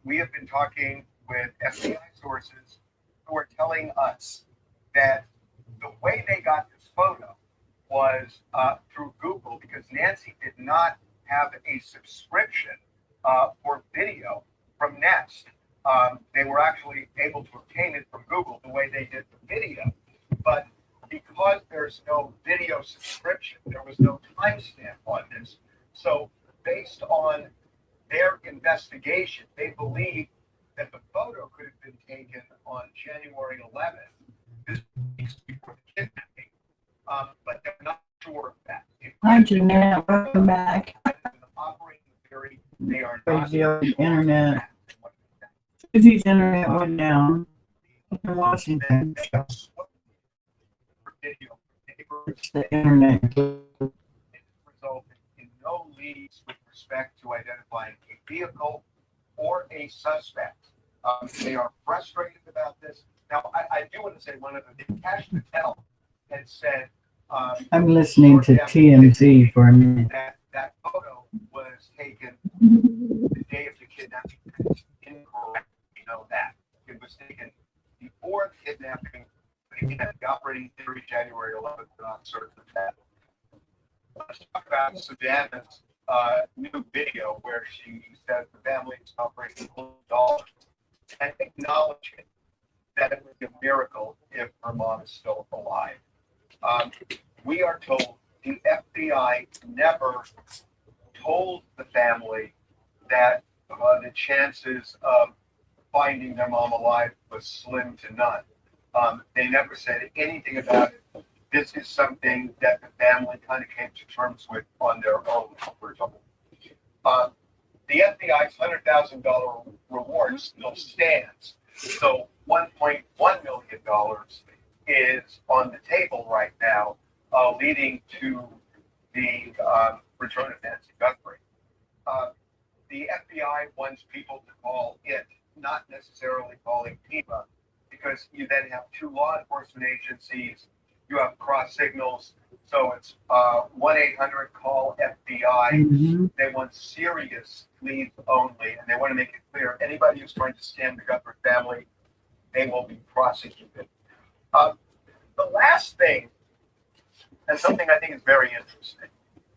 We have been talking with FBI sources who are telling us that the way they got this photo was through Google, because Nancy did not have a subscription for video from Nest. They were actually able to obtain it from Google the way they did the video. But because there's no video subscription, there was no timestamp on this. So based on their investigation, they believe that the photo could have been taken on January 11th, this weeks before the kidnapping, but they're not sure of that. Hi, Jeanette. Welcome back. They are Crazy old internet. Susie's internet went down in Washington. It's the internet. Resulted in no leads with respect to identifying a vehicle or a suspect. They are frustrated about this. Now, I do want to say one other thing. Cash Patel had said, I'm listening to TMZ for a minute. that photo was taken the day of the kidnapping. It's incorrect. We know that. It was taken before the kidnapping. Again, the operating theory, January 11th, not certain of that. Let's talk about Savannah's new video where she says the family is operating $1 and acknowledging that it would be a miracle if her mom is still alive. We are told the FBI never told the family that the chances of finding their mom alive was slim to none. They never said anything about it. This is something that the family kind of came to terms with on their own. The FBI's $100,000 reward still stands. So $1.1 million is on the table right now, leading to the return of Nancy Guthrie. The FBI wants people to call it, not necessarily calling FEMA, because you then have two law enforcement agencies, you have cross signals, so it's 1-800-CALL-FBI. Mm-hmm. They want serious leads only, and they want to make it clear anybody who's trying to scam the Guthrie family, they will be prosecuted. The last thing, and something I think is very interesting,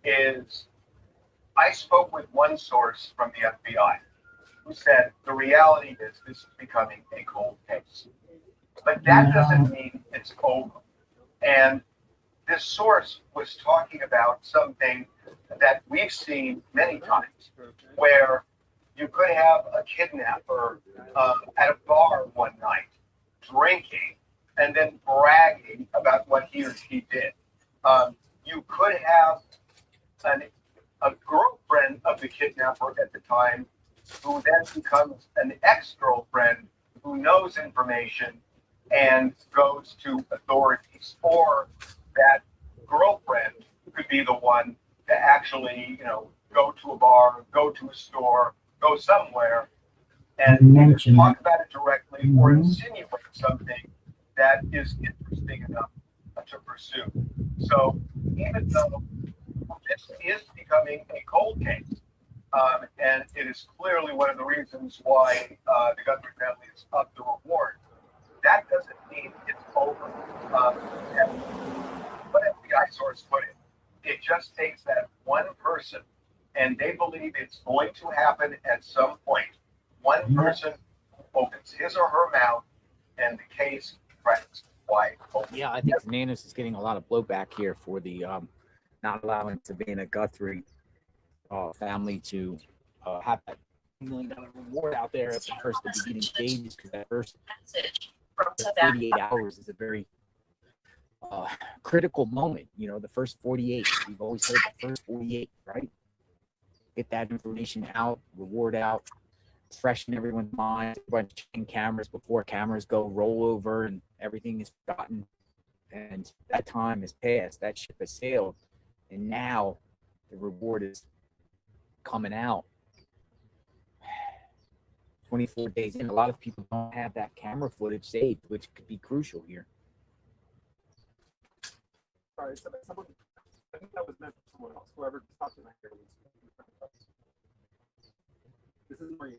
is I spoke with one source from the FBI who said the reality is this is becoming a cold case. But that doesn't mean it's over. And this source was talking about something that we've seen many times, where you could have a kidnapper at a bar one night drinking and then bragging about what he or she did. You could have a girlfriend of the kidnapper at the time who then becomes an ex-girlfriend who knows information and goes to authorities, or that girlfriend could be the one to actually, go to a bar, go to a store, go somewhere and talk about it directly or insinuate something that is interesting enough to pursue. So even though this is becoming a cold case, and it is clearly one of the reasons why the Guthrie family is up the reward, that doesn't mean it's over. And what FBI source put it, it just takes that one person, and they believe it's going to happen at some point. One person opens his or her mouth, and the case cracks wide open. Yeah, I think Fernandez is getting a lot of blowback here for the not allowing Savannah Guthrie family to have that $1 million reward out there at the first of the beginning stages, because that first 48 hours is a very critical moment. The first 48. We've always heard the first 48, right? Get that information out, reward out, it's fresh in everyone's mind. Everyone's checking cameras before cameras go roll over and everything is forgotten. And that time has passed. That ship has sailed. And now the reward is coming out 24 days in. A lot of people don't have that camera footage saved, which could be crucial here. Sorry, someone, I think that was meant for someone else. Whoever talked to my hair was. This is where you.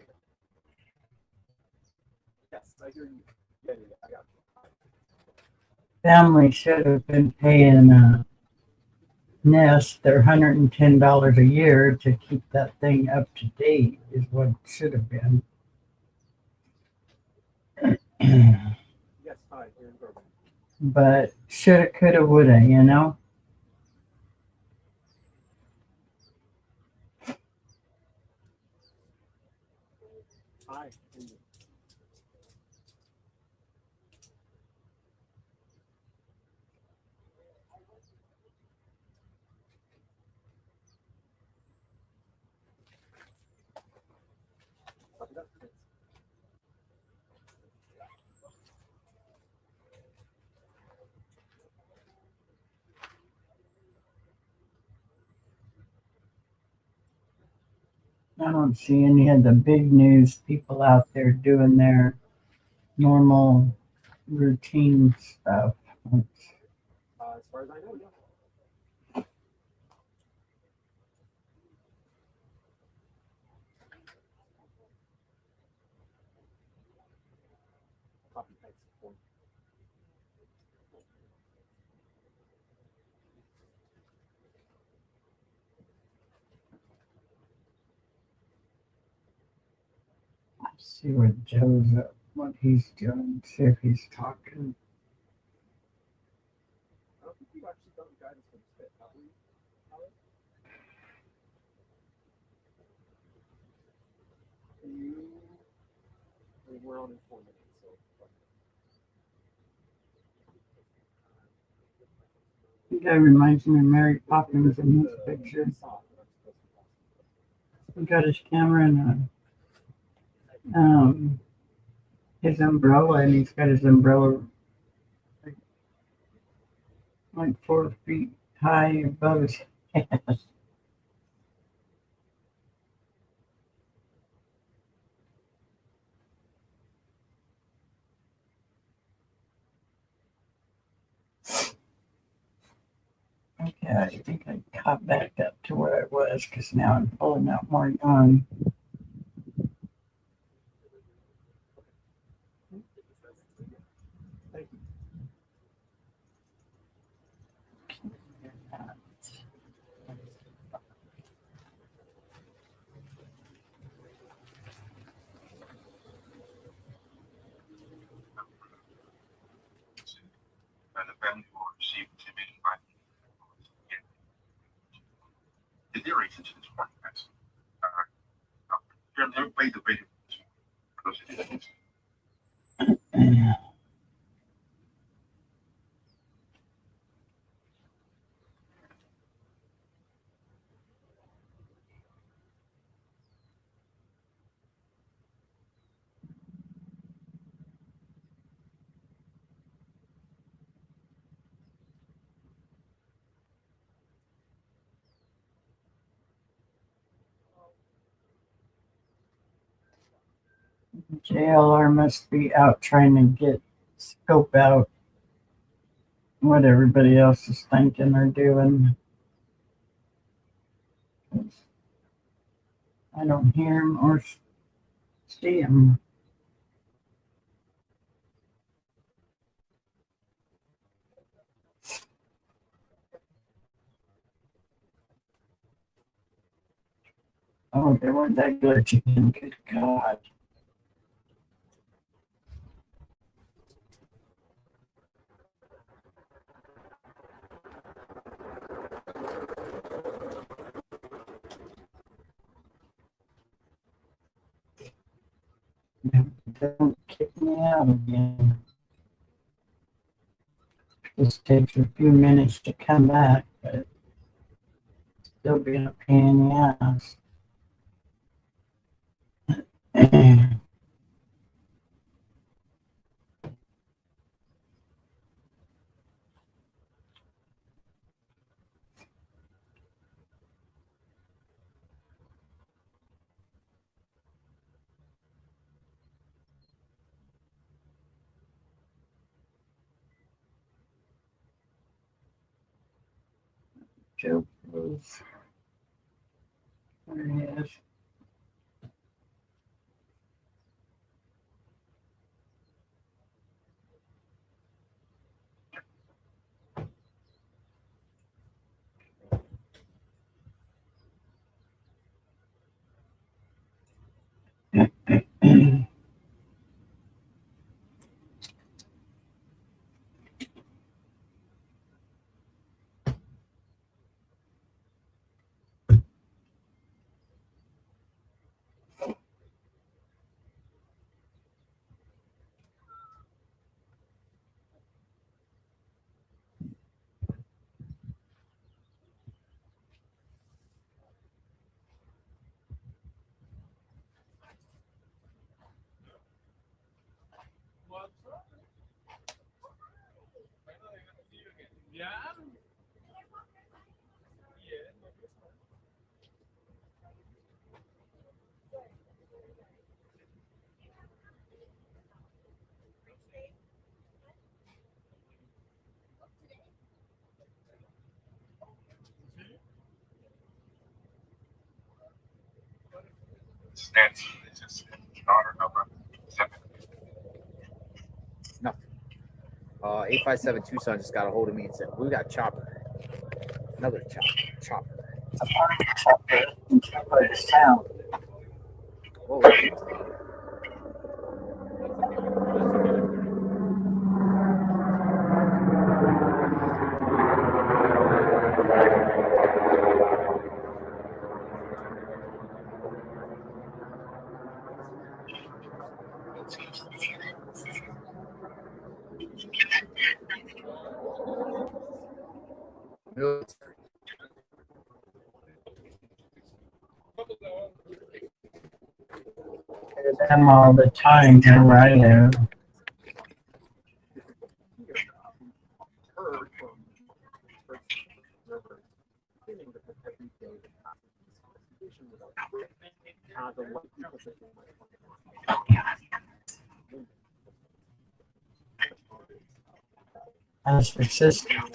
Yes, I hear you. Yeah, I got you. Family should have been paying Nest their $110 a year to keep that thing up to date, is what it should have been. Yes, hi, you're in Burbank. But shoulda, coulda, woulda, you know? Hi. I don't see any of the big news people out there doing their normal routine stuff. As far as I know, yeah. Copy text form. See what Joe's up, what he's doing, see if he's talking. I don't think we've actually done guidance for this bit, have we? We're on in 4 minutes, so. That guy reminds me of Mary Poppins in his picture. He got his camera and his umbrella, and he's got his umbrella like 4 feet high above his head. Okay, I think I caught back up to where I was because now I'm pulling out more yarn. Thank you. theory, since it's organized. Let me play the video. Close it. JLR must be out trying to scope out what everybody else is thinking or doing. I don't hear him or see him. Oh, they weren't that glitch again. Good God. Don't kick me out again. This takes a few minutes to come back, but still being a pain in the ass. Joe Blues. There he is. It's Nancy. It's his daughter number 7. Nothing. 857 Tucson just got a hold of me and said, we got chopper. Another chopper. Whoa. Military. Them all the time here where I live. As for systems,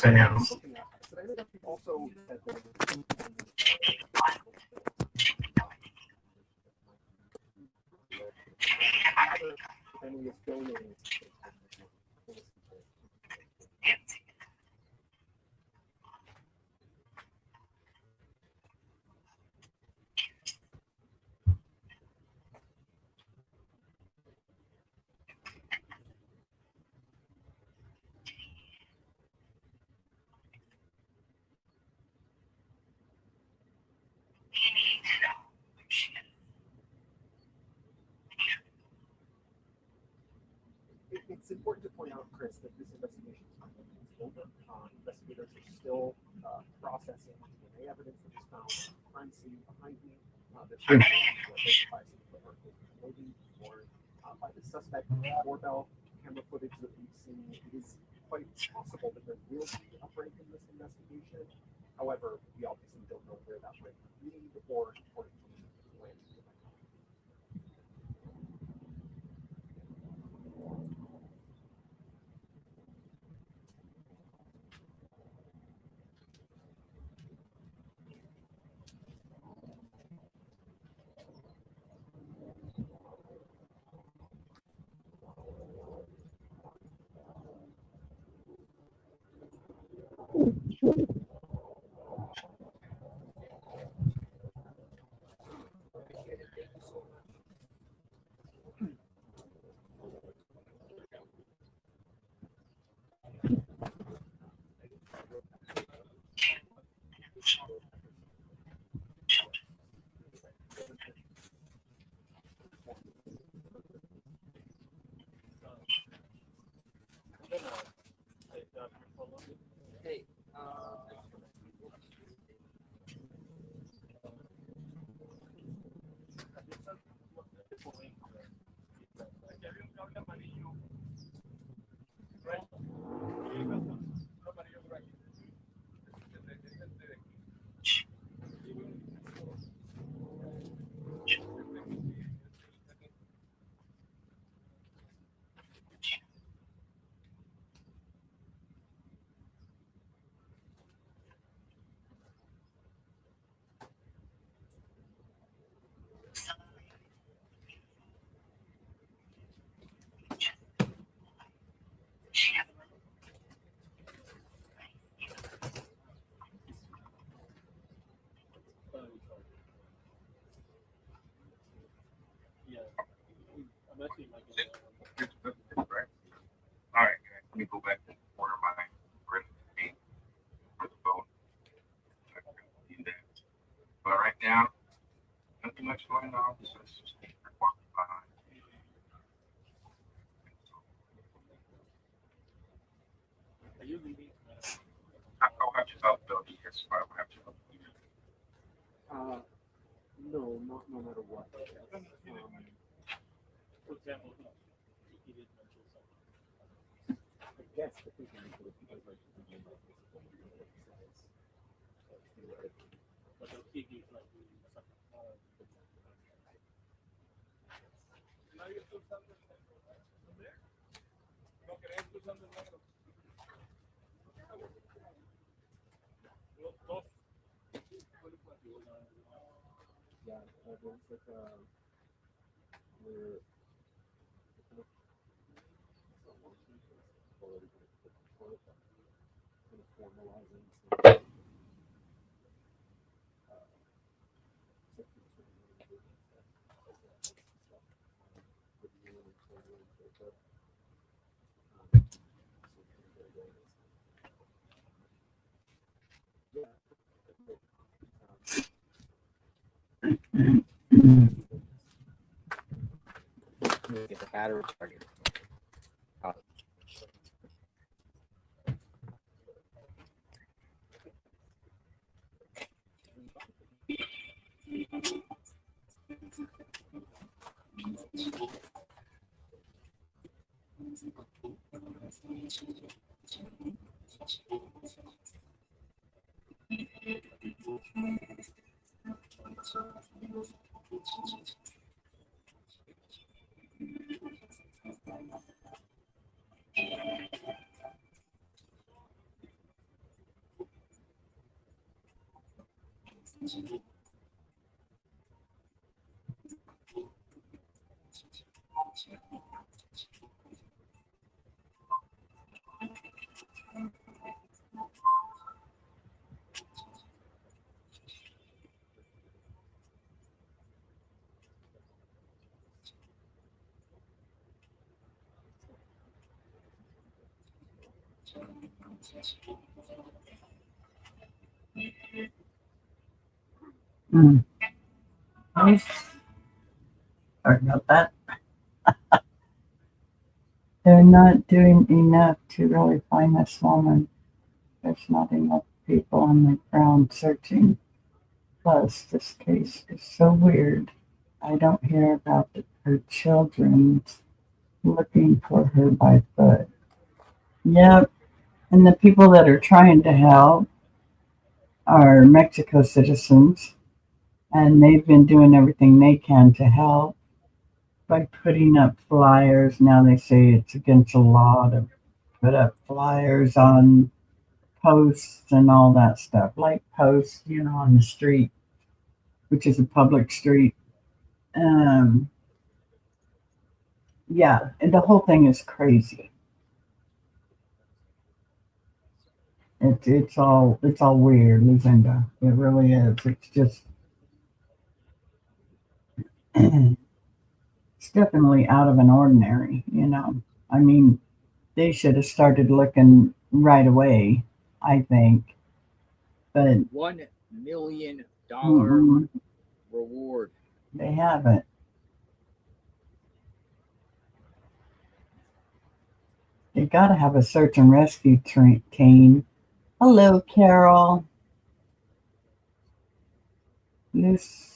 it's important to point out, Chris, that this investigation is not over. Investigators are still processing DNA evidence that was found at the crime scene behind me. Or by the suspect doorbell camera footage that we've seen. It is quite possible that there will be a break in this investigation. However, we obviously don't know where that break will lead or when. Hey, Yeah, I'm actually like. Right. All right, let me go back and order my recipe for the phone. I can do that. But right now, nothing much going on. So it's just walking behind. Are you leaving? I'll have to help build the yes, I'll have to help. No, no matter what. For example, he did mention something. I guess the thinking is that if you guys like to begin by But the key is like yeah, there's like we're formalizing Get the battery charger. Nice. Sorry about that. they're not doing enough to really find this woman. There's not enough people on the ground searching. Plus, this case is so weird. I don't hear about her children looking for her by foot. Yep. And the people that are trying to help are Mexico citizens, and they've been doing everything they can to help by putting up flyers. Now they say it's against the law to put up flyers on posts and all that stuff, like posts, on the street, which is a public street. Yeah, and the whole thing is crazy. It's all weird, Lucinda. It really is. It's just it's definitely out of an ordinary. I mean, they should have started looking right away, I think. But $1 million mm-mm, reward. they haven't. They got to have a search and rescue team. Hello, Carol. Lucinda.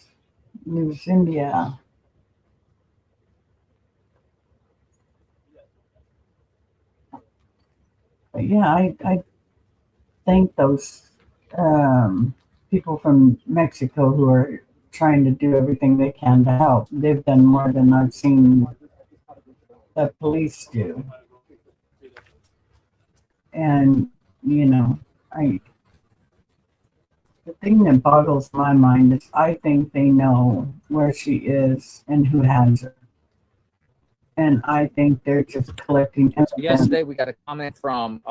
But yeah, I thank those people from Mexico who are trying to do everything they can to help. They've done more than I've seen the police do. And, the thing that boggles my mind is I think they know where she is and who has her. And I think they're just collecting evidence. Yesterday, we got a comment from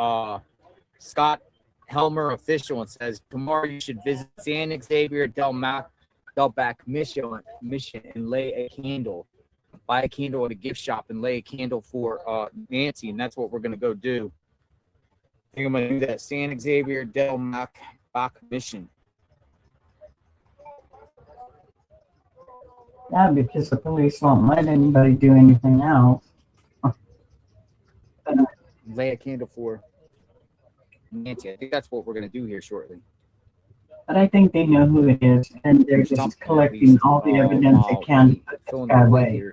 Scott Helmer official and says, tomorrow you should visit San Xavier Del Bac Mission and lay a candle. Buy a candle at a gift shop and lay a candle for Nancy, and that's what we're going to go do. I think I'm going to do that. San Xavier Del Bac Mission. Yeah, because the police won't let anybody do anything else. Lay a candle for Nancy. I think that's what we're going to do here shortly. But I think they know who it is, and they're just collecting all the evidence they can to put this guy away.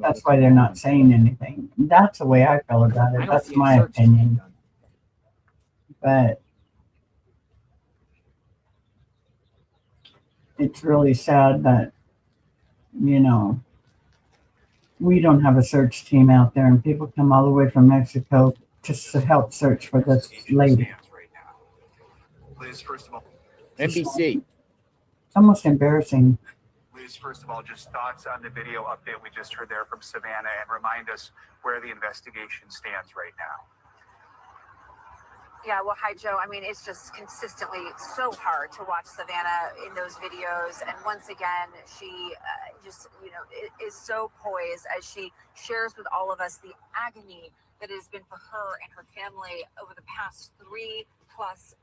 That's why they're not saying anything. That's the way I feel about it. That's my opinion. But it's really sad that, we don't have a search team out there, and people come all the way from Mexico just to help search for this lady. Liz, first of all, NBC. It's almost embarrassing. Liz, first of all, just thoughts on the video update we just heard there from Savannah, and remind us where the investigation stands right now. Yeah, well, hi, Joe. I mean, it's just consistently so hard to watch Savannah in those videos. And once again, she is so poised as she shares with all of us the agony that it has been for her and her family over the past 3+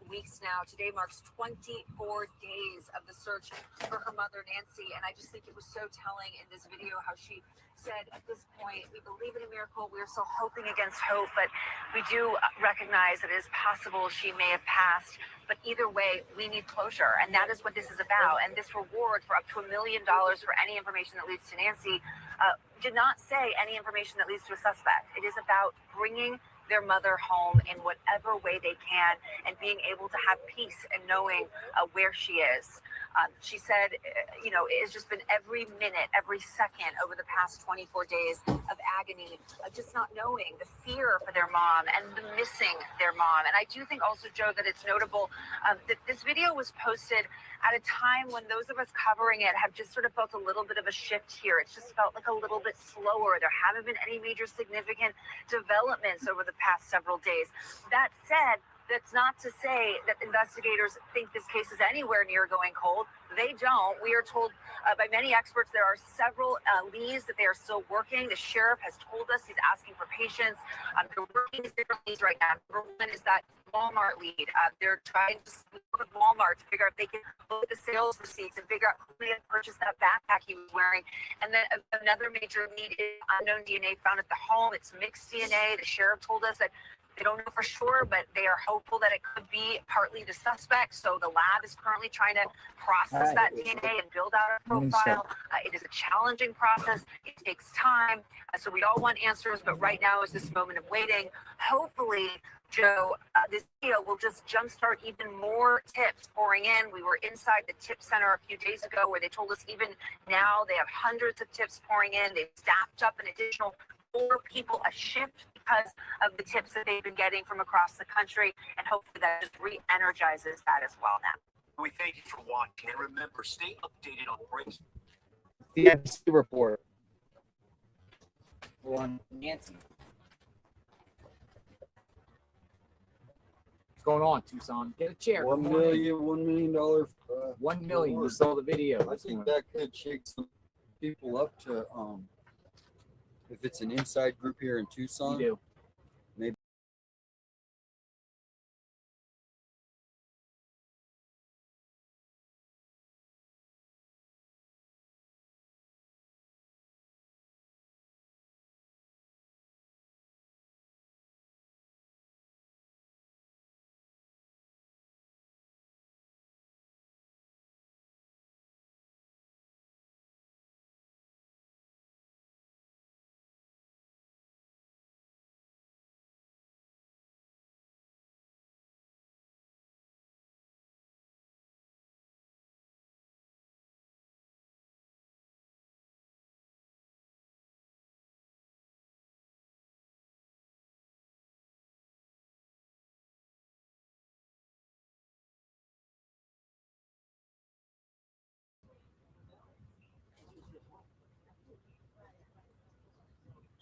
weeks now. Today marks 24 days of the search for her mother, Nancy. And I just think it was so telling in this video how she said, at this point, we believe in a miracle. We're still hoping against hope, but we do recognize that it is possible she may have passed. But either way, we need closure, and that is what this is about. And this reward for up to $1 million for any information that leads to Nancy did not say any information that leads to a suspect. It is about bringing their mother home in whatever way they can and being able to have peace and knowing where she is. She said, it's just been every minute, every second over the past 24 days of agony, just not knowing, the fear for their mom and the missing their mom. And I do think also, Joe, that it's notable that this video was posted at a time when those of us covering it have just sort of felt a little bit of a shift here. It's just felt like a little bit slower. There haven't been any major significant developments over the past several days. That said, That's not to say that investigators think this case is anywhere near going cold. They don't. We are told by many experts there are several leads that they are still working. The sheriff has told us he's asking for patience. They're working these different leads right now. Number one is that Walmart lead. They're trying to work with Walmart to figure out if they can look at the sales receipts and figure out who may have purchased that backpack he was wearing. And then another major lead is unknown DNA found at the home. It's mixed DNA. The sheriff told us that they don't know for sure, but they are hopeful that it could be partly the suspect. So the lab is currently trying to process that DNA and build out a profile. It is a challenging process. It takes time. So we all want answers, but right now is this moment of waiting. Hopefully, Joe, this video will just jumpstart even more tips pouring in. We were inside the tip center a few days ago where they told us even now they have hundreds of tips pouring in. They've staffed up an additional 4 people a shift because of the tips that they've been getting from across the country, and hopefully that just re-energizes that as well now. We thank you for watching, and remember, stay updated on breaks. The MC report on Nancy. What's going on, Tucson? Get a chair. $1 million. $1 million. You saw the video. I think that could shake some people up to if it's an inside group here in Tucson. You do. Maybe.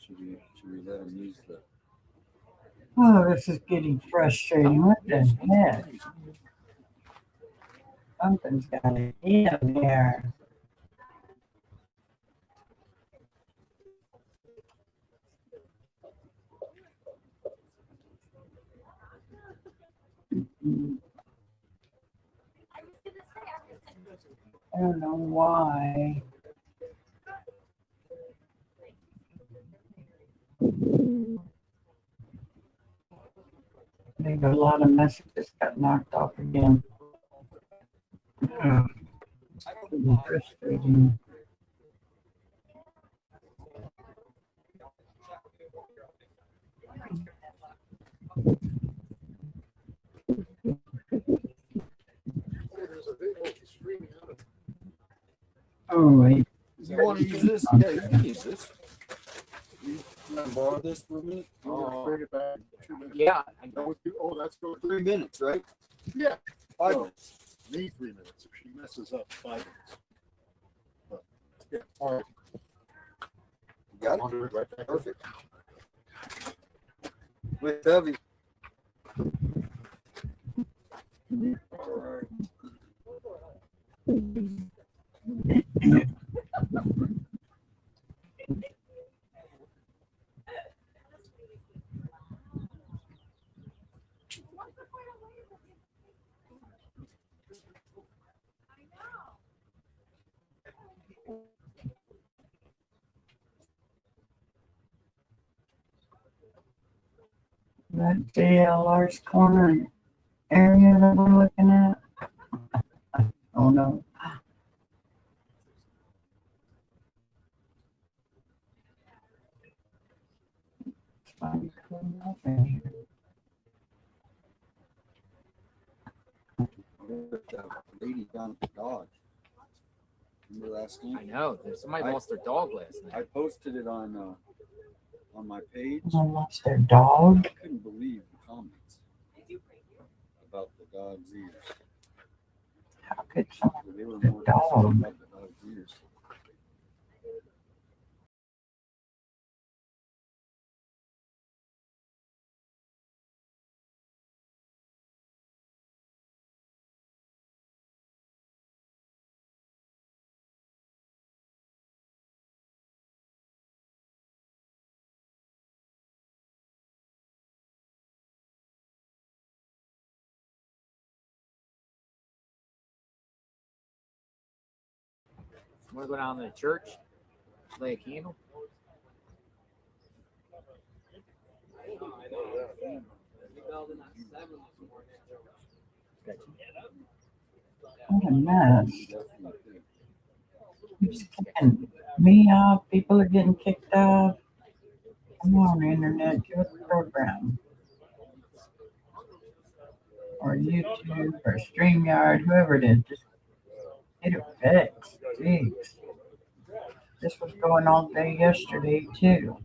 Should we let him use the? Oh, this is getting frustrating. What the heck? Something's got to be up there. I don't know why. I think a lot of messages got knocked off again. It's frustrating. Oh, wait. You want to use this? Yeah, you can use this. You want to borrow this for a minute? Oh. Back. Yeah. I know. Oh, that's going 3 minutes, right? Yeah. 5 minutes. Need 3 minutes. If she messes up, 5 minutes. But, yeah. All right. You got it? Right back. Perfect. With Debbie. All right. That JLR's corner area that we're looking at. Oh no. It's fine. Nothing here. That lady found the dog. Remember last night? I know. Somebody lost their dog last night. I posted it on my page. Someone lost their dog. I couldn't believe the comments about the dog's ears. How could someone They were lose their more dog? concerned about the dog's ears. Want to go down to the church? Lay a candle? What a mess. Keeps kicking me off. People are getting kicked off. Come on, internet, do a program. Or YouTube or StreamYard, whoever it is, just get it fixed. Jeez. This was going all day yesterday too.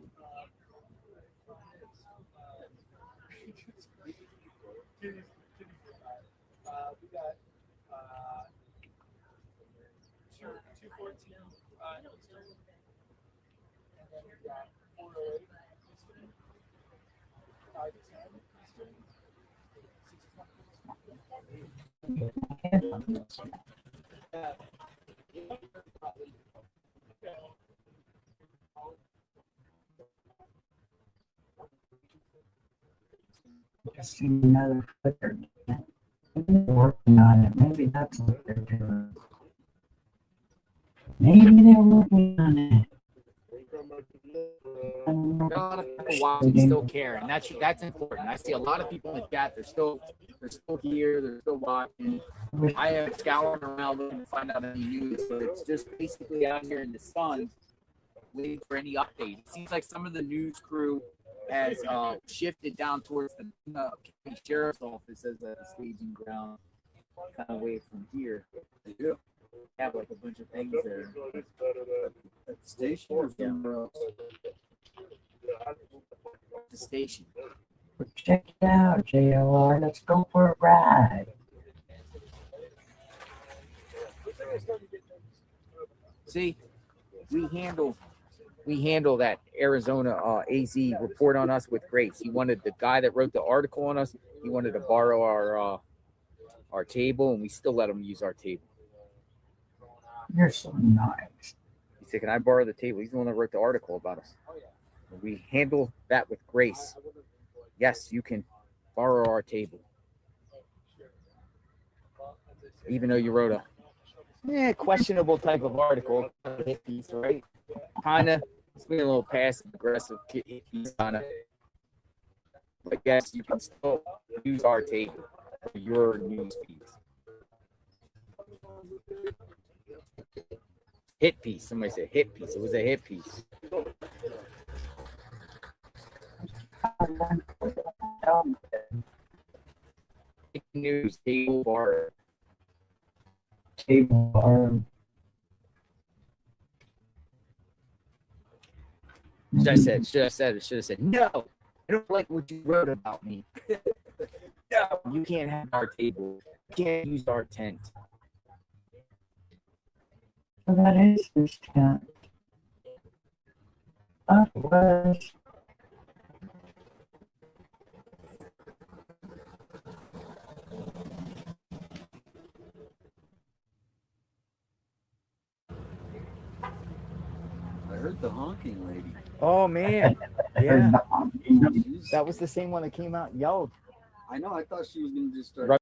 We got 214 Eastern, and then we got 408 Eastern, 510 Eastern, 620. Just seen another flicker. Maybe they're working on it. Maybe that's what they're doing. Maybe they're working on it. A lot of people watching still care, and that's important. I see a lot of people in the chat. They're still here. They're still watching. I am scouring around looking to find out any news, but it's just basically out here in the sun, waiting for any updates. It seems like some of the news crew has shifted down towards the county sheriff's office as a staging ground, kind of away from here. Yeah. Have like a bunch of things there. At the station or somewhere else? The station. Check it out, JLR. Let's go for a ride. See, we handle that Arizona AZ report on us with grace. He wanted the guy that wrote the article on us. He wanted to borrow our table, and we still let him use our table. You're so nice. He said, "Can I borrow the table?" He's the one that wrote the article about us. And we handle that with grace. Yes, you can borrow our table, even though you wrote a questionable type of article, piece, right? Kind of, it's been a little passive aggressive piece, kind of. But yes, you can still use our table for your news piece. Hit piece. Somebody said hit piece. It was a hit piece. News table bar. Table bar. Should have said, no, I don't like what you wrote about me. No, you can't have our table. You can't use our tent. So that is this tent. That was. I heard the honking lady. Oh man, yeah, that was the same one that came out and yelled. I know. I thought she was going to just start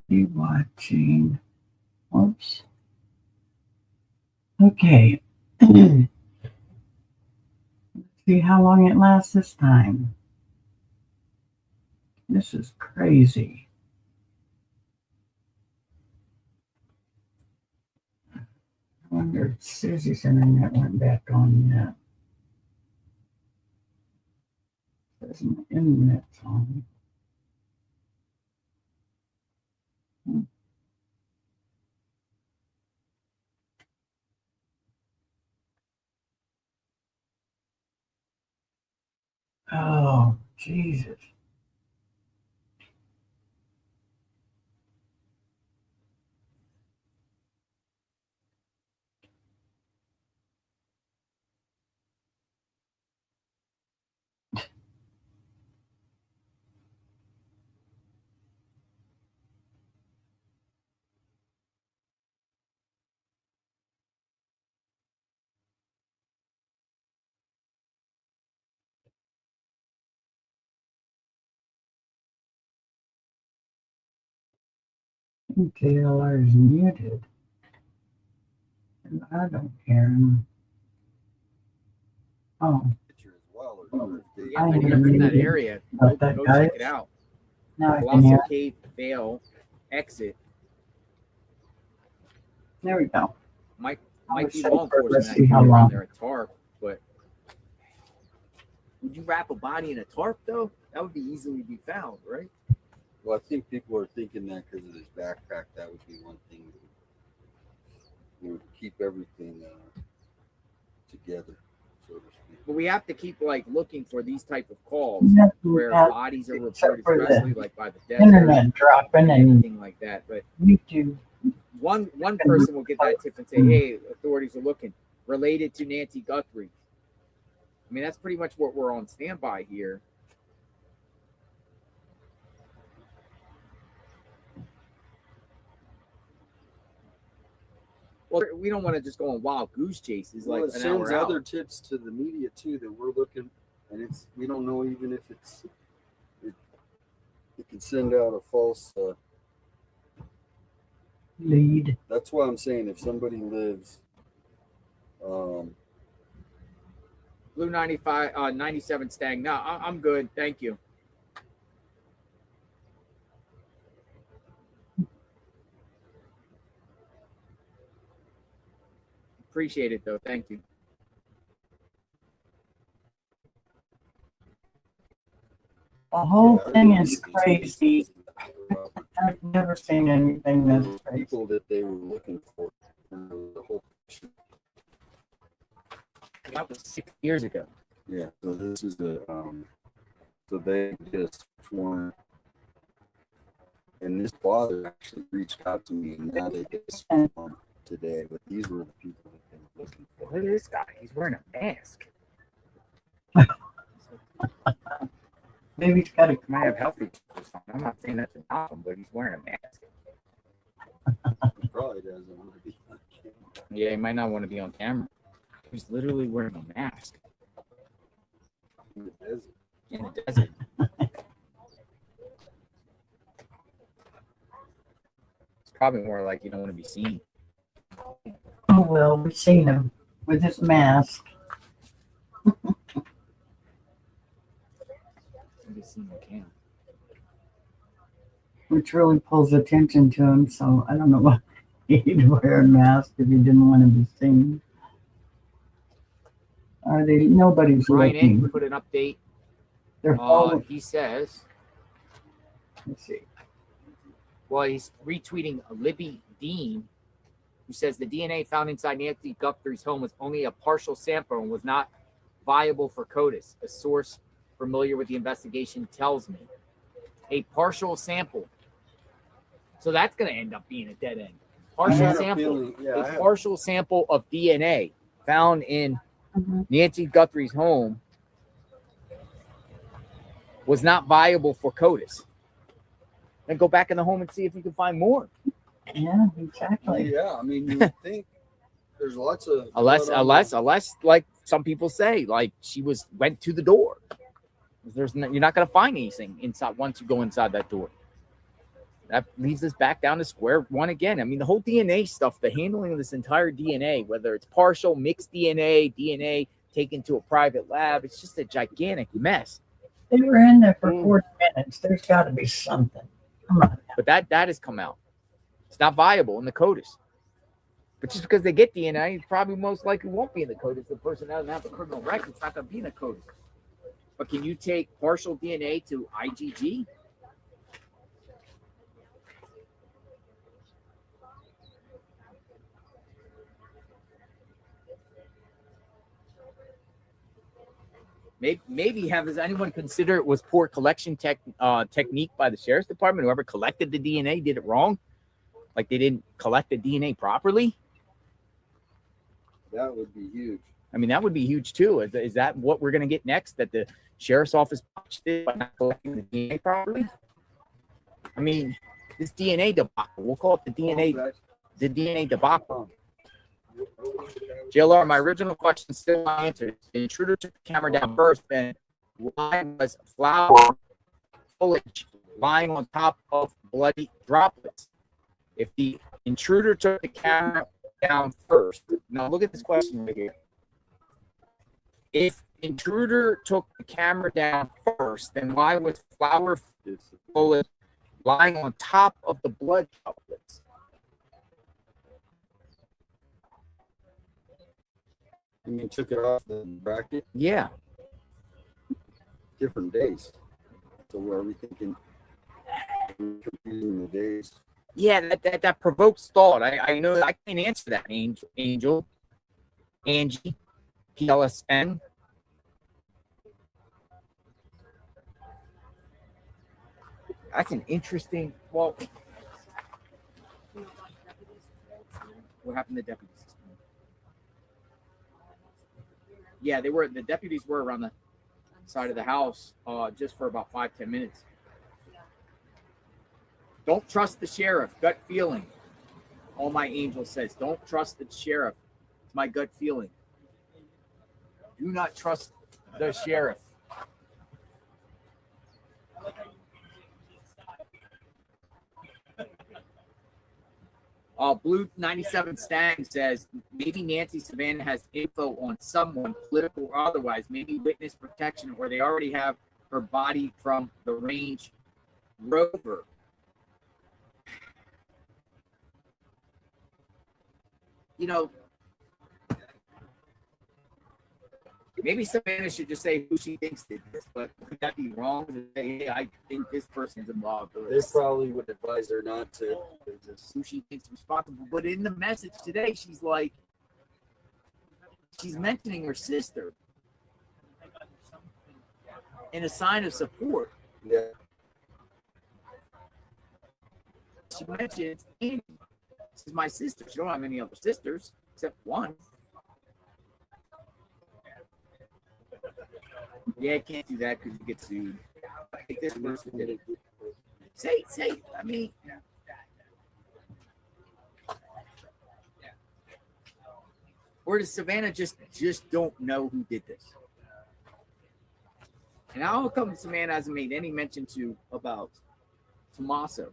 You watching? Whoops. Okay. Let's see how long it lasts this time. This is crazy. I wonder if Susie's internet went back on yet. There's my internet's on. Oh, Jesus. JLR is muted. And I don't care. Oh. Yeah, if you're in that area, go check it out. Now I can Colossal hear. Cave Vale exit. There we go. Might I'll be check law for it. Let's enforcement see how activity around long. there at tarp, but would you wrap a body in a tarp though? That would be easily be found, right? Well, I think people are thinking that because of his backpack, that would be one thing that would keep everything together, so to speak. But we have to keep like looking for these type of calls where bodies are reported, especially like by the desert, internet dropping and anything like that. But YouTube. One person will get that tip and say, "Hey, authorities are looking related to Nancy Guthrie." I mean, that's pretty much what we're on standby here. Well, we don't want to just go on wild goose chases Well, like it an sends hour other out. tips to the media too that we're looking, and we don't know even if it can send out a false lead. That's why I'm saying if somebody lives, Blue 95, 97 Stang. No, I'm good. Thank you. Appreciate it though. Thank you. The whole thing is crazy. I've never seen anything this crazy. People that they were looking for the whole picture. That was 6 years ago. Yeah, so this is the so they just sworn, and this father actually reached out to me, and now they just sworn today. But these were the people that they were looking for. Look at this guy. He's wearing a mask. Maybe he's got a. He might have health issues or something. I'm not saying that's a problem, but he's wearing a mask. He probably doesn't want to be on camera. Yeah, he might not want to be on camera. He's literally wearing a mask In the desert. in the desert. It's probably more like you don't want to be seen. Oh well, we've seen him with his mask. Be seen on camera. Which really pulls attention to him, so I don't know why he'd wear a mask if he didn't want to be seen. Are they? Nobody's Brian looking. Inc. put an update. They're following. He says, Let's see. well, he's retweeting Libby Dean, who says the DNA found inside Nancy Guthrie's home was only a partial sample and was not viable for CODIS. A source familiar with the investigation tells me. A partial sample. So that's going to end up being a dead end. Partial sample. A partial sample of DNA found in Nancy Guthrie's home was not viable for CODIS. Then go back in the home and see if you can find more. Yeah, exactly. Yeah, I mean, you would think there's lots of Unless, like some people say, like she went to the door. You're not going to find anything inside once you go inside that door. that leads us back down to square one again. I mean, the whole DNA stuff, the handling of this entire DNA, whether it's partial, mixed DNA taken to a private lab, it's just a gigantic mess. They were in there for 40 minutes. There's got to be something. Come on. But that has come out. It's not viable in the CODIS. But just because they get DNA, it probably most likely won't be in the CODIS. The person doesn't have a criminal record, it's not going to be in the CODIS. But can you take partial DNA to IgG? Maybe has anyone considered it was poor collection technique by the sheriff's department? Whoever collected the DNA did it wrong? Like they didn't collect the DNA properly? That would be huge. I mean, that would be huge too. Is that what we're going to get next? That the sheriff's office botched it by not collecting the DNA properly? I mean, this DNA debacle, we'll call it the DNA debacle. JLR, my original question still not answered. The intruder took the camera down first, then why was flower foliage lying on top of bloody droplets? If the intruder took the camera down first, now look at this question right here. If intruder took the camera down first, then why was flower foliage lying on top of the blood droplets? You mean took it off the bracket? Yeah. Different days. So are we thinking confusing the days? Yeah, that provokes thought. I know I can't answer that, Angel. Angie, PLSN. That's an interesting. Well, what happened to deputies? Yeah, the deputies were around the side of the house just for about 5-10 minutes. Don't trust the sheriff. Gut feeling. All my angel says, don't trust the sheriff. It's my gut feeling. Do not trust the sheriff. Blue 97 Stang says maybe Nancy Savannah has info on someone, political or otherwise, maybe witness protection, or they already have her body from the Range Rover. You know, maybe Savannah should just say who she thinks did this, but would that be wrong to say, hey, I think this person's involved? They probably would advise her not to. Just who she thinks responsible. But in the message today, she's like, she's mentioning her sister in a sign of support. Yeah. She mentions Annie. This is my sister. She don't have any other sisters except one. Yeah, I can't do that because you get sued. I think this person did it. Say, I mean. Or does Savannah just don't know who did this? And how come Savannah hasn't made any mention about Tommaso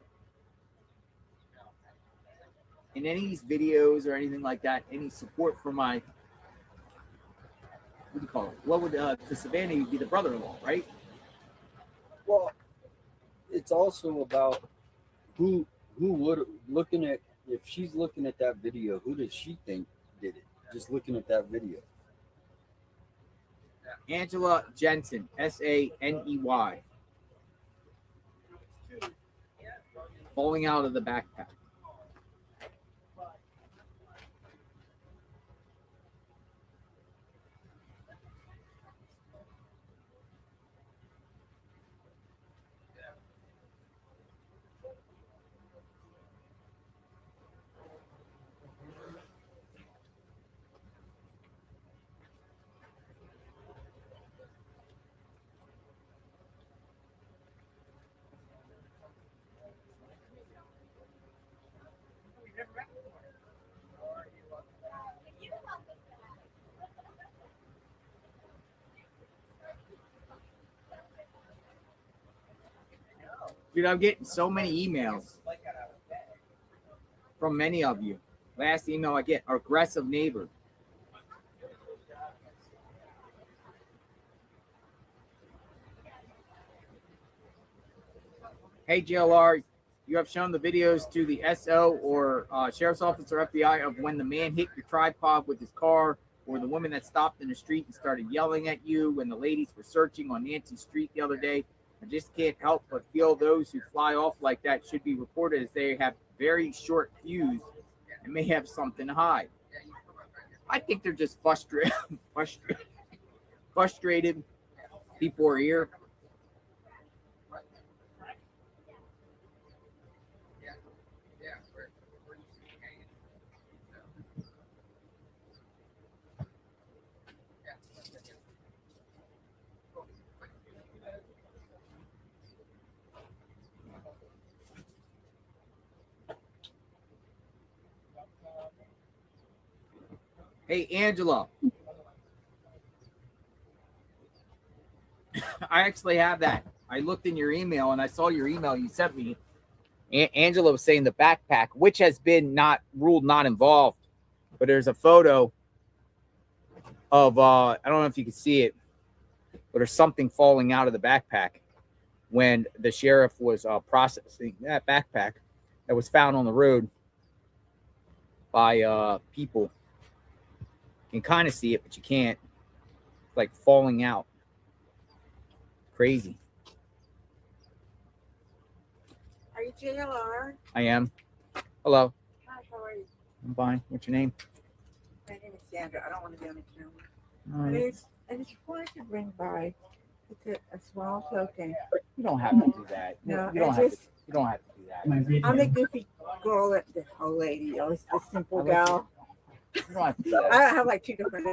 in any of these videos or anything like that? Any support for my, what do you call it? What would to Savannah be the brother-in-law, right? Well, it's also about who would looking at, if she's looking at that video, who does she think did it? Just looking at that video. Angela Jensen, Saney, falling out of the backpack. Dude, I'm getting so many emails. from many of you. Last email I get, aggressive neighbor. Hey, JLR, you have shown the videos to the SO or Sheriff's Office or FBI of when the man hit your tripod with his car, or the woman that stopped in the street and started yelling at you when the ladies were searching on Nancy Street the other day. I just can't help but feel those who fly off like that should be reported, as they have very short fuse and may have something to hide. I think they're just frustrated. People are here. Hey, Angela. I actually have that. I looked in your email and I saw your email you sent me. Angela was saying the backpack, which has been not ruled not involved, but there's a photo of I don't know if you can see it, but there's something falling out of the backpack when the sheriff was processing that backpack that was found on the road by people. You can kind of see it, but you can't. It's like falling out. Crazy. Are you JLR? I am. Hello. Hi, how are you? I'm fine. What's your name? My name is Sandra. I don't want to be on the camera. I just wanted to bring by. It's a small token. You don't have to do that. No, you don't have to. You don't have to do that. I'm the goofy girl, the whole lady. I was the simple gal. You don't have to do that. I have like two different.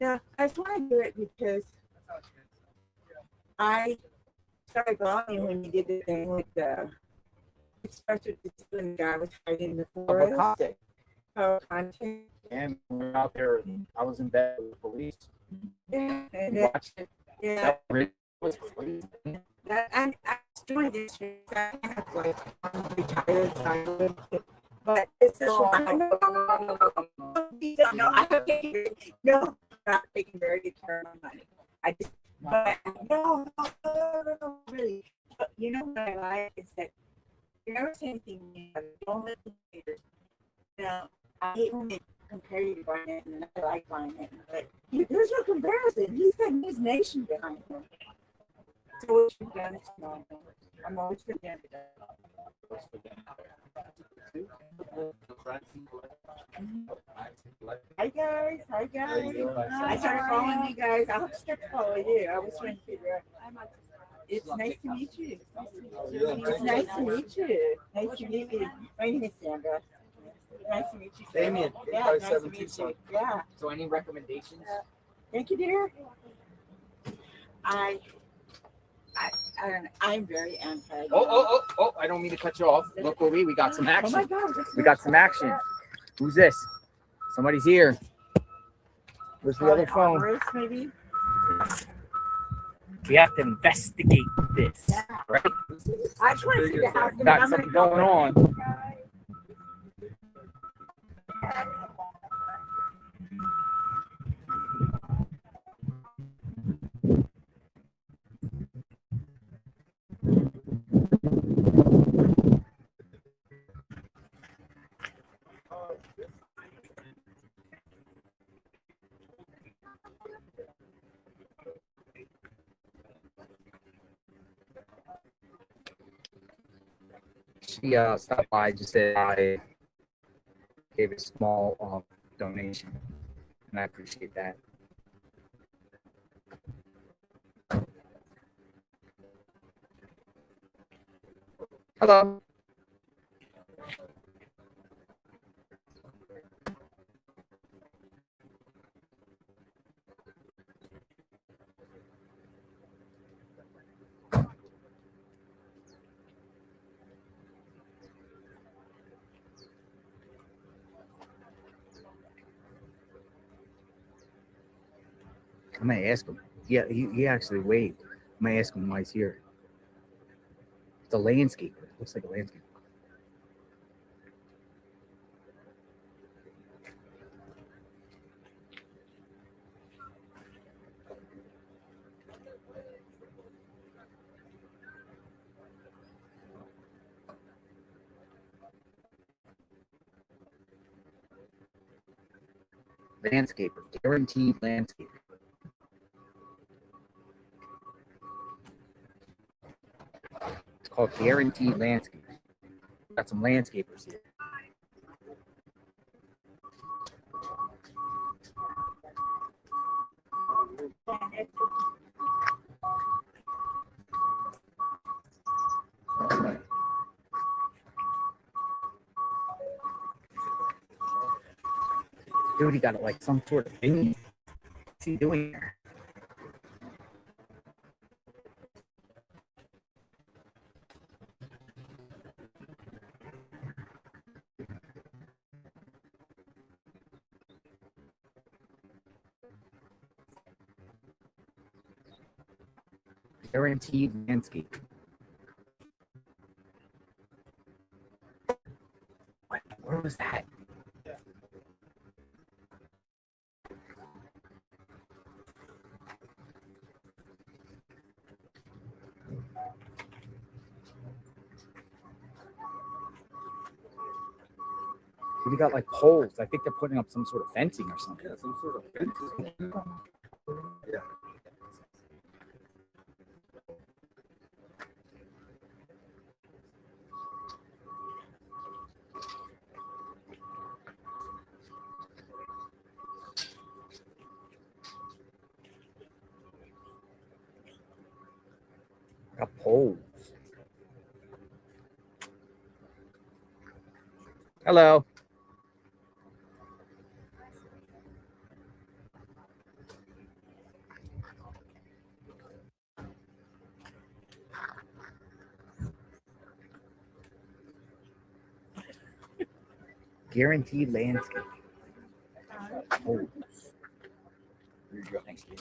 Yeah, I just want to do it because I started bawling when you did the thing with the. It starts with the guy was hiding in the forest. Content. And we're out there. I was in bed with the police. Yeah, and You watched it. yeah. That really was crazy. That I was doing this. I have like I'm retired, so I live. But it's just no, I don't take no, not taking very good care of my money. I just, but no, really. But you know what I like is that you never say anything negative. Don't let the haters. You know, I hate when they compare you to Barnett, and I like Barnett, but there's no comparison. He's got News Nation behind him. So what you've done is wrong. I'm always for them. Hi guys. I started following you guys. I hope to start to follow you. I was trying to figure out. It's nice to meet you. It's nice to meet you. Nice to meet you. My name is Sandra. Nice to meet you. Damien, Yeah, nice to meet you. Yeah. So, any recommendations? Thank you, dear. I'm very anti. Oh! I don't mean to cut you off. Look where we got some action. Oh my God! We got some action. Who's this? Somebody's here. Where's the other phone? Bruce, maybe. We have to investigate this, right? I just want to see the house. Got something going on. She stopped by, just said I gave a small donation, and I appreciate that. Hello. I might ask him. Yeah, he actually waved. I might ask him why he's here. It's a landscaper. Looks like a landscaper. Landscaper, guaranteed landscaper. It's called guaranteed landscaper. Got some landscapers here. Dude, he got it like some sort of thing. What's he doing there? Guaranteed landscape. What? Where was that? We got like poles. I think they're putting up some sort of fencing or something. Yeah, some sort of fencing. Yeah. Got poles. Hello. Guaranteed landscape. Poles. Here you go. Thanks, Steve.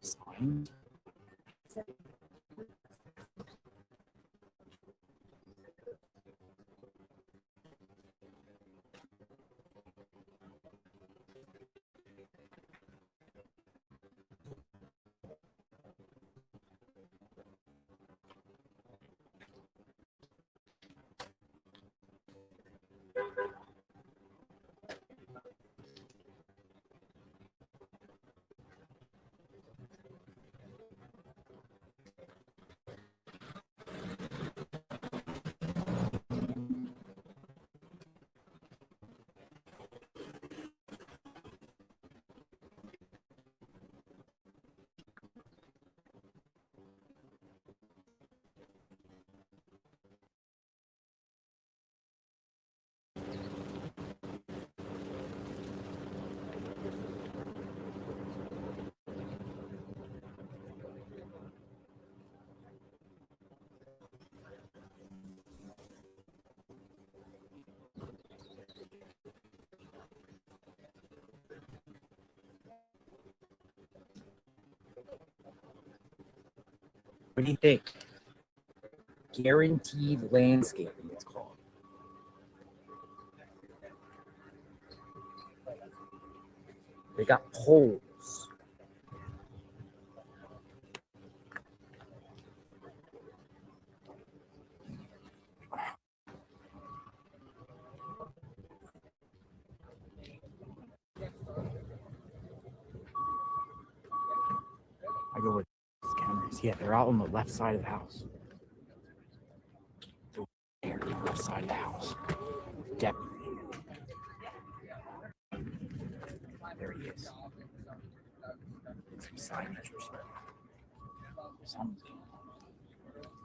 Sign. What do you think? Guaranteed landscaping, it's called. They got poles. I go with cameras. Yeah, they're out on the left side of the house. They're on the left side of the house. Definitely. There he is. Some signage or something. Some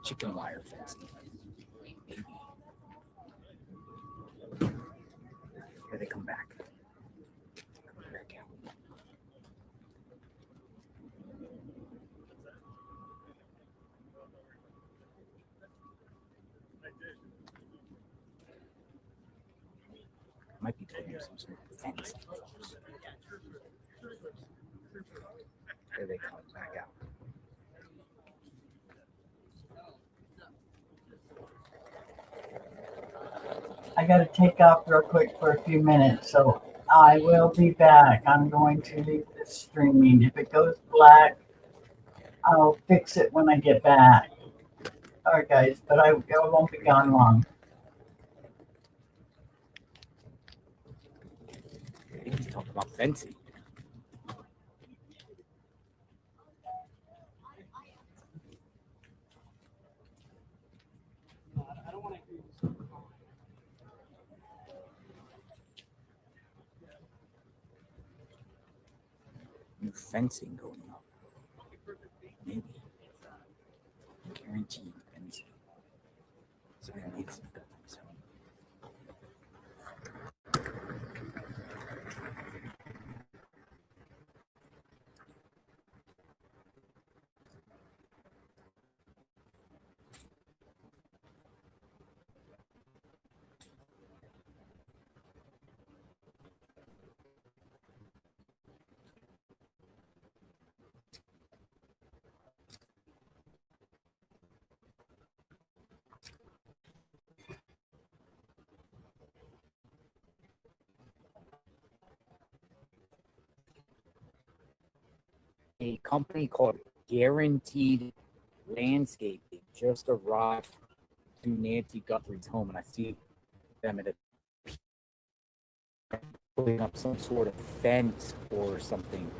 chicken wire fencing. Maybe. Here they come back. Back out. There's some sort of fence. There they come back out. I got to take off real quick for a few minutes, so I will be back. I'm going to leave this streaming. If it goes black, I'll fix it when I get back. All right, guys, but I won't be gone long. I think he's talking about fencing. I don't want to hear this. New fencing going up. Maybe. Guaranteed fencing. So I need some good ones. A company called Guaranteed Landscaping just arrived to Nancy Guthrie's home, and I see them at putting up some sort of fence or something.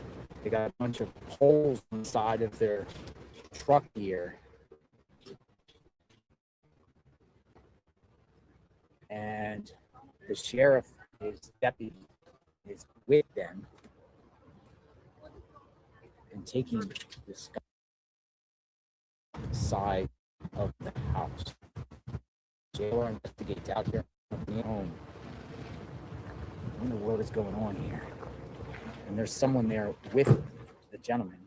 They got a bunch of holes inside of their truck here. And the sheriff, his deputy, is with them and taking this side of the house. JLR Investigates out here at home. What in the world is going on here? And there's someone there with the gentleman.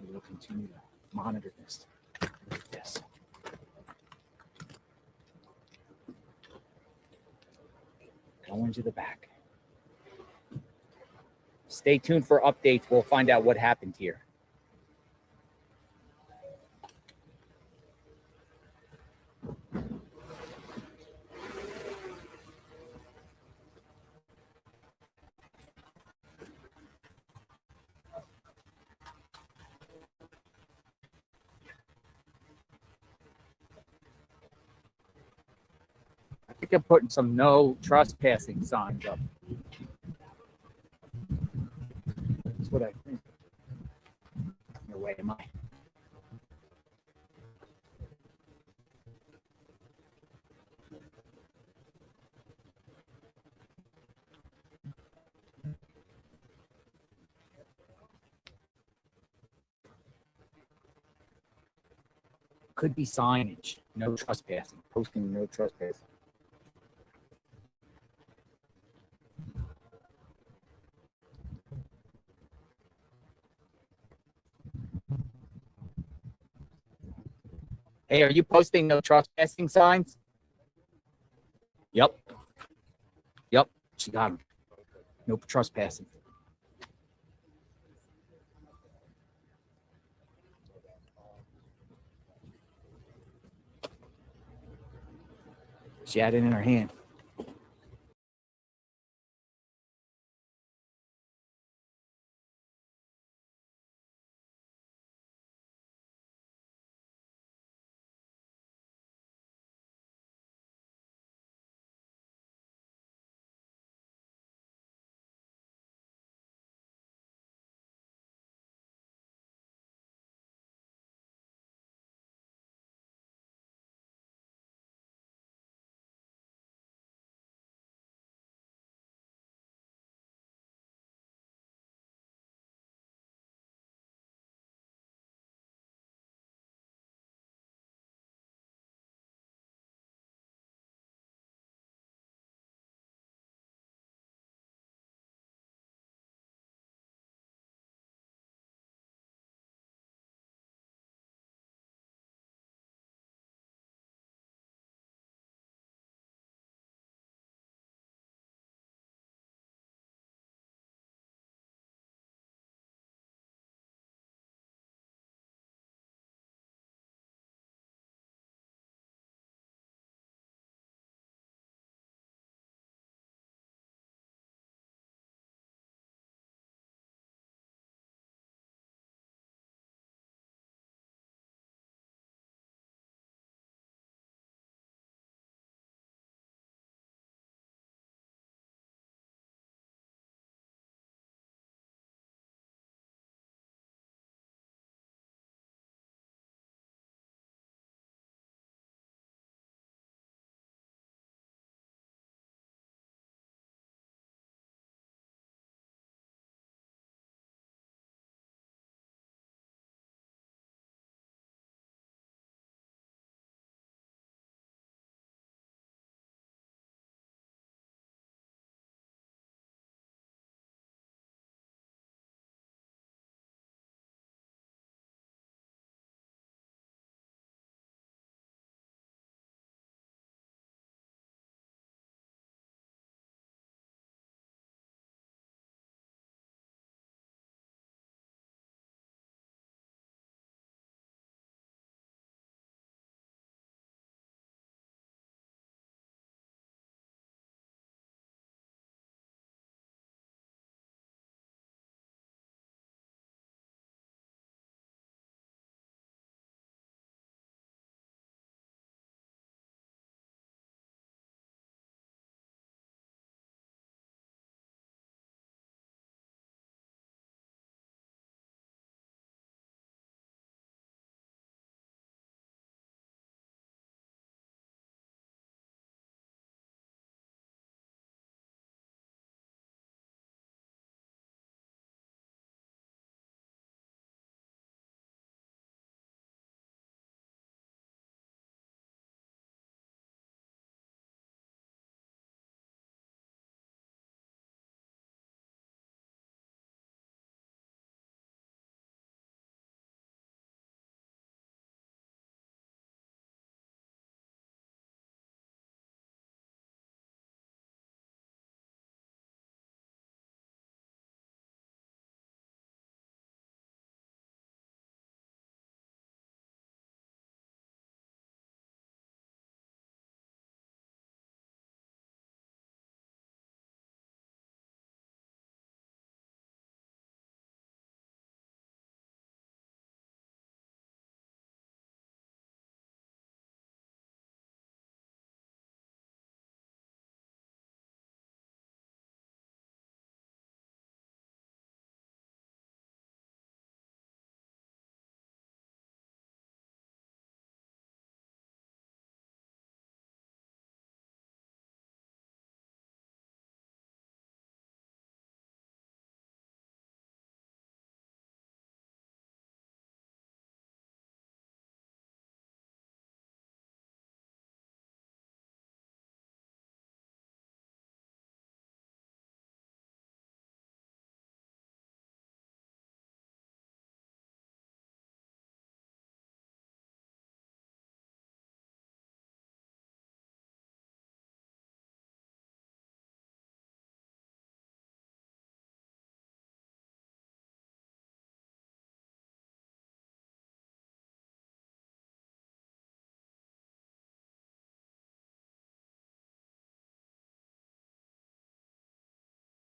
We will continue to monitor this. Look at this. Go into the back. Stay tuned for updates. We'll find out what happened here. I think I'm putting some no trespassing signs up. That's what I think. No way am I. Could be signage. No trespassing. Posting no trespassing. Hey, are you posting no trespassing signs? Yep. Yep. She got him. No trespassing. She had it in her hand.